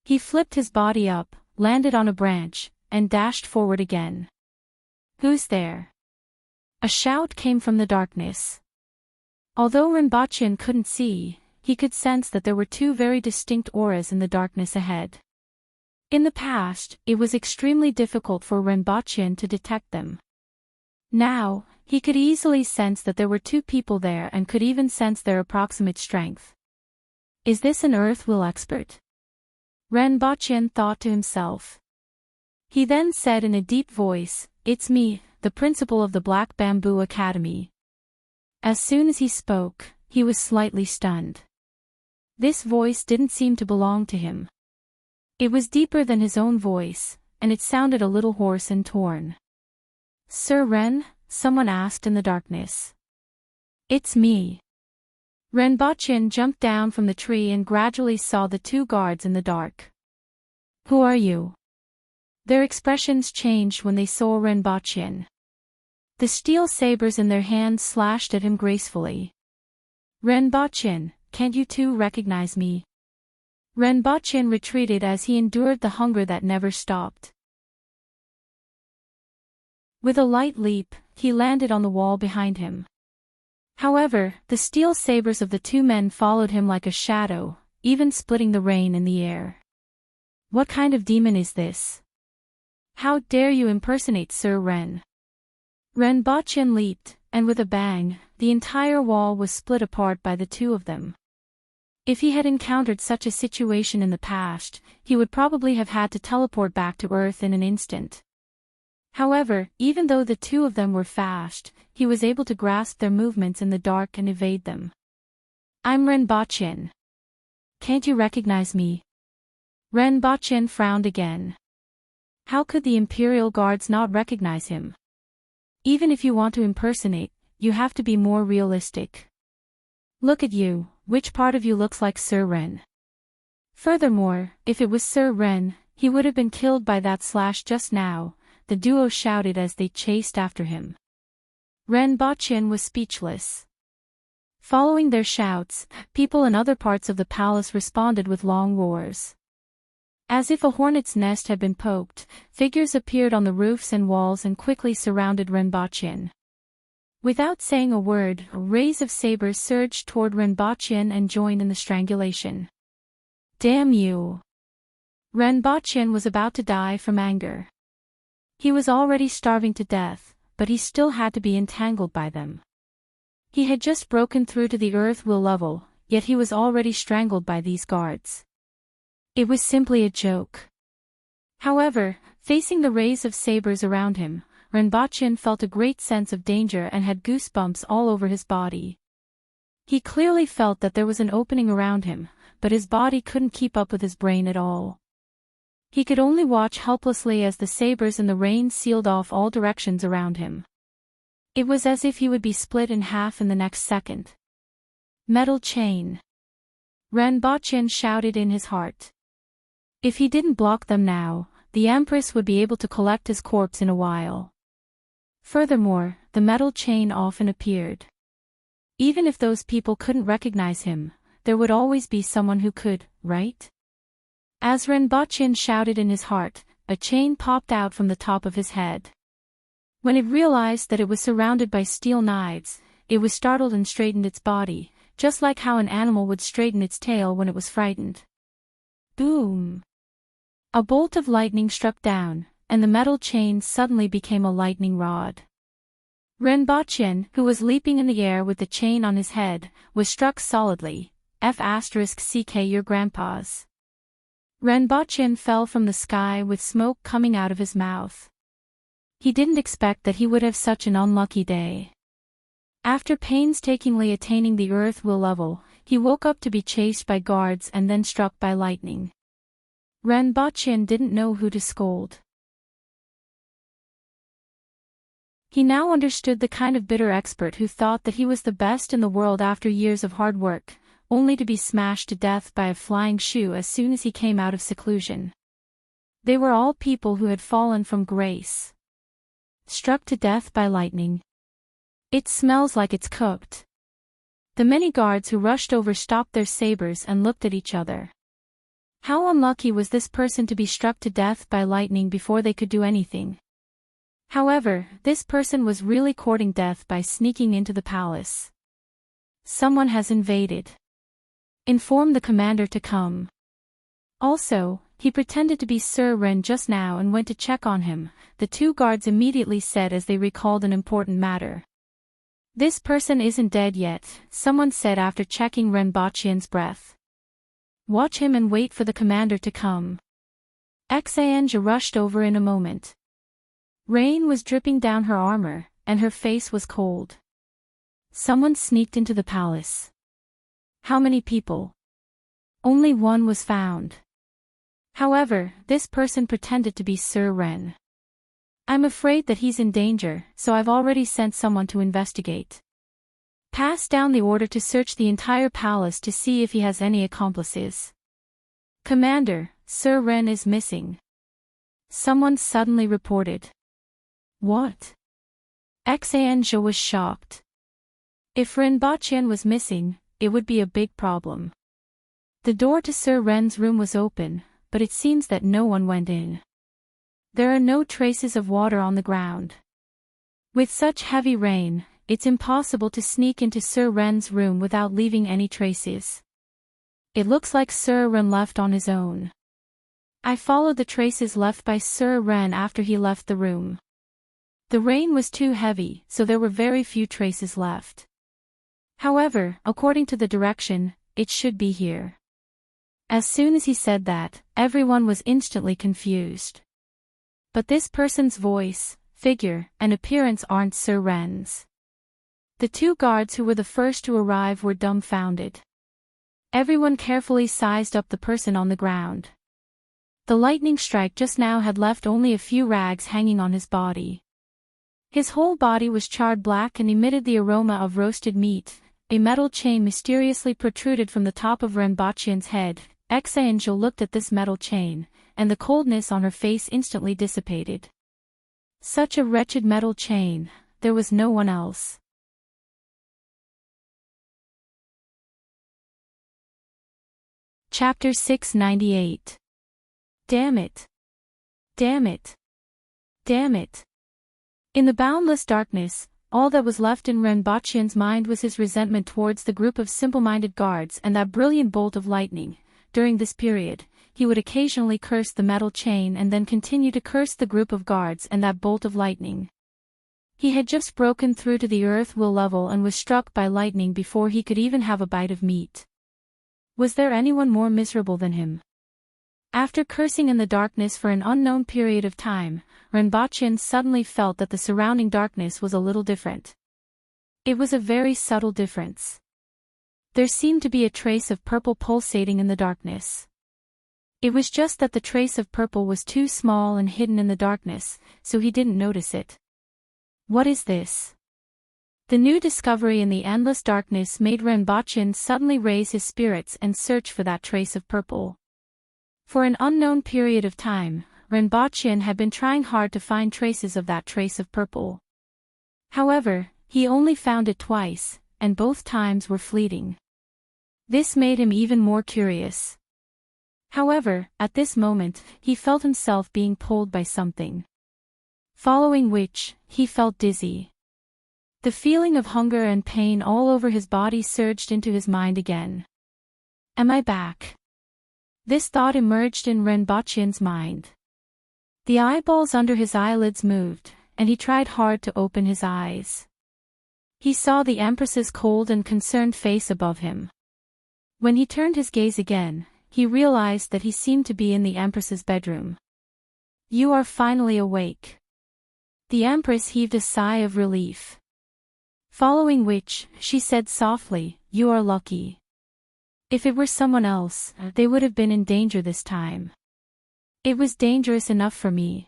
He flipped his body up, landed on a branch, and dashed forward again. "Who's there?" A shout came from the darkness. Although Rinpoche couldn't see, he could sense that there were two very distinct auras in the darkness ahead. In the past, it was extremely difficult for Rinpoche to detect them. Now, he could easily sense that there were two people there and could even sense their approximate strength. Is this an earth will expert? Rinpoche thought to himself. He then said in a deep voice, "It's me, the principal of the Black Bamboo Academy." As soon as he spoke, he was slightly stunned. This voice didn't seem to belong to him. It was deeper than his own voice, and it sounded a little hoarse and torn. "Sir Ren?" someone asked in the darkness. "It's me." Rinpoche jumped down from the tree and gradually saw the two guards in the dark. "Who are you?" Their expressions changed when they saw Rinpoche. The steel sabers in their hands slashed at him gracefully. "Rinpoche, can't you two recognize me?" Rinpoche retreated as he endured the hunger that never stopped. With a light leap, he landed on the wall behind him. However, the steel sabers of the two men followed him like a shadow, even splitting the rain in the air. "What kind of demon is this? How dare you impersonate Sir Ren?" Rinpoche leaped, and with a bang, the entire wall was split apart by the two of them. If he had encountered such a situation in the past, he would probably have had to teleport back to Earth in an instant. However, even though the two of them were fast, he was able to grasp their movements in the dark and evade them. "I'm Rinpoche. Can't you recognize me?" Rinpoche frowned again. How could the Imperial Guards not recognize him? Even if you want to impersonate, you have to be more realistic. "Look at you, which part of you looks like Sir Ren?" Furthermore, if it was Sir Ren, he would have been killed by that slash just now, the duo shouted as they chased after him. Rinpoche was speechless. Following their shouts, people in other parts of the palace responded with long roars. As if a hornet's nest had been poked, figures appeared on the roofs and walls and quickly surrounded Rinpoche. Without saying a word, rays of sabers surged toward Rinpoche and joined in the strangulation. "Damn you!" Rinpoche was about to die from anger. He was already starving to death, but he still had to be entangled by them. He had just broken through to the earth will level, yet he was already strangled by these guards. It was simply a joke. However, facing the rays of sabers around him, Rinpoche felt a great sense of danger and had goosebumps all over his body. He clearly felt that there was an opening around him, but his body couldn't keep up with his brain at all. He could only watch helplessly as the sabers in the rain sealed off all directions around him. It was as if he would be split in half in the next second. "Metal chain!" Rinpoche shouted in his heart. If he didn't block them now, the Empress would be able to collect his corpse in a while. Furthermore, the metal chain often appeared. Even if those people couldn't recognize him, there would always be someone who could, right? As Rinpoche shouted in his heart, a chain popped out from the top of his head. When it realized that it was surrounded by steel knives, it was startled and straightened its body, just like how an animal would straighten its tail when it was frightened. Boom! A bolt of lightning struck down, and the metal chain suddenly became a lightning rod. Rinpoche, who was leaping in the air with the chain on his head, was struck solidly. F***ck your grandpa's. Rinpoche fell from the sky with smoke coming out of his mouth. He didn't expect that he would have such an unlucky day. After painstakingly attaining the earth will level, he woke up to be chased by guards and then struck by lightning. Rinpoche didn't know who to scold. He now understood the kind of bitter expert who thought that he was the best in the world after years of hard work, only to be smashed to death by a flying shoe as soon as he came out of seclusion. They were all people who had fallen from grace. Struck to death by lightning. It smells like it's cooked. The many guards who rushed over stopped their sabers and looked at each other. How unlucky was this person to be struck to death by lightning before they could do anything. However, this person was really courting death by sneaking into the palace. Someone has invaded. Inform the commander to come. Also, he pretended to be Sir Ren just now and went to check on him, the two guards immediately said as they recalled an important matter. This person isn't dead yet, someone said after checking Renbachian's breath. Watch him and wait for the commander to come. Xianzhe rushed over in a moment. Rain was dripping down her armor, and her face was cold. Someone sneaked into the palace. How many people? Only one was found. However, this person pretended to be Sir Ren. I'm afraid that he's in danger, so I've already sent someone to investigate. Pass down the order to search the entire palace to see if he has any accomplices. Commander, Sir Ren is missing. Someone suddenly reported. What? Xianzhe was shocked. If Renbachian was missing, it would be a big problem. The door to Sir Ren's room was open, but it seems that no one went in. There are no traces of water on the ground. With such heavy rain, it's impossible to sneak into Sir Ren's room without leaving any traces. It looks like Sir Ren left on his own. I followed the traces left by Sir Ren after he left the room. The rain was too heavy, so there were very few traces left. However, according to the direction, it should be here. As soon as he said that, everyone was instantly confused. But this person's voice, figure, and appearance aren't Sir Ren's. The two guards who were the first to arrive were dumbfounded. Everyone carefully sized up the person on the ground. The lightning strike just now had left only a few rags hanging on his body. His whole body was charred black and emitted the aroma of roasted meat. A metal chain mysteriously protruded from the top of Renbachian's head. Xianzhe looked at this metal chain, and the coldness on her face instantly dissipated. Such a wretched metal chain, there was no one else. Chapter 698. Damn it. Damn it. Damn it. In the boundless darkness, all that was left in Renbachian's mind was his resentment towards the group of simple-minded guards and that brilliant bolt of lightning. During this period, he would occasionally curse the metal chain and then continue to curse the group of guards and that bolt of lightning. He had just broken through to the earth will level and was struck by lightning before he could even have a bite of meat. Was there anyone more miserable than him? After cursing in the darkness for an unknown period of time, Renbachian suddenly felt that the surrounding darkness was a little different. It was a very subtle difference. There seemed to be a trace of purple pulsating in the darkness. It was just that the trace of purple was too small and hidden in the darkness, so he didn't notice it. What is this? The new discovery in the endless darkness made Renbachian suddenly raise his spirits and search for that trace of purple. For an unknown period of time, Renbachian had been trying hard to find traces of that trace of purple. However, he only found it twice, and both times were fleeting. This made him even more curious. However, at this moment, he felt himself being pulled by something. Following which, he felt dizzy. The feeling of hunger and pain all over his body surged into his mind again. Am I back? This thought emerged in Renbachian's mind. The eyeballs under his eyelids moved, and he tried hard to open his eyes. He saw the Empress's cold and concerned face above him. When he turned his gaze again, he realized that he seemed to be in the Empress's bedroom. You are finally awake. The Empress heaved a sigh of relief. Following which, she said softly, you are lucky. If it were someone else, they would have been in danger this time. It was dangerous enough for me.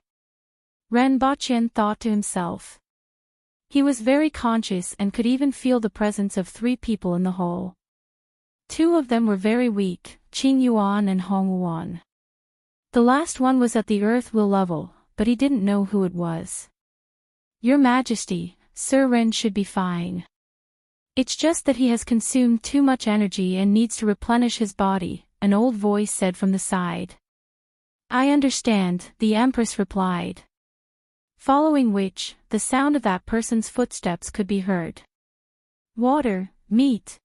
Renbachian thought to himself. He was very conscious and could even feel the presence of 3 people in the hall. 2 of them were very weak, Qing Yuan and Hong Wuan. The last one was at the earth will level, but he didn't know who it was. Your Majesty, Sir Ren should be fine. It's just that he has consumed too much energy and needs to replenish his body, an old voice said from the side. I understand, the Empress replied. Following which, the sound of that person's footsteps could be heard. Water, meat.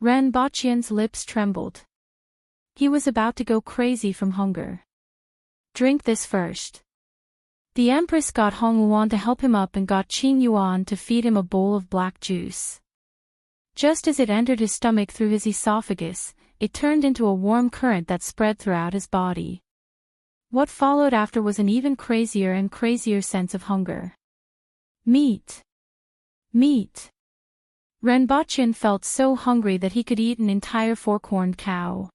Ren Baqian's lips trembled. He was about to go crazy from hunger. Drink this first. The Empress got Hong Wuan to help him up and got Qing Yuan to feed him a bowl of black juice. Just as it entered his stomach through his esophagus, it turned into a warm current that spread throughout his body. What followed after was an even crazier and crazier sense of hunger. Meat. Meat. Ren Baqian felt so hungry that he could eat an entire four-corned cow.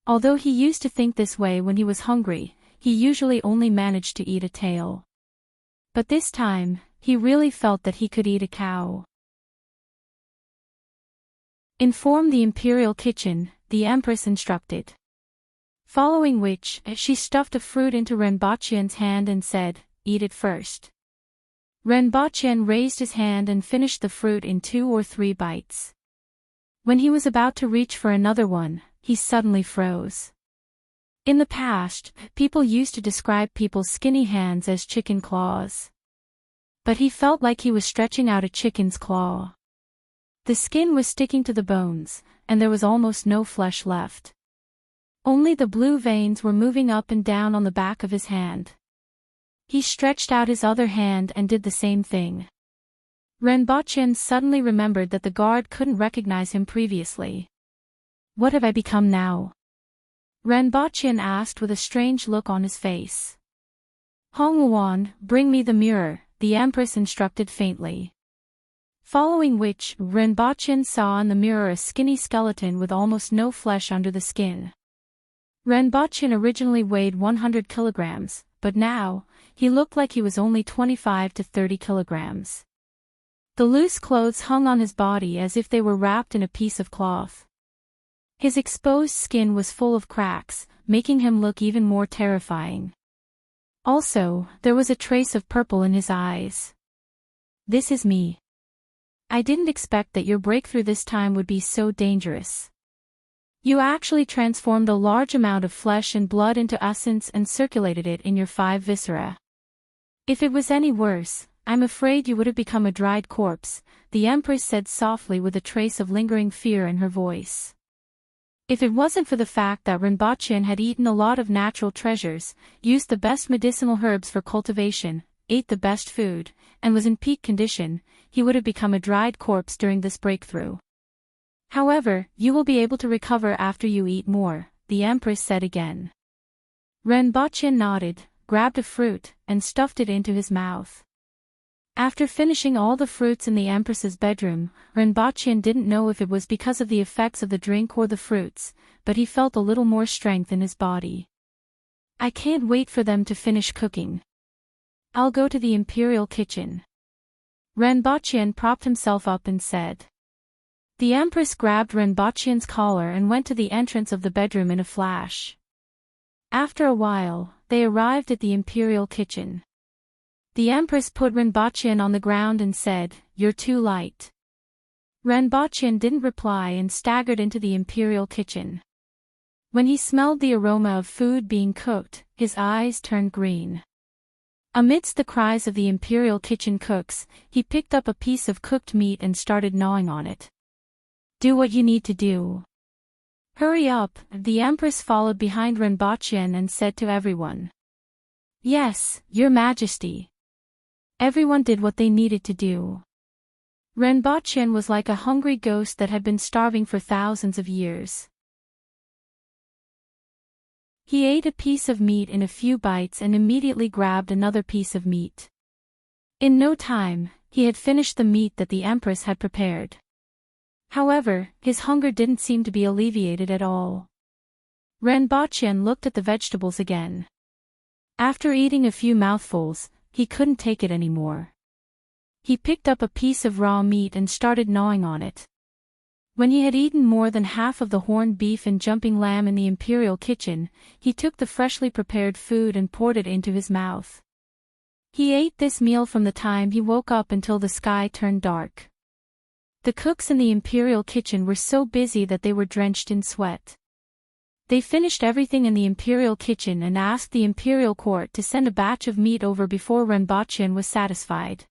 Although he used to think this way when he was hungry, he usually only managed to eat a tail. But this time, he really felt that he could eat a cow. Inform the Imperial Kitchen, the Empress instructed. Following which, she stuffed a fruit into Ren Baqian's hand and said, eat it first. Ren Baqian raised his hand and finished the fruit in 2 or 3 bites. When he was about to reach for another one, he suddenly froze. In the past, people used to describe people's skinny hands as chicken claws. But he felt like he was stretching out a chicken's claw. The skin was sticking to the bones, and there was almost no flesh left. Only the blue veins were moving up and down on the back of his hand. He stretched out his other hand and did the same thing. Ren Baqian suddenly remembered that the guard couldn't recognize him previously. What have I become now? Ren Baqian asked with a strange look on his face. Hong Wuan, bring me the mirror, the Empress instructed faintly. Following which, Ren Baqian saw in the mirror a skinny skeleton with almost no flesh under the skin. Ren Baqian originally weighed 100 kilograms, but now, he looked like he was only 25 to 30 kilograms. The loose clothes hung on his body as if they were wrapped in a piece of cloth. His exposed skin was full of cracks, making him look even more terrifying. Also, there was a trace of purple in his eyes. This is me. I didn't expect that your breakthrough this time would be so dangerous. You actually transformed a large amount of flesh and blood into essence and circulated it in your 5 viscera. If it was any worse, I'm afraid you would have become a dried corpse, the Empress said softly with a trace of lingering fear in her voice. If it wasn't for the fact that Ren Baqian had eaten a lot of natural treasures, used the best medicinal herbs for cultivation, ate the best food, and was in peak condition, he would have become a dried corpse during this breakthrough. However, you will be able to recover after you eat more, the Empress said again. Ren Baqian nodded, grabbed a fruit, and stuffed it into his mouth. After finishing all the fruits in the Empress's bedroom, Ren Baqian didn't know if it was because of the effects of the drink or the fruits, but he felt a little more strength in his body. I can't wait for them to finish cooking. I'll go to the Imperial Kitchen. Ren Baqian propped himself up and said. The Empress grabbed Ren Baqian's collar and went to the entrance of the bedroom in a flash. After a while, they arrived at the Imperial Kitchen. The Empress put Ren Baqian on the ground and said, "You're too light." Ren Baqian didn't reply and staggered into the Imperial Kitchen. When he smelled the aroma of food being cooked, his eyes turned green. Amidst the cries of the Imperial Kitchen cooks, he picked up a piece of cooked meat and started gnawing on it. Do what you need to do. Hurry up, the Empress followed behind Ren Baqian and said to everyone. Yes, Your Majesty. Everyone did what they needed to do. Ren Baqian was like a hungry ghost that had been starving for thousands of years. He ate a piece of meat in a few bites and immediately grabbed another piece of meat. In no time, he had finished the meat that the Empress had prepared. However, his hunger didn't seem to be alleviated at all. Ren Baqian looked at the vegetables again. After eating a few mouthfuls, he couldn't take it anymore. He picked up a piece of raw meat and started gnawing on it. When he had eaten more than half of the horned beef and jumping lamb in the Imperial Kitchen, he took the freshly prepared food and poured it into his mouth. He ate this meal from the time he woke up until the sky turned dark. The cooks in the imperial kitchen were so busy that they were drenched in sweat. They finished everything in the imperial kitchen and asked the imperial court to send a batch of meat over before Renbochin was satisfied.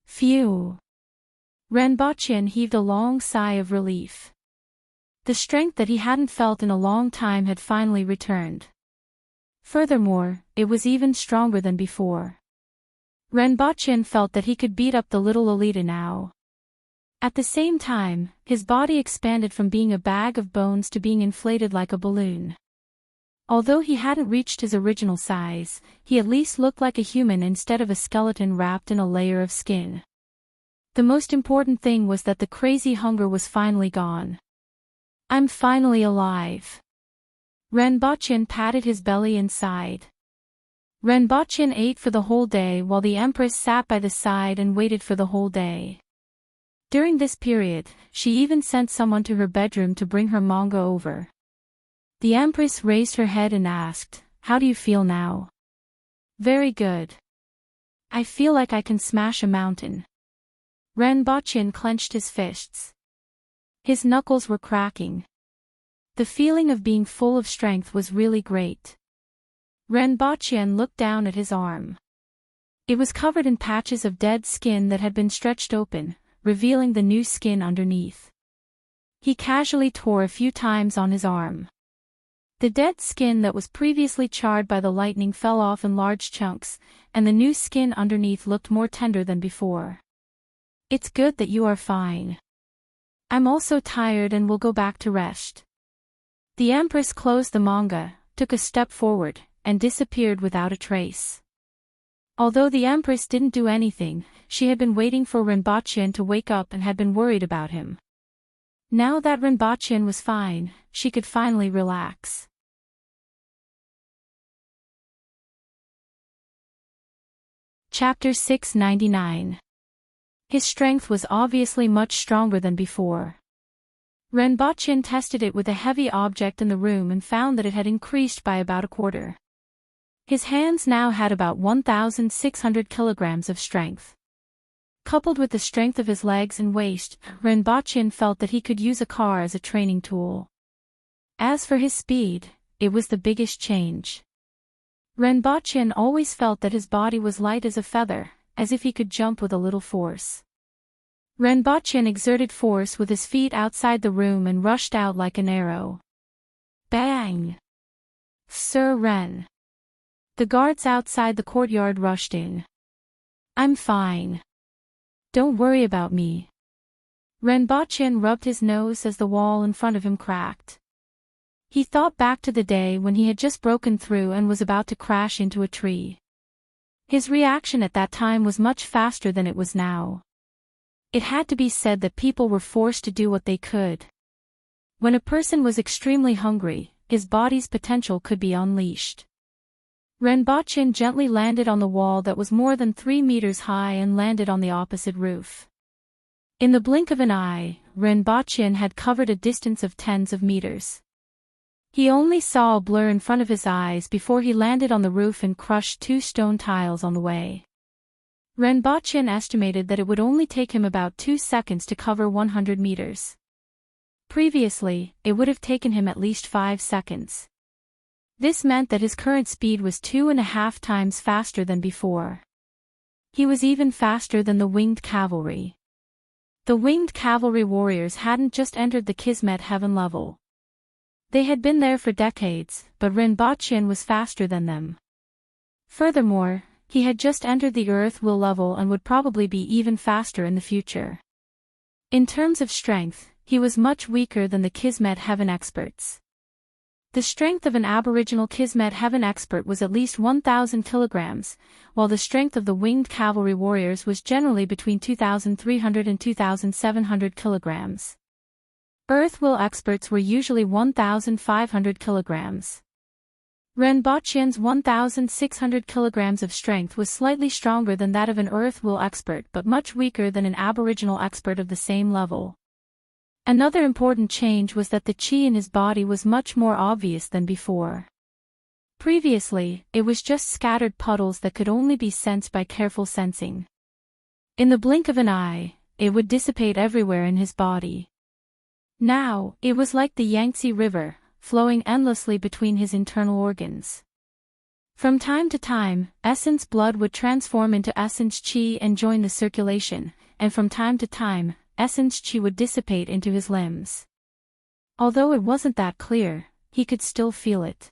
Phew! Renbochin heaved a long sigh of relief. The strength that he hadn't felt in a long time had finally returned. Furthermore, it was even stronger than before. Renbochin felt that he could beat up the little Lolita now. At the same time, his body expanded from being a bag of bones to being inflated like a balloon. Although he hadn't reached his original size, he at least looked like a human instead of a skeleton wrapped in a layer of skin. The most important thing was that the crazy hunger was finally gone. I'm finally alive. Renbochin patted his belly and sighed. Renbochin ate for the whole day while the Empress sat by the side and waited for the whole day. During this period, she even sent someone to her bedroom to bring her manga over. The Empress raised her head and asked, "How do you feel now?" "Very good. I feel like I can smash a mountain." Renbochin clenched his fists. His knuckles were cracking. The feeling of being full of strength was really great. Renbochin looked down at his arm. It was covered in patches of dead skin that had been stretched open, revealing the new skin underneath. He casually tore a few times on his arm. The dead skin that was previously charred by the lightning fell off in large chunks, and the new skin underneath looked more tender than before. "It's good that you are fine. I'm also tired and will go back to rest." The Empress closed the manga, took a step forward, and disappeared without a trace. Although the Empress didn't do anything, she had been waiting for Renbochin to wake up and had been worried about him. Now that Renbochin was fine, she could finally relax. Chapter 699. His strength was obviously much stronger than before. Renbochin tested it with a heavy object in the room and found that it had increased by about a quarter. His hands now had about 1,600 kilograms of strength. Coupled with the strength of his legs and waist, Renbochin felt that he could use a car as a training tool. As for his speed, it was the biggest change. Renbochin always felt that his body was light as a feather, as if he could jump with a little force. Renbochin exerted force with his feet outside the room and rushed out like an arrow. Bang! Sir Ren. The guards outside the courtyard rushed in. "I'm fine. Don't worry about me." Renbochin rubbed his nose as the wall in front of him cracked. He thought back to the day when he had just broken through and was about to crash into a tree. His reaction at that time was much faster than it was now. It had to be said that people were forced to do what they could. When a person was extremely hungry, his body's potential could be unleashed. Renbochin gently landed on the wall that was more than 3 meters high and landed on the opposite roof. In the blink of an eye, Renbochin had covered a distance of tens of meters. He only saw a blur in front of his eyes before he landed on the roof and crushed 2 stone tiles on the way. Renbochin estimated that it would only take him about 2 seconds to cover 100 meters. Previously, it would have taken him at least 5 seconds. This meant that his current speed was 2.5 times faster than before. He was even faster than the winged cavalry. The winged cavalry warriors hadn't just entered the Kismet Heaven level. They had been there for decades, but Renbochin was faster than them. Furthermore, he had just entered the Earth Will level and would probably be even faster in the future. In terms of strength, he was much weaker than the Kismet Heaven experts. The strength of an aboriginal Kismet Heaven expert was at least 1,000 kilograms, while the strength of the winged cavalry warriors was generally between 2,300 and 2,700 kilograms. Earth Will experts were usually 1,500 kilograms. Renbochin's 1,600 kilograms of strength was slightly stronger than that of an Earth Will expert but much weaker than an aboriginal expert of the same level. Another important change was that the chi in his body was much more obvious than before. Previously, it was just scattered puddles that could only be sensed by careful sensing. In the blink of an eye, it would dissipate everywhere in his body. Now, it was like the Yangtze River, flowing endlessly between his internal organs. From time to time, essence blood would transform into essence chi and join the circulation, and from time to time, essence chi would dissipate into his limbs. Although it wasn't that clear, he could still feel it.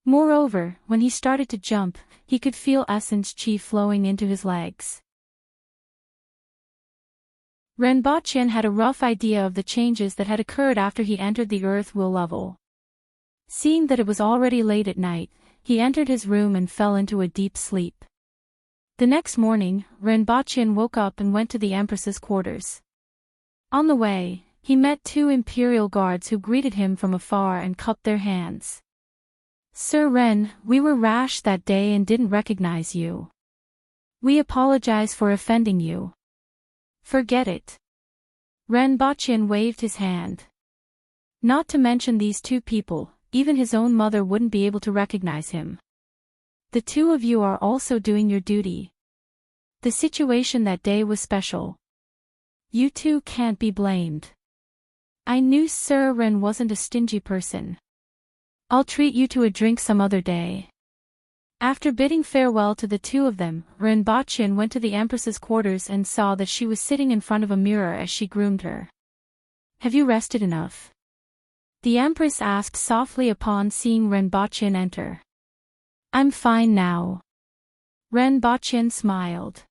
Moreover, when he started to jump, he could feel essence chi flowing into his legs. Renbochin had a rough idea of the changes that had occurred after he entered the earth will level. Seeing that it was already late at night, he entered his room and fell into a deep sleep. The next morning, Renbochin woke up and went to the Empress's quarters. On the way, he met two imperial guards who greeted him from afar and cupped their hands. "Sir Ren, we were rash that day and didn't recognize you. We apologize for offending you." "Forget it." Renbochin waved his hand. Not to mention these two people, even his own mother wouldn't be able to recognize him. "The two of you are also doing your duty. The situation that day was special. You two can't be blamed. I knew Sir Ren wasn't a stingy person. I'll treat you to a drink some other day." After bidding farewell to the two of them, Renbochin went to the Empress's quarters and saw that she was sitting in front of a mirror as she groomed her. "Have you rested enough?" the Empress asked softly upon seeing Renbochin enter. "I'm fine now." Renbochin smiled.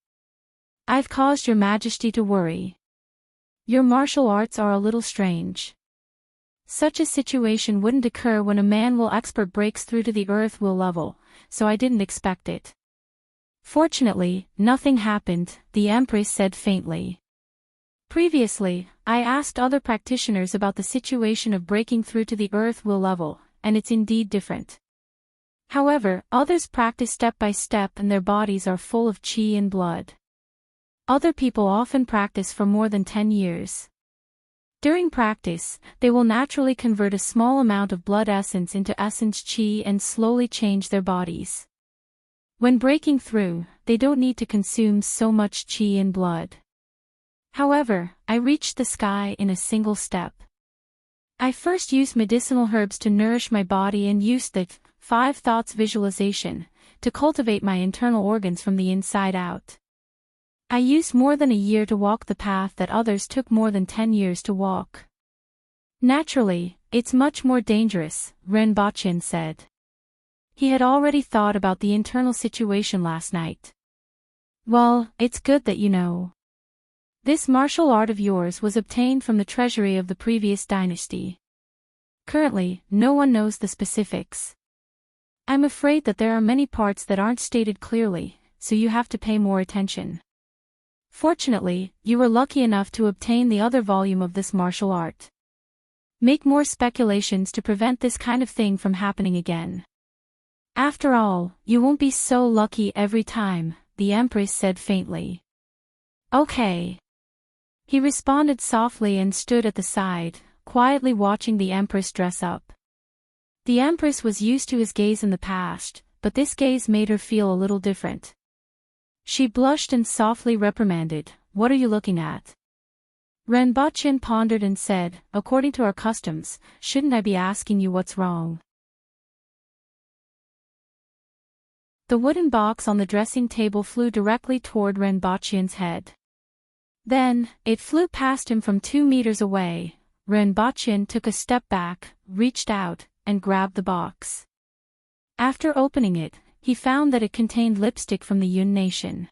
"I've caused your Majesty to worry. Your martial arts are a little strange. Such a situation wouldn't occur when a man-will expert breaks through to the earth will level, so I didn't expect it." "Fortunately, nothing happened," the Empress said faintly. "Previously, I asked other practitioners about the situation of breaking through to the earth will level, and it's indeed different. However, others practice step by step and their bodies are full of chi and blood. Other people often practice for more than 10 years. During practice, they will naturally convert a small amount of blood essence into essence chi and slowly change their bodies. When breaking through, they don't need to consume so much chi and blood. However, I reached the sky in a single step. I first used medicinal herbs to nourish my body and used the 5 thoughts visualization to cultivate my internal organs from the inside out. I used more than a year to walk the path that others took more than 10 years to walk. Naturally, it's much more dangerous," Renbochin said. He had already thought about the internal situation last night. "Well, it's good that you know. This martial art of yours was obtained from the treasury of the previous dynasty. Currently, no one knows the specifics. I'm afraid that there are many parts that aren't stated clearly, so you have to pay more attention. Fortunately, you were lucky enough to obtain the other volume of this martial art. Make more speculations to prevent this kind of thing from happening again. After all, you won't be so lucky every time," the Empress said faintly. "Okay." He responded softly and stood at the side, quietly watching the Empress dress up. The Empress was used to his gaze in the past, but this gaze made her feel a little different. She blushed and softly reprimanded, "What are you looking at?" Renbochin pondered and said, "According to our customs, shouldn't I be asking you what's wrong?" The wooden box on the dressing table flew directly toward Renbochin's head. Then, it flew past him from 2 meters away. Renbochin took a step back, reached out, and grabbed the box. After opening it, he found that it contained lipstick from the Yun nation.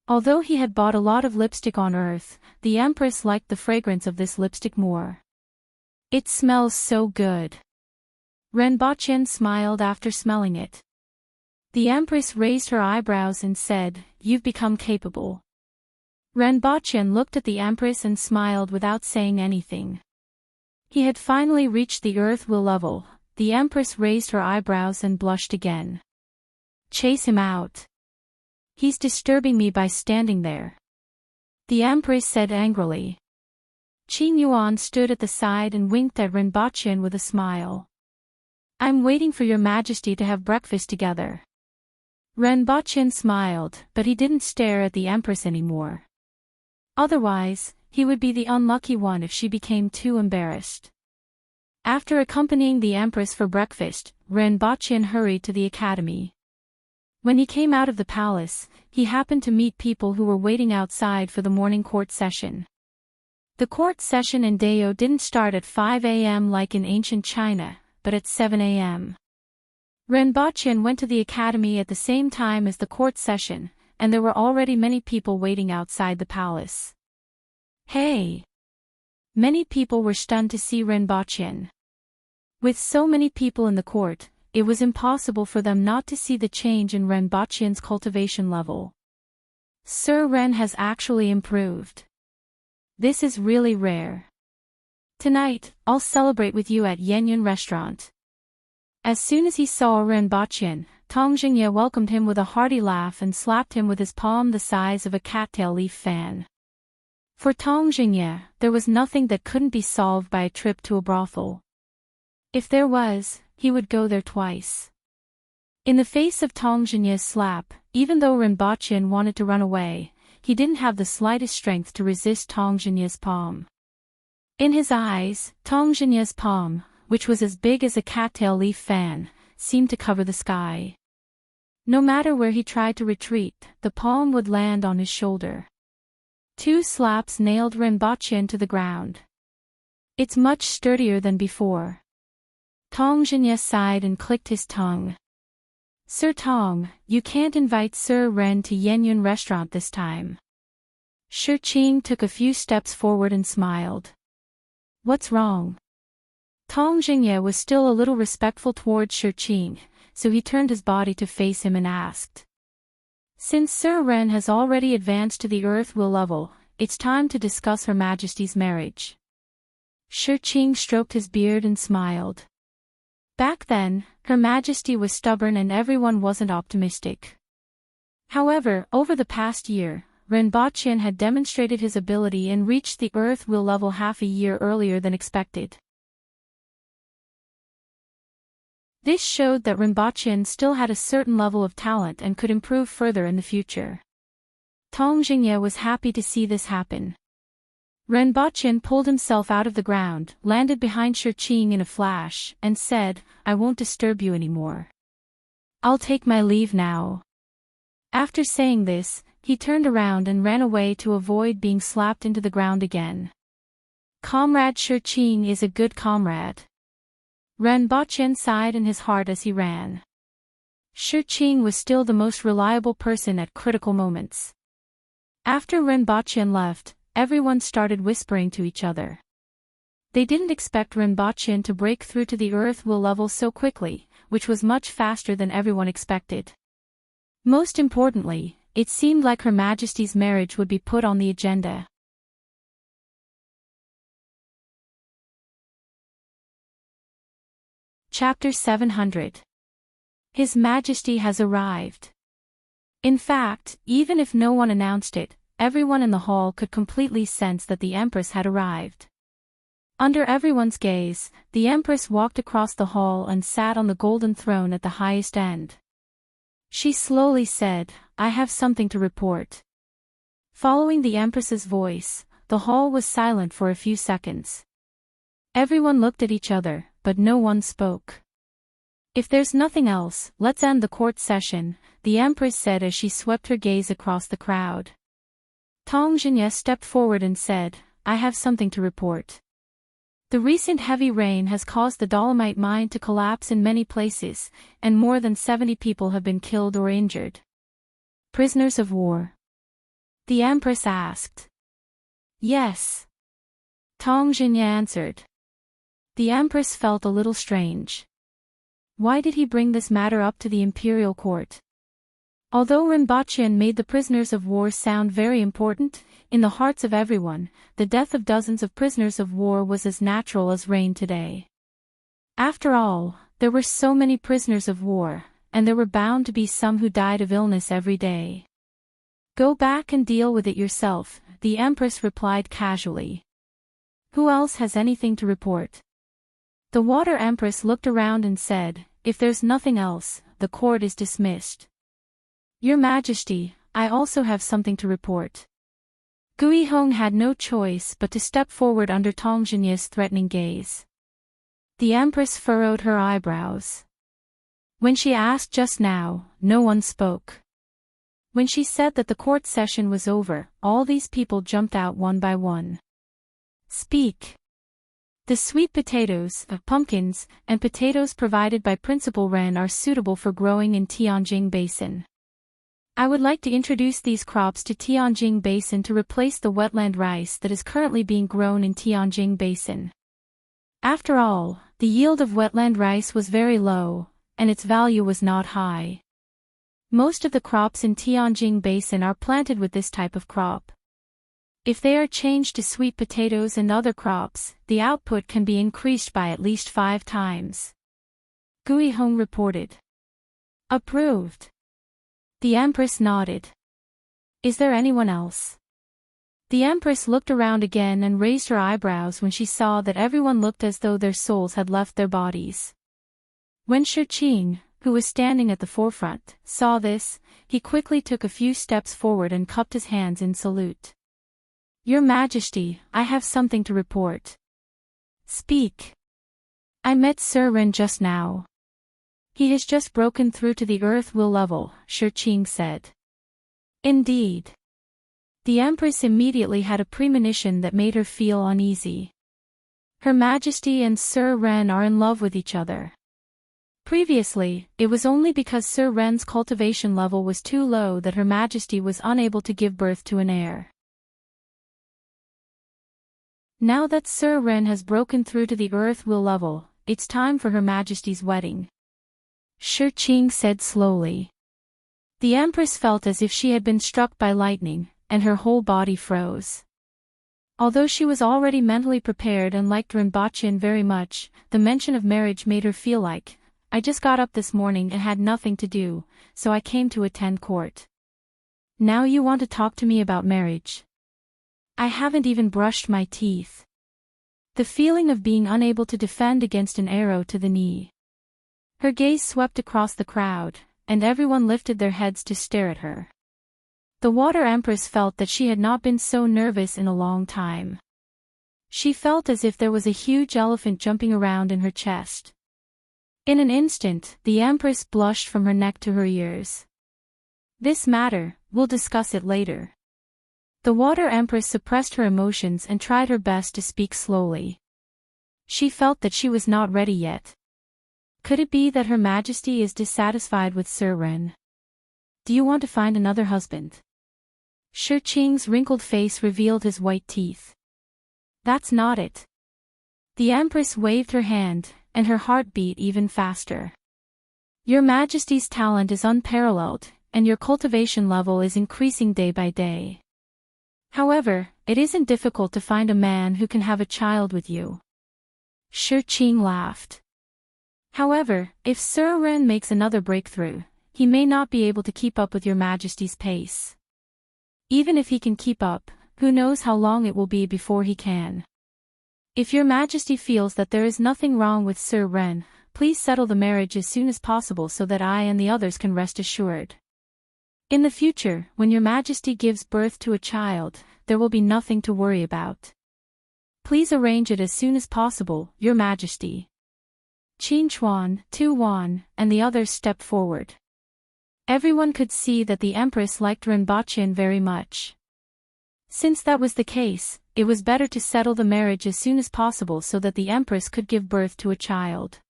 Although he had bought a lot of lipstick on Earth, the Empress liked the fragrance of this lipstick more. "It smells so good." Renbochin smiled after smelling it. The Empress raised her eyebrows and said, "You've become capable." Renbochin looked at the Empress and smiled without saying anything. He had finally reached the earth will level. The Empress raised her eyebrows and blushed again. "Chase him out. He's disturbing me by standing there," the Empress said angrily. Qin Yuan stood at the side and winked at Renbochin with a smile. I'm waiting for your majesty to have breakfast together. Renbochin smiled, but he didn't stare at the Empress anymore. Otherwise, he would be the unlucky one if she became too embarrassed. After accompanying the Empress for breakfast, Renbochin hurried to the academy. When he came out of the palace, he happened to meet people who were waiting outside for the morning court session. The court session in Dao didn't start at 5 a.m. like in ancient China, but at 7 a.m. Renbochin went to the academy at the same time as the court session, and there were already many people waiting outside the palace. Hey! Many people were stunned to see Renbochin. With so many people in the court, it was impossible for them not to see the change in Renbochin's cultivation level. Sir Ren has actually improved. This is really rare. Tonight, I'll celebrate with you at Yanyan restaurant. As soon as he saw Renbochin, Tong Jingye welcomed him with a hearty laugh and slapped him with his palm the size of a cattail leaf fan. For Tong Jingye, there was nothing that couldn't be solved by a trip to a brothel. If there was, he would go there twice. In the face of Tong Jingye's slap, even though Renbochin wanted to run away, he didn't have the slightest strength to resist Tong Jingye's palm. In his eyes, Tong Jingye's palm, which was as big as a cattail leaf fan, seemed to cover the sky. No matter where he tried to retreat, the palm would land on his shoulder. 2 slaps nailed Renbochin to the ground. It's much sturdier than before. Tong Jingye sighed and clicked his tongue. Sir Tong, you can't invite Sir Ren to Yanyan restaurant this time. Shi Qing took a few steps forward and smiled. What's wrong? Tong Jingye was still a little respectful towards Shi Qing, so he turned his body to face him and asked. Since Sir Ren has already advanced to the Earth Will level, it's time to discuss Her Majesty's marriage. Shi Qing stroked his beard and smiled. Back then, Her Majesty was stubborn and everyone wasn't optimistic. However, over the past year, Renbochin had demonstrated his ability and reached the Earth Will level half a year earlier than expected. This showed that Renbochin still had a certain level of talent and could improve further in the future. Tong Jingye was happy to see this happen. Renbochin pulled himself out of the ground, landed behind Shi Qing in a flash, and said, I won't disturb you anymore. I'll take my leave now. After saying this, he turned around and ran away to avoid being slapped into the ground again. Comrade Shi Qing is a good comrade. Renbochin sighed in his heart as he ran. Shi Qing was still the most reliable person at critical moments. After Renbochin left, everyone started whispering to each other. They didn't expect Renbochin to break through to the Earth Will level so quickly, which was much faster than everyone expected. Most importantly, it seemed like Her Majesty's marriage would be put on the agenda. Chapter 700. His Majesty has arrived. In fact, even if no one announced it, everyone in the hall could completely sense that the Empress had arrived. Under everyone's gaze, the Empress walked across the hall and sat on the golden throne at the highest end. She slowly said, I have something to report. Following the Empress's voice, the hall was silent for a few seconds. Everyone looked at each other, but no one spoke. If there's nothing else, let's end the court session, the Empress said as she swept her gaze across the crowd. Tong Jingye stepped forward and said, I have something to report. The recent heavy rain has caused the dolomite mine to collapse in many places, and more than 70 people have been killed or injured. Prisoners of war? The Empress asked. Yes. Tong Jingye answered. The Empress felt a little strange. Why did he bring this matter up to the imperial court? Although Renbochin made the prisoners of war sound very important, in the hearts of everyone, the death of dozens of prisoners of war was as natural as rain today. After all, there were so many prisoners of war, and there were bound to be some who died of illness every day. Go back and deal with it yourself, the Empress replied casually. Who else has anything to report? The Water Empress looked around and said, "If there's nothing else, the court is dismissed." "Your Majesty, I also have something to report." Gui Hong had no choice but to step forward under Tong Jinye's threatening gaze. The Empress furrowed her eyebrows. When she asked just now, no one spoke. When she said that the court session was over, all these people jumped out one by one. "Speak." "The sweet potatoes, pumpkins, and potatoes provided by Principal Ren are suitable for growing in Tianjing Basin. I would like to introduce these crops to Tianjing Basin to replace the wetland rice that is currently being grown in Tianjing Basin. After all, the yield of wetland rice was very low, and its value was not high. Most of the crops in Tianjing Basin are planted with this type of crop. If they are changed to sweet potatoes and other crops, the output can be increased by at least 5 times. Gui Hong reported. Approved. The Empress nodded. Is there anyone else? The Empress looked around again and raised her eyebrows when she saw that everyone looked as though their souls had left their bodies. When Shi Qing, who was standing at the forefront, saw this, he quickly took a few steps forward and cupped his hands in salute. Your Majesty, I have something to report. Speak. I met Sir Ren just now. He has just broken through to the earth will level, Shi Qing said. Indeed. The Empress immediately had a premonition that made her feel uneasy. Her Majesty and Sir Ren are in love with each other. Previously, it was only because Sir Ren's cultivation level was too low that Her Majesty was unable to give birth to an heir. Now that Sir Ren has broken through to the earth will level, it's time for Her Majesty's wedding. Shi Qing said slowly. The Empress felt as if she had been struck by lightning, and her whole body froze. Although she was already mentally prepared and liked Rinpoche very much, the mention of marriage made her feel like, I just got up this morning and had nothing to do, so I came to attend court. Now you want to talk to me about marriage? I haven't even brushed my teeth. The feeling of being unable to defend against an arrow to the knee. Her gaze swept across the crowd, and everyone lifted their heads to stare at her. The Water Empress felt that she had not been so nervous in a long time. She felt as if there was a huge elephant jumping around in her chest. In an instant, the Empress blushed from her neck to her ears. This matter, we'll discuss it later. The Water Empress suppressed her emotions and tried her best to speak slowly. She felt that she was not ready yet. Could it be that Her Majesty is dissatisfied with Sir Ren? Do you want to find another husband? Shi Qing's wrinkled face revealed his white teeth. That's not it. The Empress waved her hand, and her heart beat even faster. Your Majesty's talent is unparalleled, and your cultivation level is increasing day by day. However, it isn't difficult to find a man who can have a child with you. Shi Qing laughed. However, if Sir Ren makes another breakthrough, he may not be able to keep up with your Majesty's pace. Even if he can keep up, who knows how long it will be before he can. If your Majesty feels that there is nothing wrong with Sir Ren, please settle the marriage as soon as possible so that I and the others can rest assured. In the future, when your Majesty gives birth to a child, there will be nothing to worry about. Please arrange it as soon as possible, Your Majesty. Qin Chuan, Tu Wan, and the others stepped forward. Everyone could see that the Empress liked Rinpoche very much. Since that was the case, it was better to settle the marriage as soon as possible so that the Empress could give birth to a child.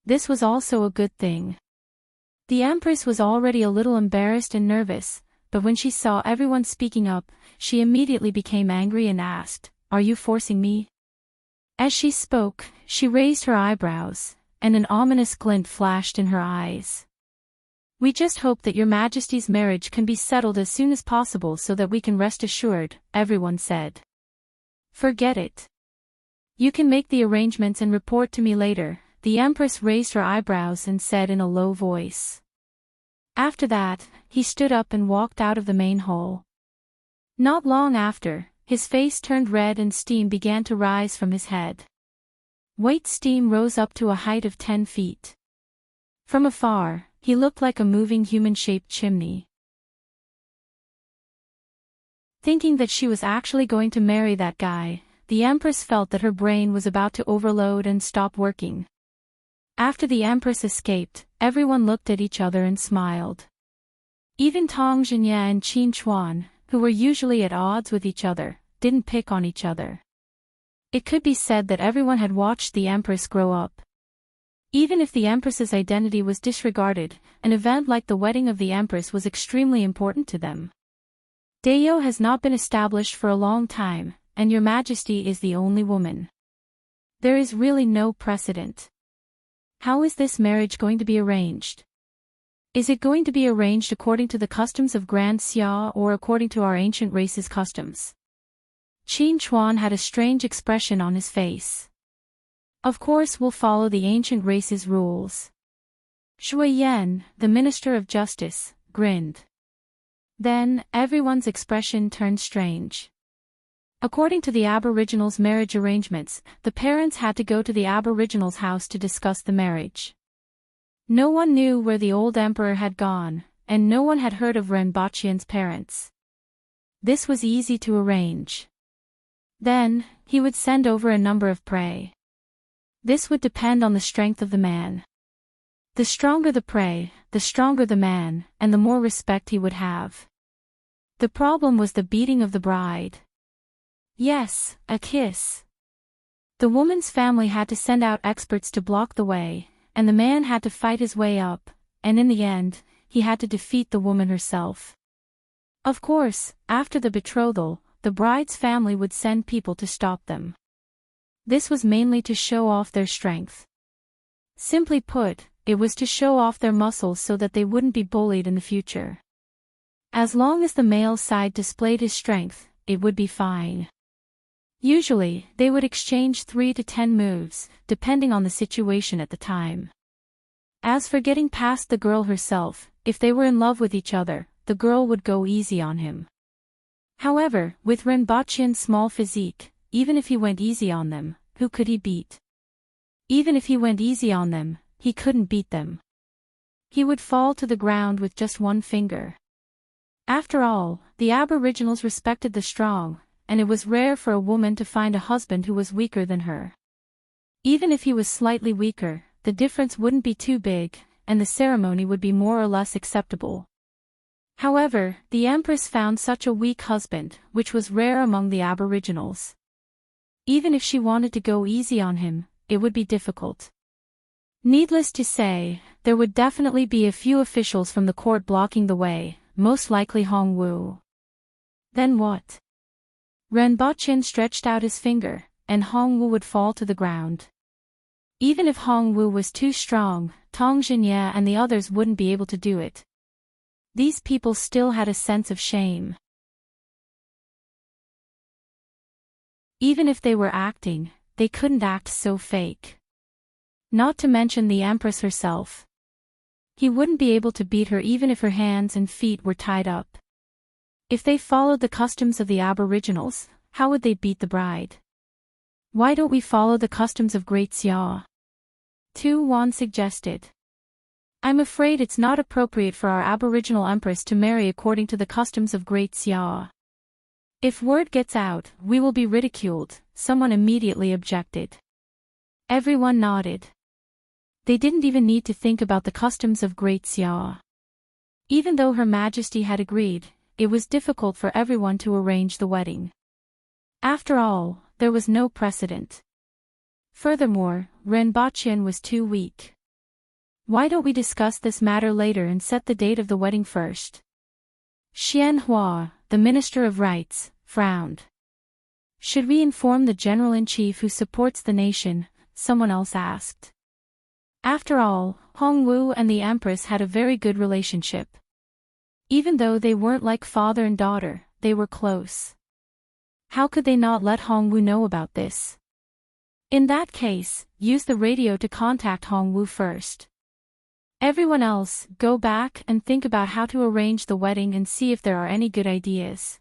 This was also a good thing. The Empress was already a little embarrassed and nervous, but when she saw everyone speaking up, she immediately became angry and asked, Are you forcing me? As she spoke, she raised her eyebrows, and an ominous glint flashed in her eyes. We just hope that your Majesty's marriage can be settled as soon as possible so that we can rest assured, everyone said. Forget it. You can make the arrangements and report to me later, the Empress raised her eyebrows and said in a low voice. After that, he stood up and walked out of the main hall. Not long after, his face turned red and steam began to rise from his head. White steam rose up to a height of 10 feet. From afar, he looked like a moving human-shaped chimney. Thinking that she was actually going to marry that guy, the Empress felt that her brain was about to overload and stop working. After the Empress escaped, everyone looked at each other and smiled. Even Tong Jinye and Qin Chuan, who were usually at odds with each other, didn't pick on each other. It could be said that everyone had watched the Empress grow up. Even if the Empress's identity was disregarded, an event like the wedding of the Empress was extremely important to them. Dayo has not been established for a long time, and Your Majesty is the only woman. There is really no precedent. How is this marriage going to be arranged? Is it going to be arranged according to the customs of Grand Xia or according to our ancient race's customs? Qin Chuan had a strange expression on his face. Of course we'll follow the ancient race's rules. Shui Yan, the Minister of Justice, grinned. Then, everyone's expression turned strange. According to the Aboriginals' marriage arrangements, the parents had to go to the Aboriginals' house to discuss the marriage. No one knew where the old emperor had gone, and no one had heard of Renbachian's parents. This was easy to arrange. Then, he would send over a number of prey. This would depend on the strength of the man. The stronger the prey, the stronger the man, and the more respect he would have. The problem was the beating of the bride. Yes, a kiss. The woman's family had to send out experts to block the way, and the man had to fight his way up, and in the end, he had to defeat the woman herself. Of course, after the betrothal, the bride's family would send people to stop them. This was mainly to show off their strength. Simply put, it was to show off their muscles so that they wouldn't be bullied in the future. As long as the male side displayed his strength, it would be fine. Usually, they would exchange 3 to 10 moves, depending on the situation at the time. As for getting past the girl herself, if they were in love with each other, the girl would go easy on him. However, with Renbachian's small physique, even if he went easy on them, who could he beat? Even if he went easy on them, he couldn't beat them. He would fall to the ground with just one finger. After all, the Aboriginals respected the strong, and it was rare for a woman to find a husband who was weaker than her. Even if he was slightly weaker, the difference wouldn't be too big, and the ceremony would be more or less acceptable. However, the Empress found such a weak husband, which was rare among the Aboriginals. Even if she wanted to go easy on him, it would be difficult. Needless to say, there would definitely be a few officials from the court blocking the way, most likely Hong Wu. Then what? Renbachian stretched out his finger, and Hong Wu would fall to the ground. Even if Hong Wu was too strong, Tong Jinye and the others wouldn't be able to do it. These people still had a sense of shame. Even if they were acting, they couldn't act so fake. Not to mention the Empress herself. He wouldn't be able to beat her even if her hands and feet were tied up. If they followed the customs of the Aboriginals, how would they beat the bride? Why don't we follow the customs of Great Xia? Tu Wan suggested. I'm afraid it's not appropriate for our Aboriginal Empress to marry according to the customs of Great Xia. If word gets out, we will be ridiculed, someone immediately objected. Everyone nodded. They didn't even need to think about the customs of Great Xia. Even though Her Majesty had agreed, it was difficult for everyone to arrange the wedding. After all, there was no precedent. Furthermore, Renbachian was too weak. Why don't we discuss this matter later and set the date of the wedding first? Xian Hua, the Minister of Rights, frowned. Should we inform the General-in-Chief who supports the nation? Someone else asked. After all, Hong Wu and the Empress had a very good relationship. Even though they weren't like father and daughter, they were close. How could they not let Hong Wu know about this? In that case, use the radio to contact Hong Wu first. Everyone else, go back and think about how to arrange the wedding and see if there are any good ideas.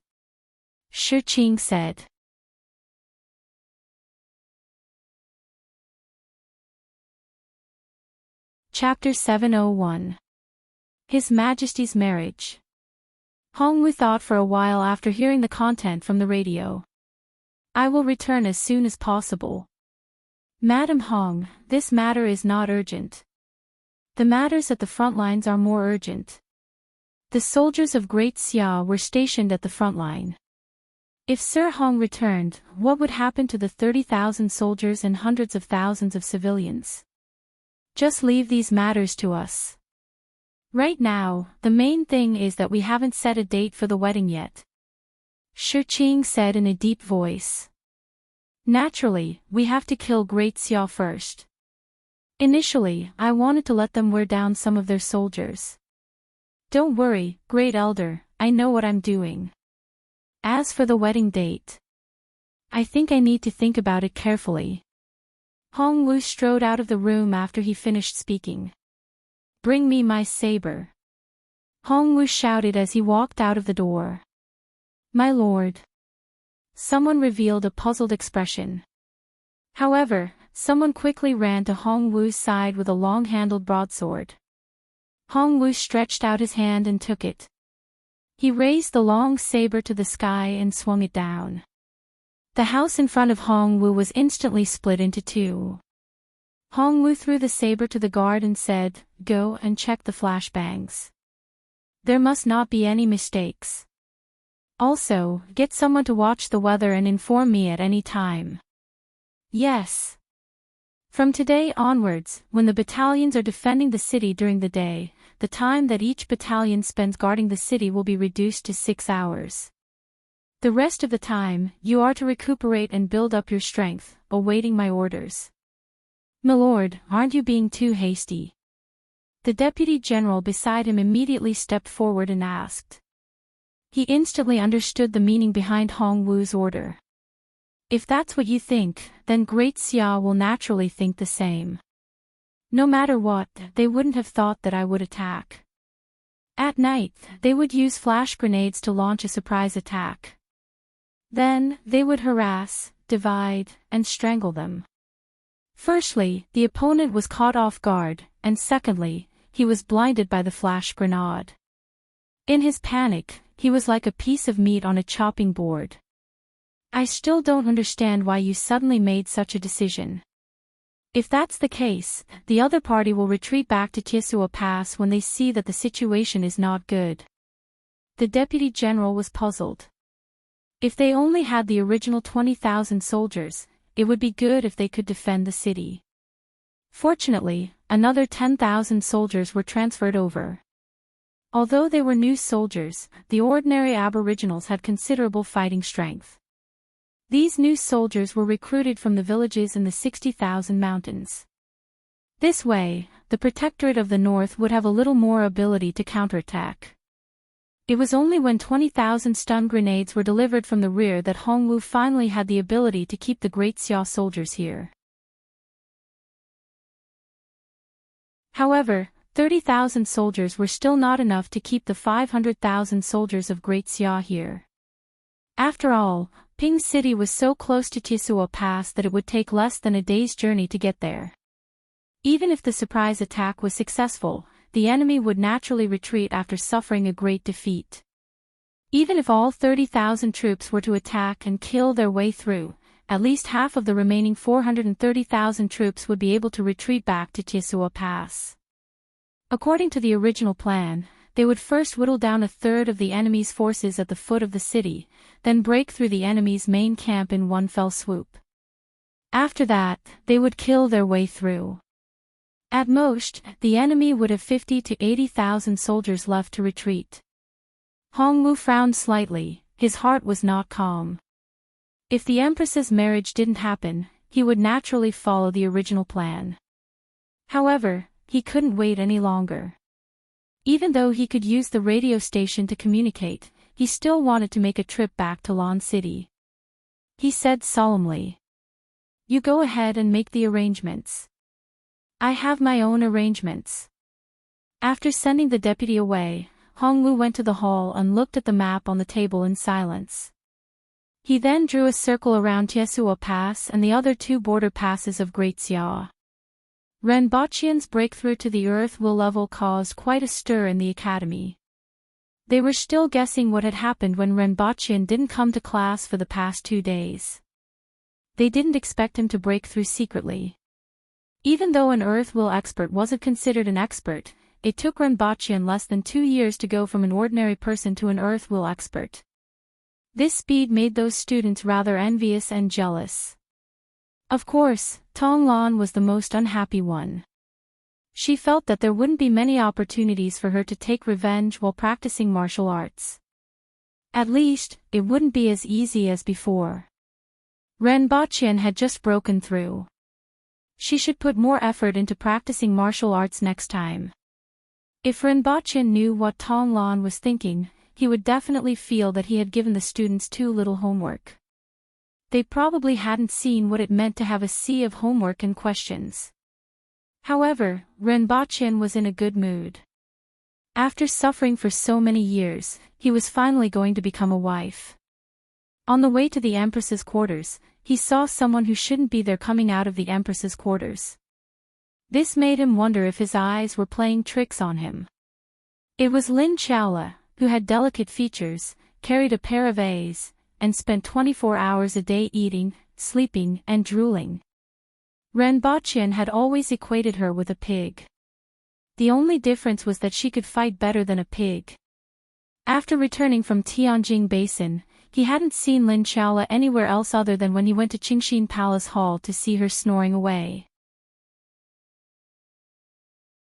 Shi Qing said. Chapter 701. His Majesty's Marriage. Hongwu thought for a while after hearing the content from the radio. I will return as soon as possible. Madam Hong, this matter is not urgent. The matters at the front lines are more urgent. The soldiers of Great Xia were stationed at the front line. If Sir Hong returned, what would happen to the 30,000 soldiers and hundreds of thousands of civilians? Just leave these matters to us. Right now, the main thing is that we haven't set a date for the wedding yet. Shi Qing said in a deep voice. Naturally, we have to kill Great Xia first. Initially, I wanted to let them wear down some of their soldiers. Don't worry, Great Elder, I know what I'm doing. As for the wedding date, I think I need to think about it carefully. Hongwu strode out of the room after he finished speaking. Bring me my saber. Hongwu shouted as he walked out of the door. My lord. Someone revealed a puzzled expression. However, someone quickly ran to Hongwu's side with a long-handled broadsword. Hongwu stretched out his hand and took it. He raised the long saber to the sky and swung it down. The house in front of Hongwu was instantly split into two. Hongwu threw the saber to the guard and said, Go and check the flashbangs. There must not be any mistakes. Also, get someone to watch the weather and inform me at any time. Yes. From today onwards, when the battalions are defending the city during the day, the time that each battalion spends guarding the city will be reduced to 6 hours. The rest of the time, you are to recuperate and build up your strength, awaiting my orders. Milord, aren't you being too hasty? The deputy general beside him immediately stepped forward and asked. He instantly understood the meaning behind Hongwu's order. If that's what you think, then Great Xia will naturally think the same. No matter what, they wouldn't have thought that I would attack. At night, they would use flash grenades to launch a surprise attack. Then, they would harass, divide, and strangle them. Firstly, the opponent was caught off guard, and secondly, he was blinded by the flash grenade. In his panic, he was like a piece of meat on a chopping board. I still don't understand why you suddenly made such a decision. If that's the case, the other party will retreat back to Tiesua Pass when they see that the situation is not good. The deputy general was puzzled. If they only had the original 20,000 soldiers, it would be good if they could defend the city. Fortunately, another 10,000 soldiers were transferred over. Although they were new soldiers, the ordinary aboriginals had considerable fighting strength. These new soldiers were recruited from the villages in the 60,000 mountains. This way, the Protectorate of the North would have a little more ability to counterattack. It was only when 20,000 stun grenades were delivered from the rear that Hongwu finally had the ability to keep the Great Xia soldiers here. However, 30,000 soldiers were still not enough to keep the 500,000 soldiers of Great Xia here. After all, Ping City was so close to Tiesua Pass that it would take less than a day's journey to get there. Even if the surprise attack was successful, the enemy would naturally retreat after suffering a great defeat. Even if all 30,000 troops were to attack and kill their way through, at least half of the remaining 430,000 troops would be able to retreat back to Tiesua Pass. According to the original plan, they would first whittle down a third of the enemy's forces at the foot of the city, then break through the enemy's main camp in one fell swoop. After that, they would kill their way through. At most, the enemy would have 50 to 80,000 soldiers left to retreat. Hongwu frowned slightly, his heart was not calm. If the Empress's marriage didn't happen, he would naturally follow the original plan. However, he couldn't wait any longer. Even though he could use the radio station to communicate, he still wanted to make a trip back to Lan City. He said solemnly. You go ahead and make the arrangements. I have my own arrangements. After sending the deputy away, Hongwu went to the hall and looked at the map on the table in silence. He then drew a circle around Tiesua Pass and the other two border passes of Great Xia. Renbochen's breakthrough to the Earth-Will level caused quite a stir in the academy. They were still guessing what had happened when Renbochen didn't come to class for the past 2 days. They didn't expect him to break through secretly. Even though an Earth-Will expert wasn't considered an expert, it took Renbochen less than 2 years to go from an ordinary person to an Earth-Will expert. This speed made those students rather envious and jealous. Of course, Tonglan was the most unhappy one. She felt that there wouldn't be many opportunities for her to take revenge while practicing martial arts. At least, it wouldn't be as easy as before. Renbochen had just broken through. She should put more effort into practicing martial arts next time. If Renbochen knew what Tonglan was thinking, he would definitely feel that he had given the students too little homework. They probably hadn't seen what it meant to have a sea of homework and questions. However, Renbochen was in a good mood. After suffering for so many years, he was finally going to become a wife. On the way to the Empress's quarters, he saw someone who shouldn't be there coming out of the Empress's quarters. This made him wonder if his eyes were playing tricks on him. It was Lin Chaola, who had delicate features, carried a pair of A's, and spent 24 hours a day eating, sleeping, and drooling. Renbochen had always equated her with a pig. The only difference was that she could fight better than a pig. After returning from Tianjing Basin, he hadn't seen Lin Chaola anywhere else other than when he went to Qingxin Palace Hall to see her snoring away.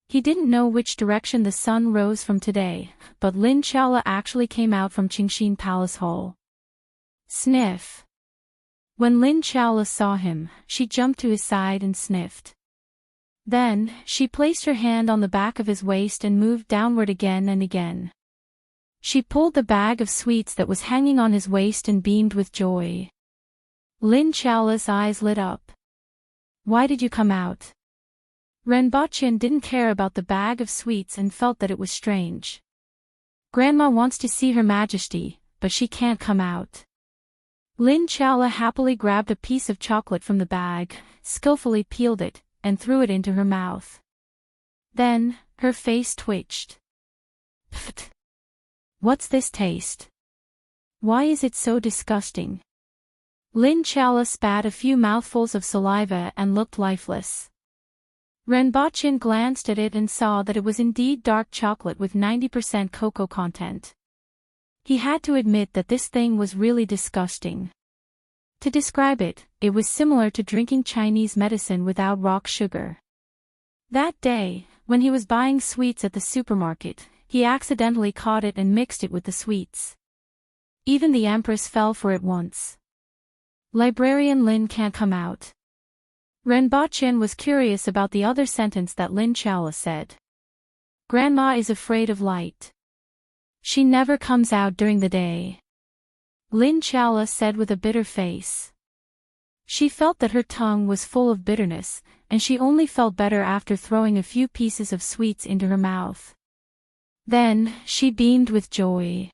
He didn't know which direction the sun rose from today, but Lin Chaola actually came out from Qingxin Palace Hall. Sniff. When Lin Chaola saw him, she jumped to his side and sniffed. Then, she placed her hand on the back of his waist and moved downward again and again. She pulled the bag of sweets that was hanging on his waist and beamed with joy. Lin Chaola's eyes lit up. Why did you come out? Renbochen didn't care about the bag of sweets and felt that it was strange. Grandma wants to see Her Majesty, but she can't come out. Lin Chaola happily grabbed a piece of chocolate from the bag, skillfully peeled it, and threw it into her mouth. Then, her face twitched. Pfft! What's this taste? Why is it so disgusting? Lin Chaola spat a few mouthfuls of saliva and looked lifeless. Renbochen glanced at it and saw that it was indeed dark chocolate with 90% cocoa content. He had to admit that this thing was really disgusting. To describe it, it was similar to drinking Chinese medicine without rock sugar. That day, when he was buying sweets at the supermarket, he accidentally caught it and mixed it with the sweets. Even the Empress fell for it once. Librarian Lin can't come out. Renbochen was curious about the other sentence that Lin Chaola said. Grandma is afraid of light. She never comes out during the day. Lin Chaola said with a bitter face. She felt that her tongue was full of bitterness, and she only felt better after throwing a few pieces of sweets into her mouth. Then, she beamed with joy.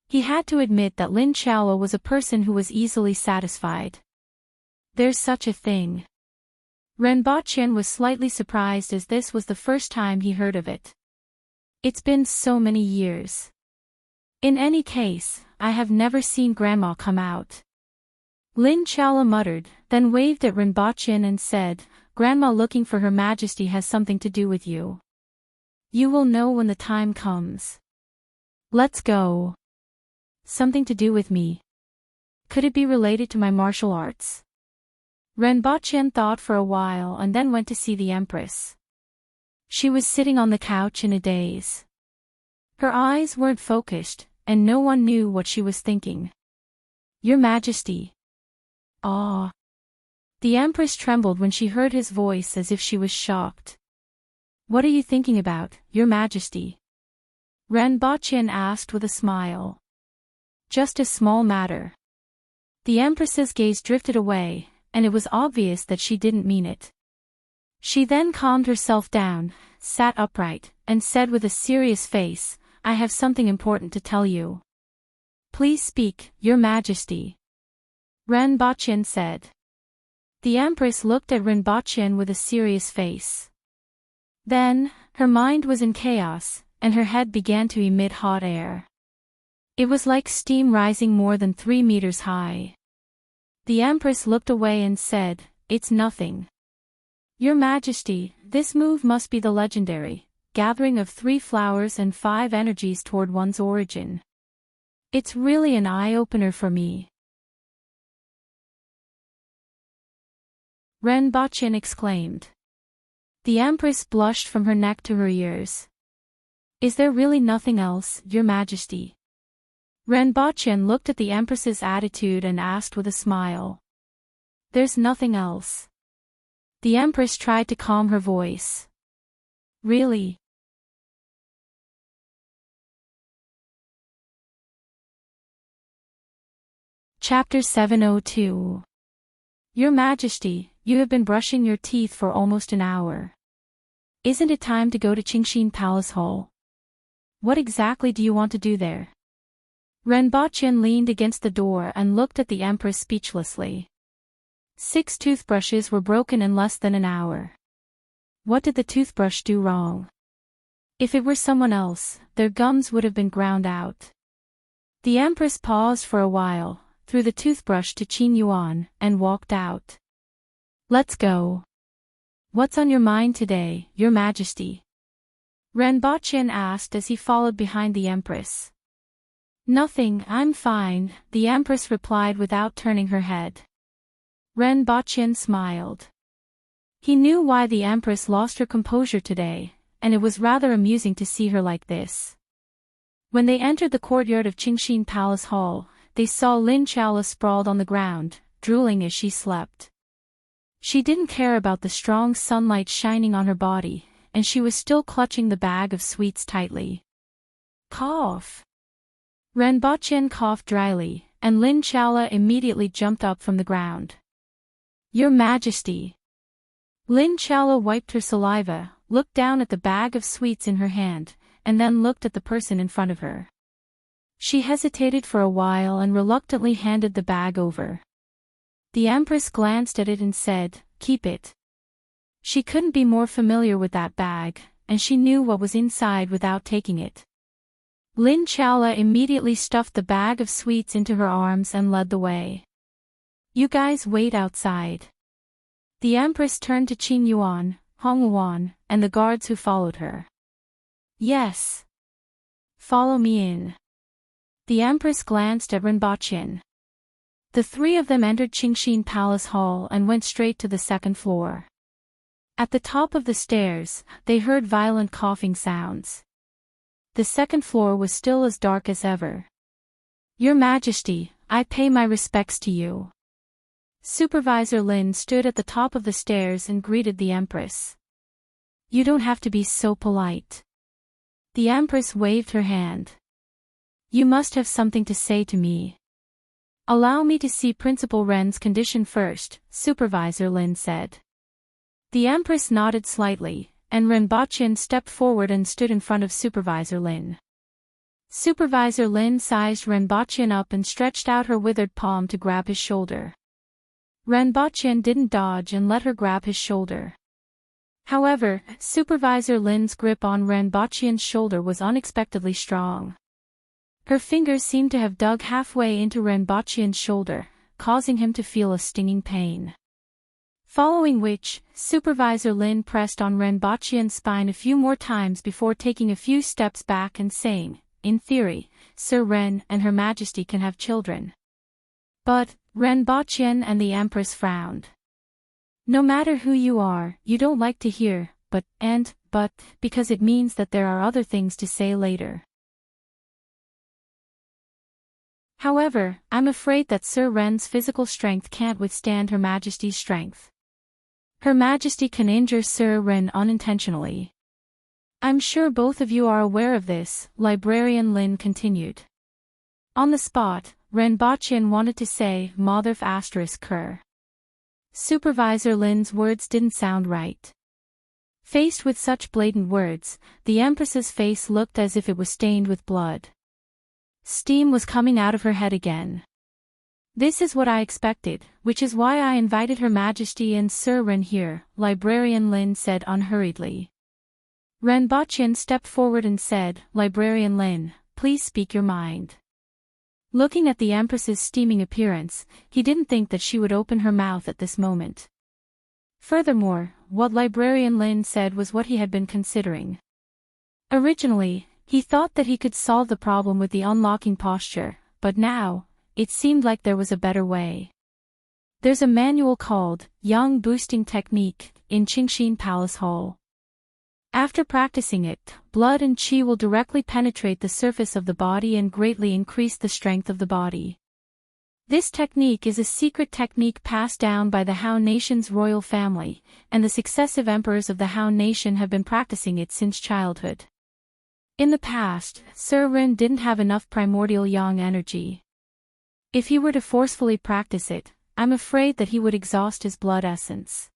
He had to admit that Lin Chaola was a person who was easily satisfied. There's such a thing. Renbochen was slightly surprised as this was the first time he heard of it. It's been so many years. In any case, I have never seen Grandma come out. Lin Chaola muttered, then waved at Renbochen and said, Grandma looking for Her Majesty has something to do with you. You will know when the time comes. Let's go. Something to do with me. Could it be related to my martial arts? Renbochen thought for a while and then went to see the Empress. She was sitting on the couch in a daze. Her eyes weren't focused, and no one knew what she was thinking. Your Majesty. Ah. The Empress trembled when she heard his voice as if she was shocked. What are you thinking about, Your Majesty? Renbochen asked with a smile. Just a small matter. The Empress's gaze drifted away, and it was obvious that she didn't mean it. She then calmed herself down, sat upright, and said with a serious face, I have something important to tell you. Please speak, Your Majesty. Renbochen said. The Empress looked at Rinpochen with a serious face. Then, her mind was in chaos, and her head began to emit hot air. It was like steam rising more than 3 meters high. The Empress looked away and said, "It's nothing. Your Majesty, this move must be the legendary gathering of 3 flowers and 5 energies toward one's origin. It's really an eye-opener for me." Rinpochen exclaimed. The Empress blushed from her neck to her ears. "Is there really nothing else, Your Majesty?" Rinpochen looked at the Empress's attitude and asked with a smile. "There's nothing else." The Empress tried to calm her voice. "Really?" Chapter 702. Your Majesty, you have been brushing your teeth for almost an hour. Isn't it time to go to Qingxin Palace Hall? What exactly do you want to do there? Rinpochen leaned against the door and looked at the Empress speechlessly. 6 toothbrushes were broken in less than an hour. What did the toothbrush do wrong? If it were someone else, their gums would have been ground out. The Empress paused for a while, threw the toothbrush to Qin Yuan, and walked out. "Let's go. What's on your mind today, Your Majesty?" Rinpochen asked as he followed behind the Empress. "Nothing, I'm fine," the Empress replied without turning her head. Rinpochen smiled. He knew why the Empress lost her composure today, and it was rather amusing to see her like this. When they entered the courtyard of Qingxin Palace Hall, they saw Lin Chaola sprawled on the ground, drooling as she slept. She didn't care about the strong sunlight shining on her body, and she was still clutching the bag of sweets tightly. Cough. Rinpochen coughed dryly, and Lin Chaola immediately jumped up from the ground. "Your Majesty." Lin Chaola wiped her saliva, looked down at the bag of sweets in her hand, and then looked at the person in front of her. She hesitated for a while and reluctantly handed the bag over. The Empress glanced at it and said, "Keep it." She couldn't be more familiar with that bag, and she knew what was inside without taking it. Lin Chaola immediately stuffed the bag of sweets into her arms and led the way. "You guys wait outside." The Empress turned to Qin Yuan, Hong Yuan, and the guards who followed her. "Yes. Follow me in." The Empress glanced at Rinpochen. The 3 of them entered Qingxin Palace Hall and went straight to the 2nd floor. At the top of the stairs, they heard violent coughing sounds. The 2nd floor was still as dark as ever. "Your Majesty, I pay my respects to you." Supervisor Lin stood at the top of the stairs and greeted the Empress. "You don't have to be so polite." The Empress waved her hand. "You must have something to say to me." "Allow me to see Principal Ren's condition first," Supervisor Lin said. The Empress nodded slightly, and Rinpochen stepped forward and stood in front of Supervisor Lin. Supervisor Lin sized Rinpochen up and stretched out her withered palm to grab his shoulder. Rinpochen didn't dodge and let her grab his shoulder. However, Supervisor Lin's grip on Rinpochen's shoulder was unexpectedly strong. Her fingers seemed to have dug halfway into Rinpochen's shoulder, causing him to feel a stinging pain. Following which, Supervisor Lin pressed on Rinpochen's spine a few more times before taking a few steps back and saying, "In theory, Sir Ren and Her Majesty can have children." But, Rinpochen and the Empress frowned. "No matter who you are, you don't like to hear, but, because it means that there are other things to say later. However, I'm afraid that Sir Ren's physical strength can't withstand Her Majesty's strength. Her Majesty can injure Sir Ren unintentionally. I'm sure both of you are aware of this," Librarian Lin continued. On the spot, Rinpochen wanted to say, "Motherf ****. Supervisor Lin's words didn't sound right. Faced with such blatant words, the Empress's face looked as if it was stained with blood. Steam was coming out of her head again. This is what I expected, which is why I invited Her Majesty and Sir Ren here, Librarian Lin said unhurriedly. Renbachyan stepped forward and said, Librarian Lin, please speak your mind. Looking at the Empress's steaming appearance, he didn't think that she would open her mouth at this moment. Furthermore, what Librarian Lin said was what he had been considering. Originally, he thought that he could solve the problem with the unlocking posture, but now, it seemed like there was a better way. There's a manual called Yang Boosting Technique in Qingshin Palace Hall. After practicing it, blood and qi will directly penetrate the surface of the body and greatly increase the strength of the body. This technique is a secret technique passed down by the Han nation's royal family, and the successive emperors of the Han nation have been practicing it since childhood. In the past, Sir Ren didn't have enough primordial yang energy. If he were to forcefully practice it, I'm afraid that he would exhaust his blood essence.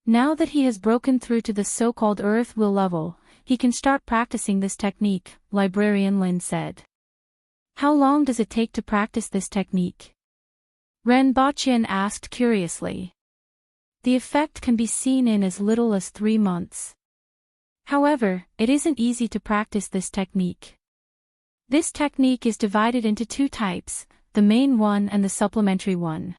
Now that he has broken through to the so-called earth will level, he can start practicing this technique, Librarian Lin said. How long does it take to practice this technique? Renbachyan asked curiously. The effect can be seen in as little as 3 months. However, it isn't easy to practice this technique. This technique is divided into 2 types, the main one and the supplementary one.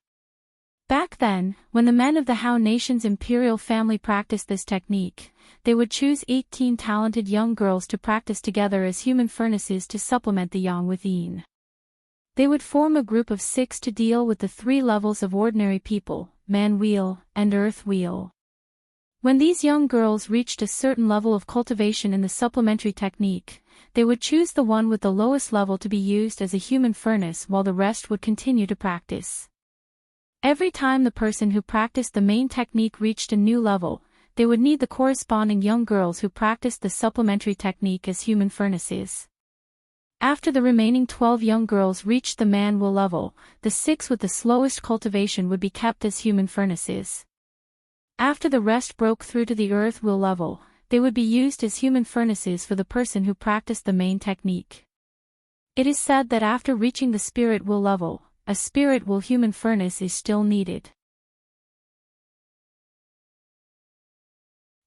Back then, when the men of the Han nation's imperial family practiced this technique, they would choose 18 talented young girls to practice together as human furnaces to supplement the yang within. They would form a group of 6 to deal with the 3 levels of ordinary people, man wheel and earth wheel. When these young girls reached a certain level of cultivation in the supplementary technique, they would choose the one with the lowest level to be used as a human furnace while the rest would continue to practice. Every time the person who practiced the main technique reached a new level, they would need the corresponding young girls who practiced the supplementary technique as human furnaces. After the remaining 12 young girls reached the man will level, the 6 with the slowest cultivation would be kept as human furnaces. After the rest broke through to the earth will level, they would be used as human furnaces for the person who practiced the main technique. It is said that after reaching the spirit will level, a spirit will human furnace is still needed.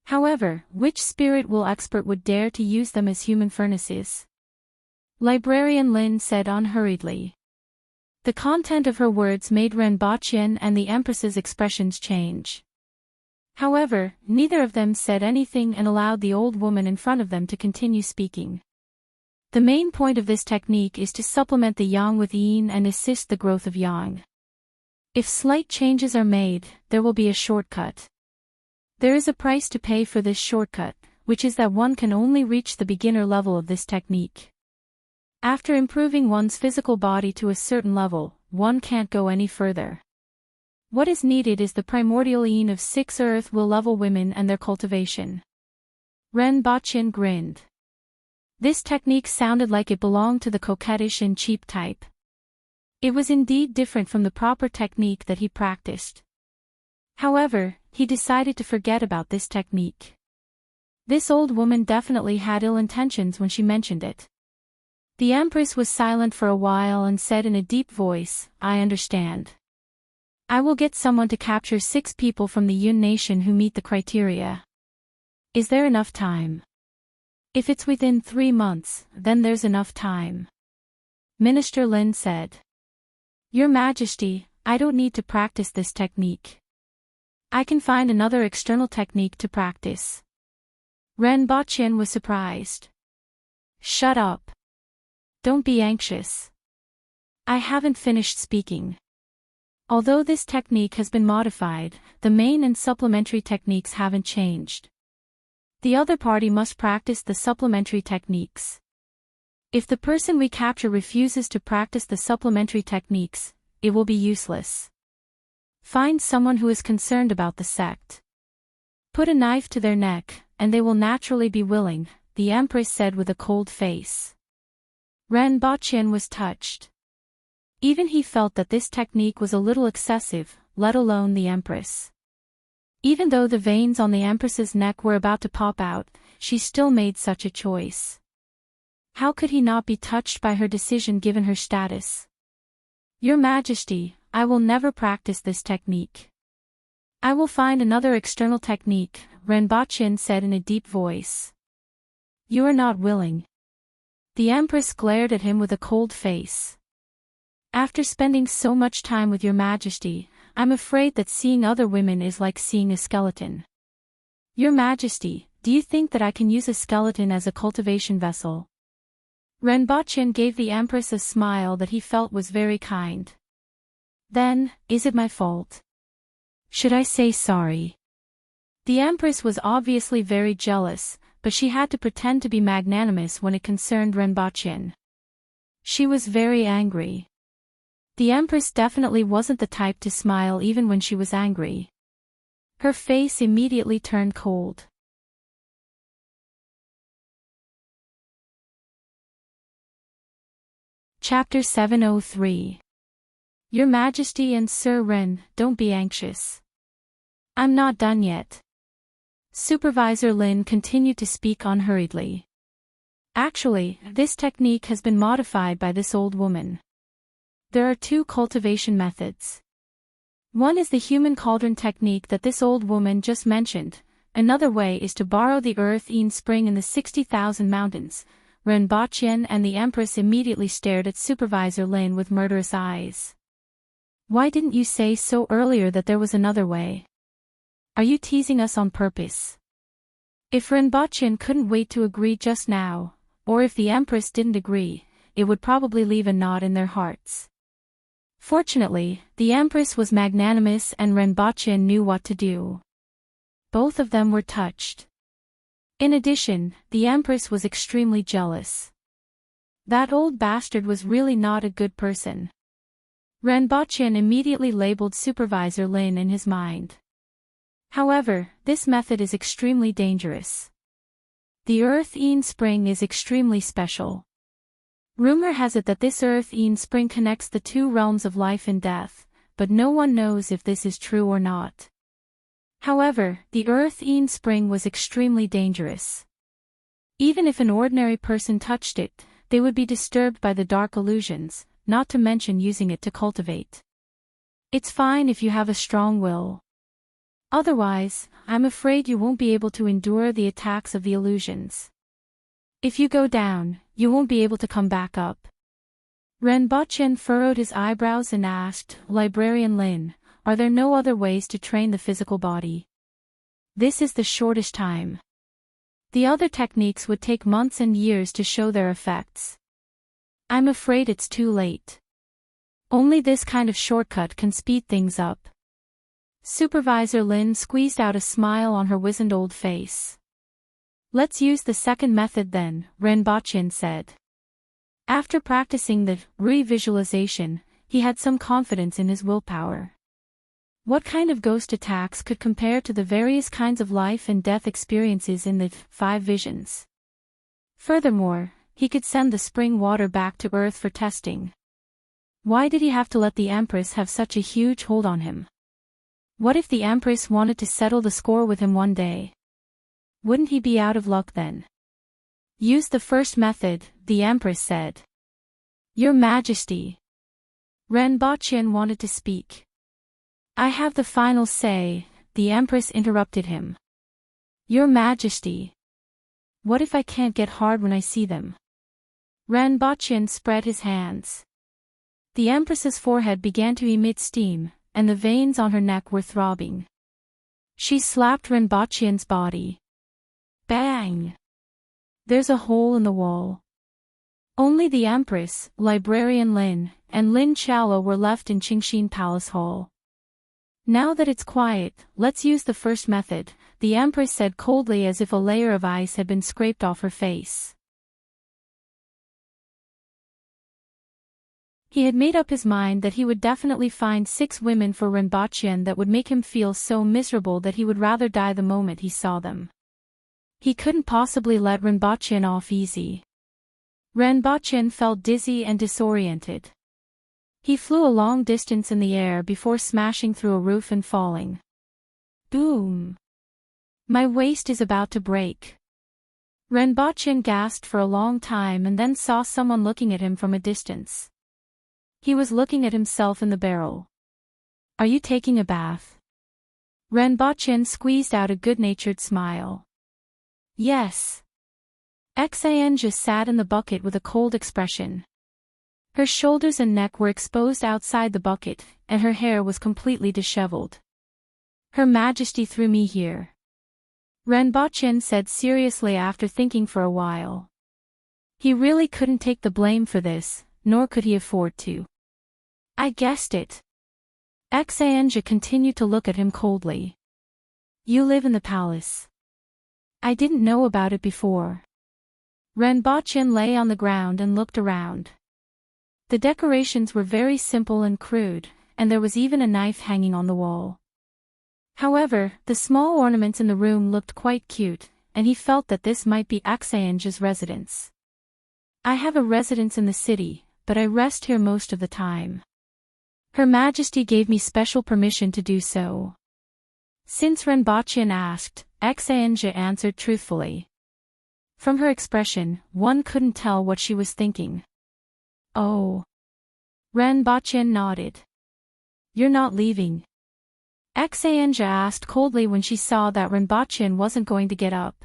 However, which spirit will expert would dare to use them as human furnaces? Librarian Lin said unhurriedly. The content of her words made Renbachyan and the Empress's expressions change. However, neither of them said anything and allowed the old woman in front of them to continue speaking. The main point of this technique is to supplement the yang with yin and assist the growth of yang. If slight changes are made, there will be a shortcut. There is a price to pay for this shortcut, which is that one can only reach the beginner level of this technique. After improving one's physical body to a certain level, one can't go any further. What is needed is the primordial yin of 6 earth will level women and their cultivation. Renbachyan grinned. This technique sounded like it belonged to the coquettish and cheap type. It was indeed different from the proper technique that he practiced. However, he decided to forget about this technique. This old woman definitely had ill intentions when she mentioned it. The Empress was silent for a while and said in a deep voice, I understand. I will get someone to capture 6 people from the Yun nation who meet the criteria. Is there enough time? If it's within 3 months, then there's enough time. Minister Lin said. Your Majesty, I don't need to practice this technique. I can find another external technique to practice. Renbachyan was surprised. Shut up. Don't be anxious. I haven't finished speaking. Although this technique has been modified, the main and supplementary techniques haven't changed. The other party must practice the supplementary techniques. If the person we capture refuses to practice the supplementary techniques, it will be useless. Find someone who is concerned about the sect. Put a knife to their neck, and they will naturally be willing, the Empress said with a cold face. Renbachyan was touched. Even he felt that this technique was a little excessive, let alone the Empress. Even though the veins on the Empress's neck were about to pop out, she still made such a choice. How could he not be touched by her decision given her status? Your Majesty, I will never practice this technique. I will find another external technique, Renbochin said in a deep voice. You are not willing. The Empress glared at him with a cold face. After spending so much time with Your Majesty, I'm afraid that seeing other women is like seeing a skeleton. Your Majesty, do you think that I can use a skeleton as a cultivation vessel? Renbochin gave the Empress a smile that he felt was very kind. Then, is it my fault? Should I say sorry? The Empress was obviously very jealous, but she had to pretend to be magnanimous when it concerned Renbochin. She was very angry. The Empress definitely wasn't the type to smile even when she was angry. Her face immediately turned cold. Chapter 703. Your Majesty and Sir Ren, don't be anxious. I'm not done yet. Supervisor Lin continued to speak unhurriedly. Actually, this technique has been modified by this old woman. There are two cultivation methods. One is the human cauldron technique that this old woman just mentioned. Another way is to borrow the earth-eaten spring in the 60,000 mountains. Renbochin and the Empress immediately stared at Supervisor Lin with murderous eyes. Why didn't you say so earlier that there was another way? Are you teasing us on purpose? If Renbochin couldn't wait to agree just now, or if the Empress didn't agree, it would probably leave a knot in their hearts. Fortunately, the Empress was magnanimous and Renbochin knew what to do. Both of them were touched. In addition, the Empress was extremely jealous. That old bastard was really not a good person. Renbochin immediately labeled Supervisor Lin in his mind. However, this method is extremely dangerous. The earth-eaten spring is extremely special. Rumor has it that this earth-eaten spring connects the two realms of life and death, but no one knows if this is true or not. However, the earth-eaten spring was extremely dangerous. Even if an ordinary person touched it, they would be disturbed by the dark illusions, not to mention using it to cultivate. It's fine if you have a strong will. Otherwise, I'm afraid you won't be able to endure the attacks of the illusions. If you go down, you won't be able to come back up. Renbochin furrowed his eyebrows and asked, Librarian Lin, are there no other ways to train the physical body? This is the shortest time. The other techniques would take months and years to show their effects. I'm afraid it's too late. Only this kind of shortcut can speed things up. Supervisor Lin squeezed out a smile on her wizened old face. Let's use the second method then, Renbochin said. After practicing the re-visualization, he had some confidence in his willpower. What kind of ghost attacks could compare to the various kinds of life and death experiences in the 5 visions? Furthermore, he could send the spring water back to Earth for testing. Why did he have to let the Empress have such a huge hold on him? What if the Empress wanted to settle the score with him one day? Wouldn't he be out of luck then? Use the first method, the Empress said. Your Majesty. Renbochin wanted to speak. I have the final say, the Empress interrupted him. Your Majesty. What if I can't get hard when I see them? Renbochin spread his hands. The Empress's forehead began to emit steam, and the veins on her neck were throbbing. She slapped Renbochin's body. Bang! There's a hole in the wall. Only the Empress, Librarian Lin, and Lin Chalo were left in Qingxin Palace Hall. Now that it's quiet, let's use the first method, the Empress said coldly as if a layer of ice had been scraped off her face. He had made up his mind that he would definitely find 6 women for Renbochin that would make him feel so miserable that he would rather die the moment he saw them. He couldn't possibly let Renbochin off easy. Renbochin felt dizzy and disoriented. He flew a long distance in the air before smashing through a roof and falling. Boom! My waist is about to break. Renbochin gasped for a long time and then saw someone looking at him from a distance. He was looking at himself in the barrel. Are you taking a bath? Renbochin squeezed out a good-natured smile. Yes. Xianjia sat in the bucket with a cold expression. Her shoulders and neck were exposed outside the bucket, and her hair was completely disheveled. Her Majesty threw me here. Renbochin said seriously after thinking for a while. He really couldn't take the blame for this, nor could he afford to. I guessed it. Xianjia continued to look at him coldly. You live in the palace. I didn't know about it before. Renbochin lay on the ground and looked around. The decorations were very simple and crude, and there was even a knife hanging on the wall. However, the small ornaments in the room looked quite cute, and he felt that this might be Xianjia's residence. I have a residence in the city, but I rest here most of the time. Her Majesty gave me special permission to do so. Since Renbochin asked, Xianjia answered truthfully. From her expression, one couldn't tell what she was thinking. Oh. Renbochin nodded. You're not leaving? Xianjia asked coldly when she saw that Renbochin wasn't going to get up.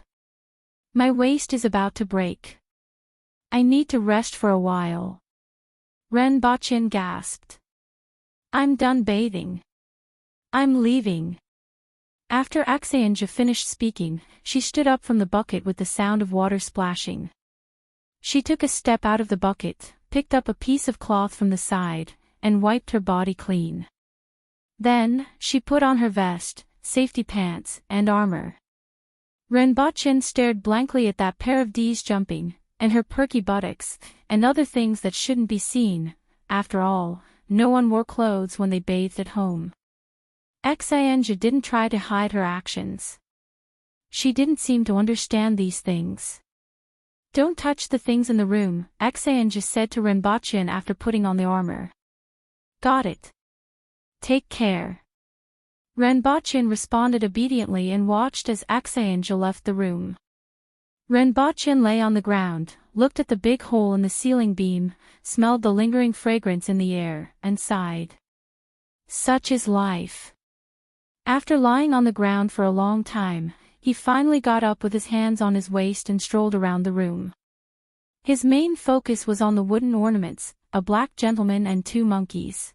My waist is about to break. I need to rest for a while. Renbochin gasped. I'm done bathing. I'm leaving. After Xianjia finished speaking, she stood up from the bucket with the sound of water splashing. She took a step out of the bucket, picked up a piece of cloth from the side, and wiped her body clean. Then, she put on her vest, safety pants, and armor. Renbochin stared blankly at that pair of D's jumping, and her perky buttocks, and other things that shouldn't be seen. After all, no one wore clothes when they bathed at home. Xianjia didn't try to hide her actions. She didn't seem to understand these things. Don't touch the things in the room, Xianjia said to Renbochin after putting on the armor. Got it. Take care. Renbochin responded obediently and watched as Xianjia left the room. Renbochin lay on the ground, looked at the big hole in the ceiling beam, smelled the lingering fragrance in the air, and sighed. Such is life. After lying on the ground for a long time, he finally got up with his hands on his waist and strolled around the room. His main focus was on the wooden ornaments, a black gentleman and two monkeys.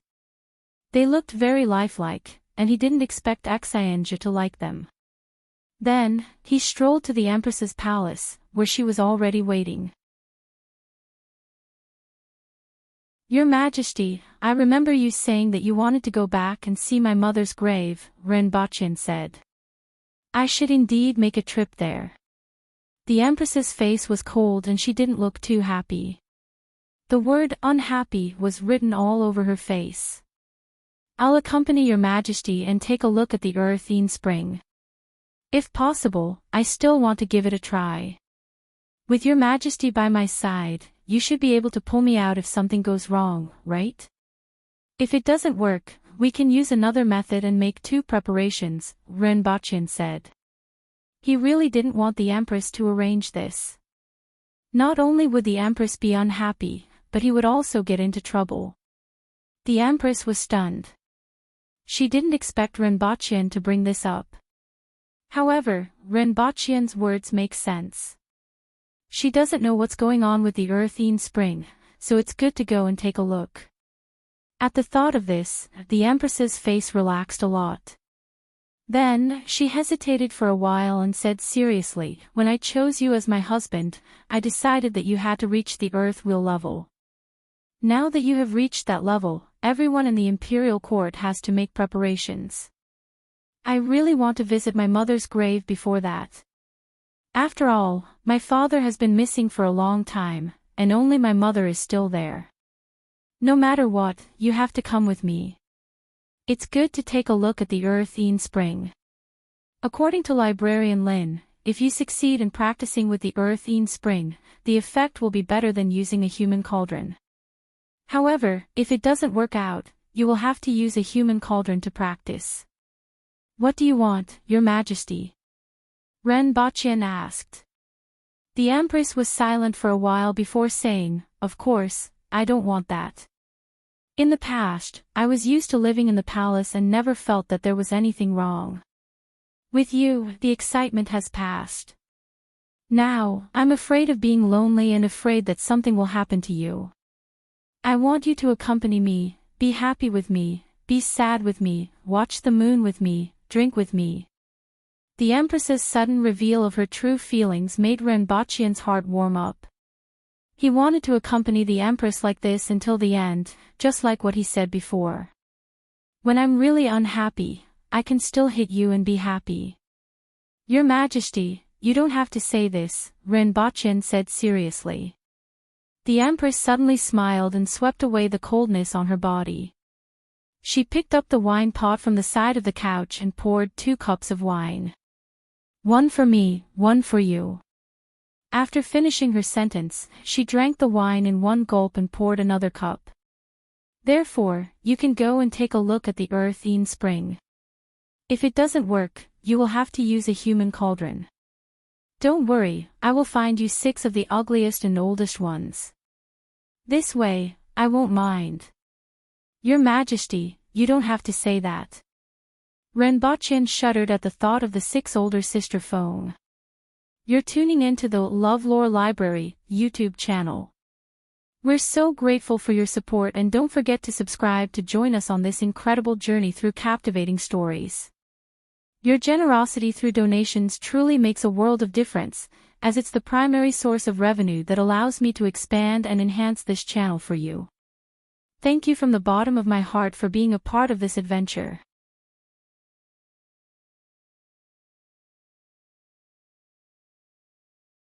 They looked very lifelike, and he didn't expect Xianjia to like them. Then, he strolled to the Empress's palace, where she was already waiting. Your Majesty, I remember you saying that you wanted to go back and see my mother's grave, Renbochin said. I should indeed make a trip there. The Empress's face was cold and she didn't look too happy. The word unhappy was written all over her face. I'll accompany your Majesty and take a look at the Earthine Spring. If possible, I still want to give it a try. With your Majesty by my side, you should be able to pull me out if something goes wrong, right? If it doesn't work, we can use another method and make two preparations, Renbochin said. He really didn't want the Empress to arrange this. Not only would the Empress be unhappy, but he would also get into trouble. The Empress was stunned. She didn't expect Renbochin to bring this up. However, Renbochin's words make sense. She doesn't know what's going on with the Earthine Spring, so it's good to go and take a look. At the thought of this, the Empress's face relaxed a lot. Then, she hesitated for a while and said seriously, when I chose you as my husband, I decided that you had to reach the Earth wheel level. Now that you have reached that level, everyone in the imperial court has to make preparations. I really want to visit my mother's grave before that. After all, my father has been missing for a long time, and only my mother is still there. No matter what, you have to come with me. It's good to take a look at the Earthine Spring. According to librarian Lin, if you succeed in practicing with the Earthine Spring, the effect will be better than using a human cauldron. However, if it doesn't work out, you will have to use a human cauldron to practice. What do you want, Your Majesty? Renbochin asked. The Empress was silent for a while before saying, of course, I don't want that. In the past, I was used to living in the palace and never felt that there was anything wrong. With you, the excitement has passed. Now, I'm afraid of being lonely and afraid that something will happen to you. I want you to accompany me, be happy with me, be sad with me, watch the moon with me, drink with me. The Empress's sudden reveal of her true feelings made Renbachian's heart warm up. He wanted to accompany the Empress like this until the end, just like what he said before. When I'm really unhappy, I can still hit you and be happy. Your Majesty, you don't have to say this, Renbachian said seriously. The Empress suddenly smiled and swept away the coldness on her body. She picked up the wine pot from the side of the couch and poured 2 cups of wine. One for me, one for you. After finishing her sentence, she drank the wine in one gulp and poured another cup. Therefore, you can go and take a look at the Earth-Een spring. If it doesn't work, you will have to use a human cauldron. Don't worry, I will find you 6 of the ugliest and oldest ones. This way, I won't mind. Your Majesty, you don't have to say that. Renbachian shuddered at the thought of the 6 older sister Feng. You're tuning in to the LoveLore Library YouTube channel. We're so grateful for your support and don't forget to subscribe to join us on this incredible journey through captivating stories. Your generosity through donations truly makes a world of difference, as it's the primary source of revenue that allows me to expand and enhance this channel for you. Thank you from the bottom of my heart for being a part of this adventure.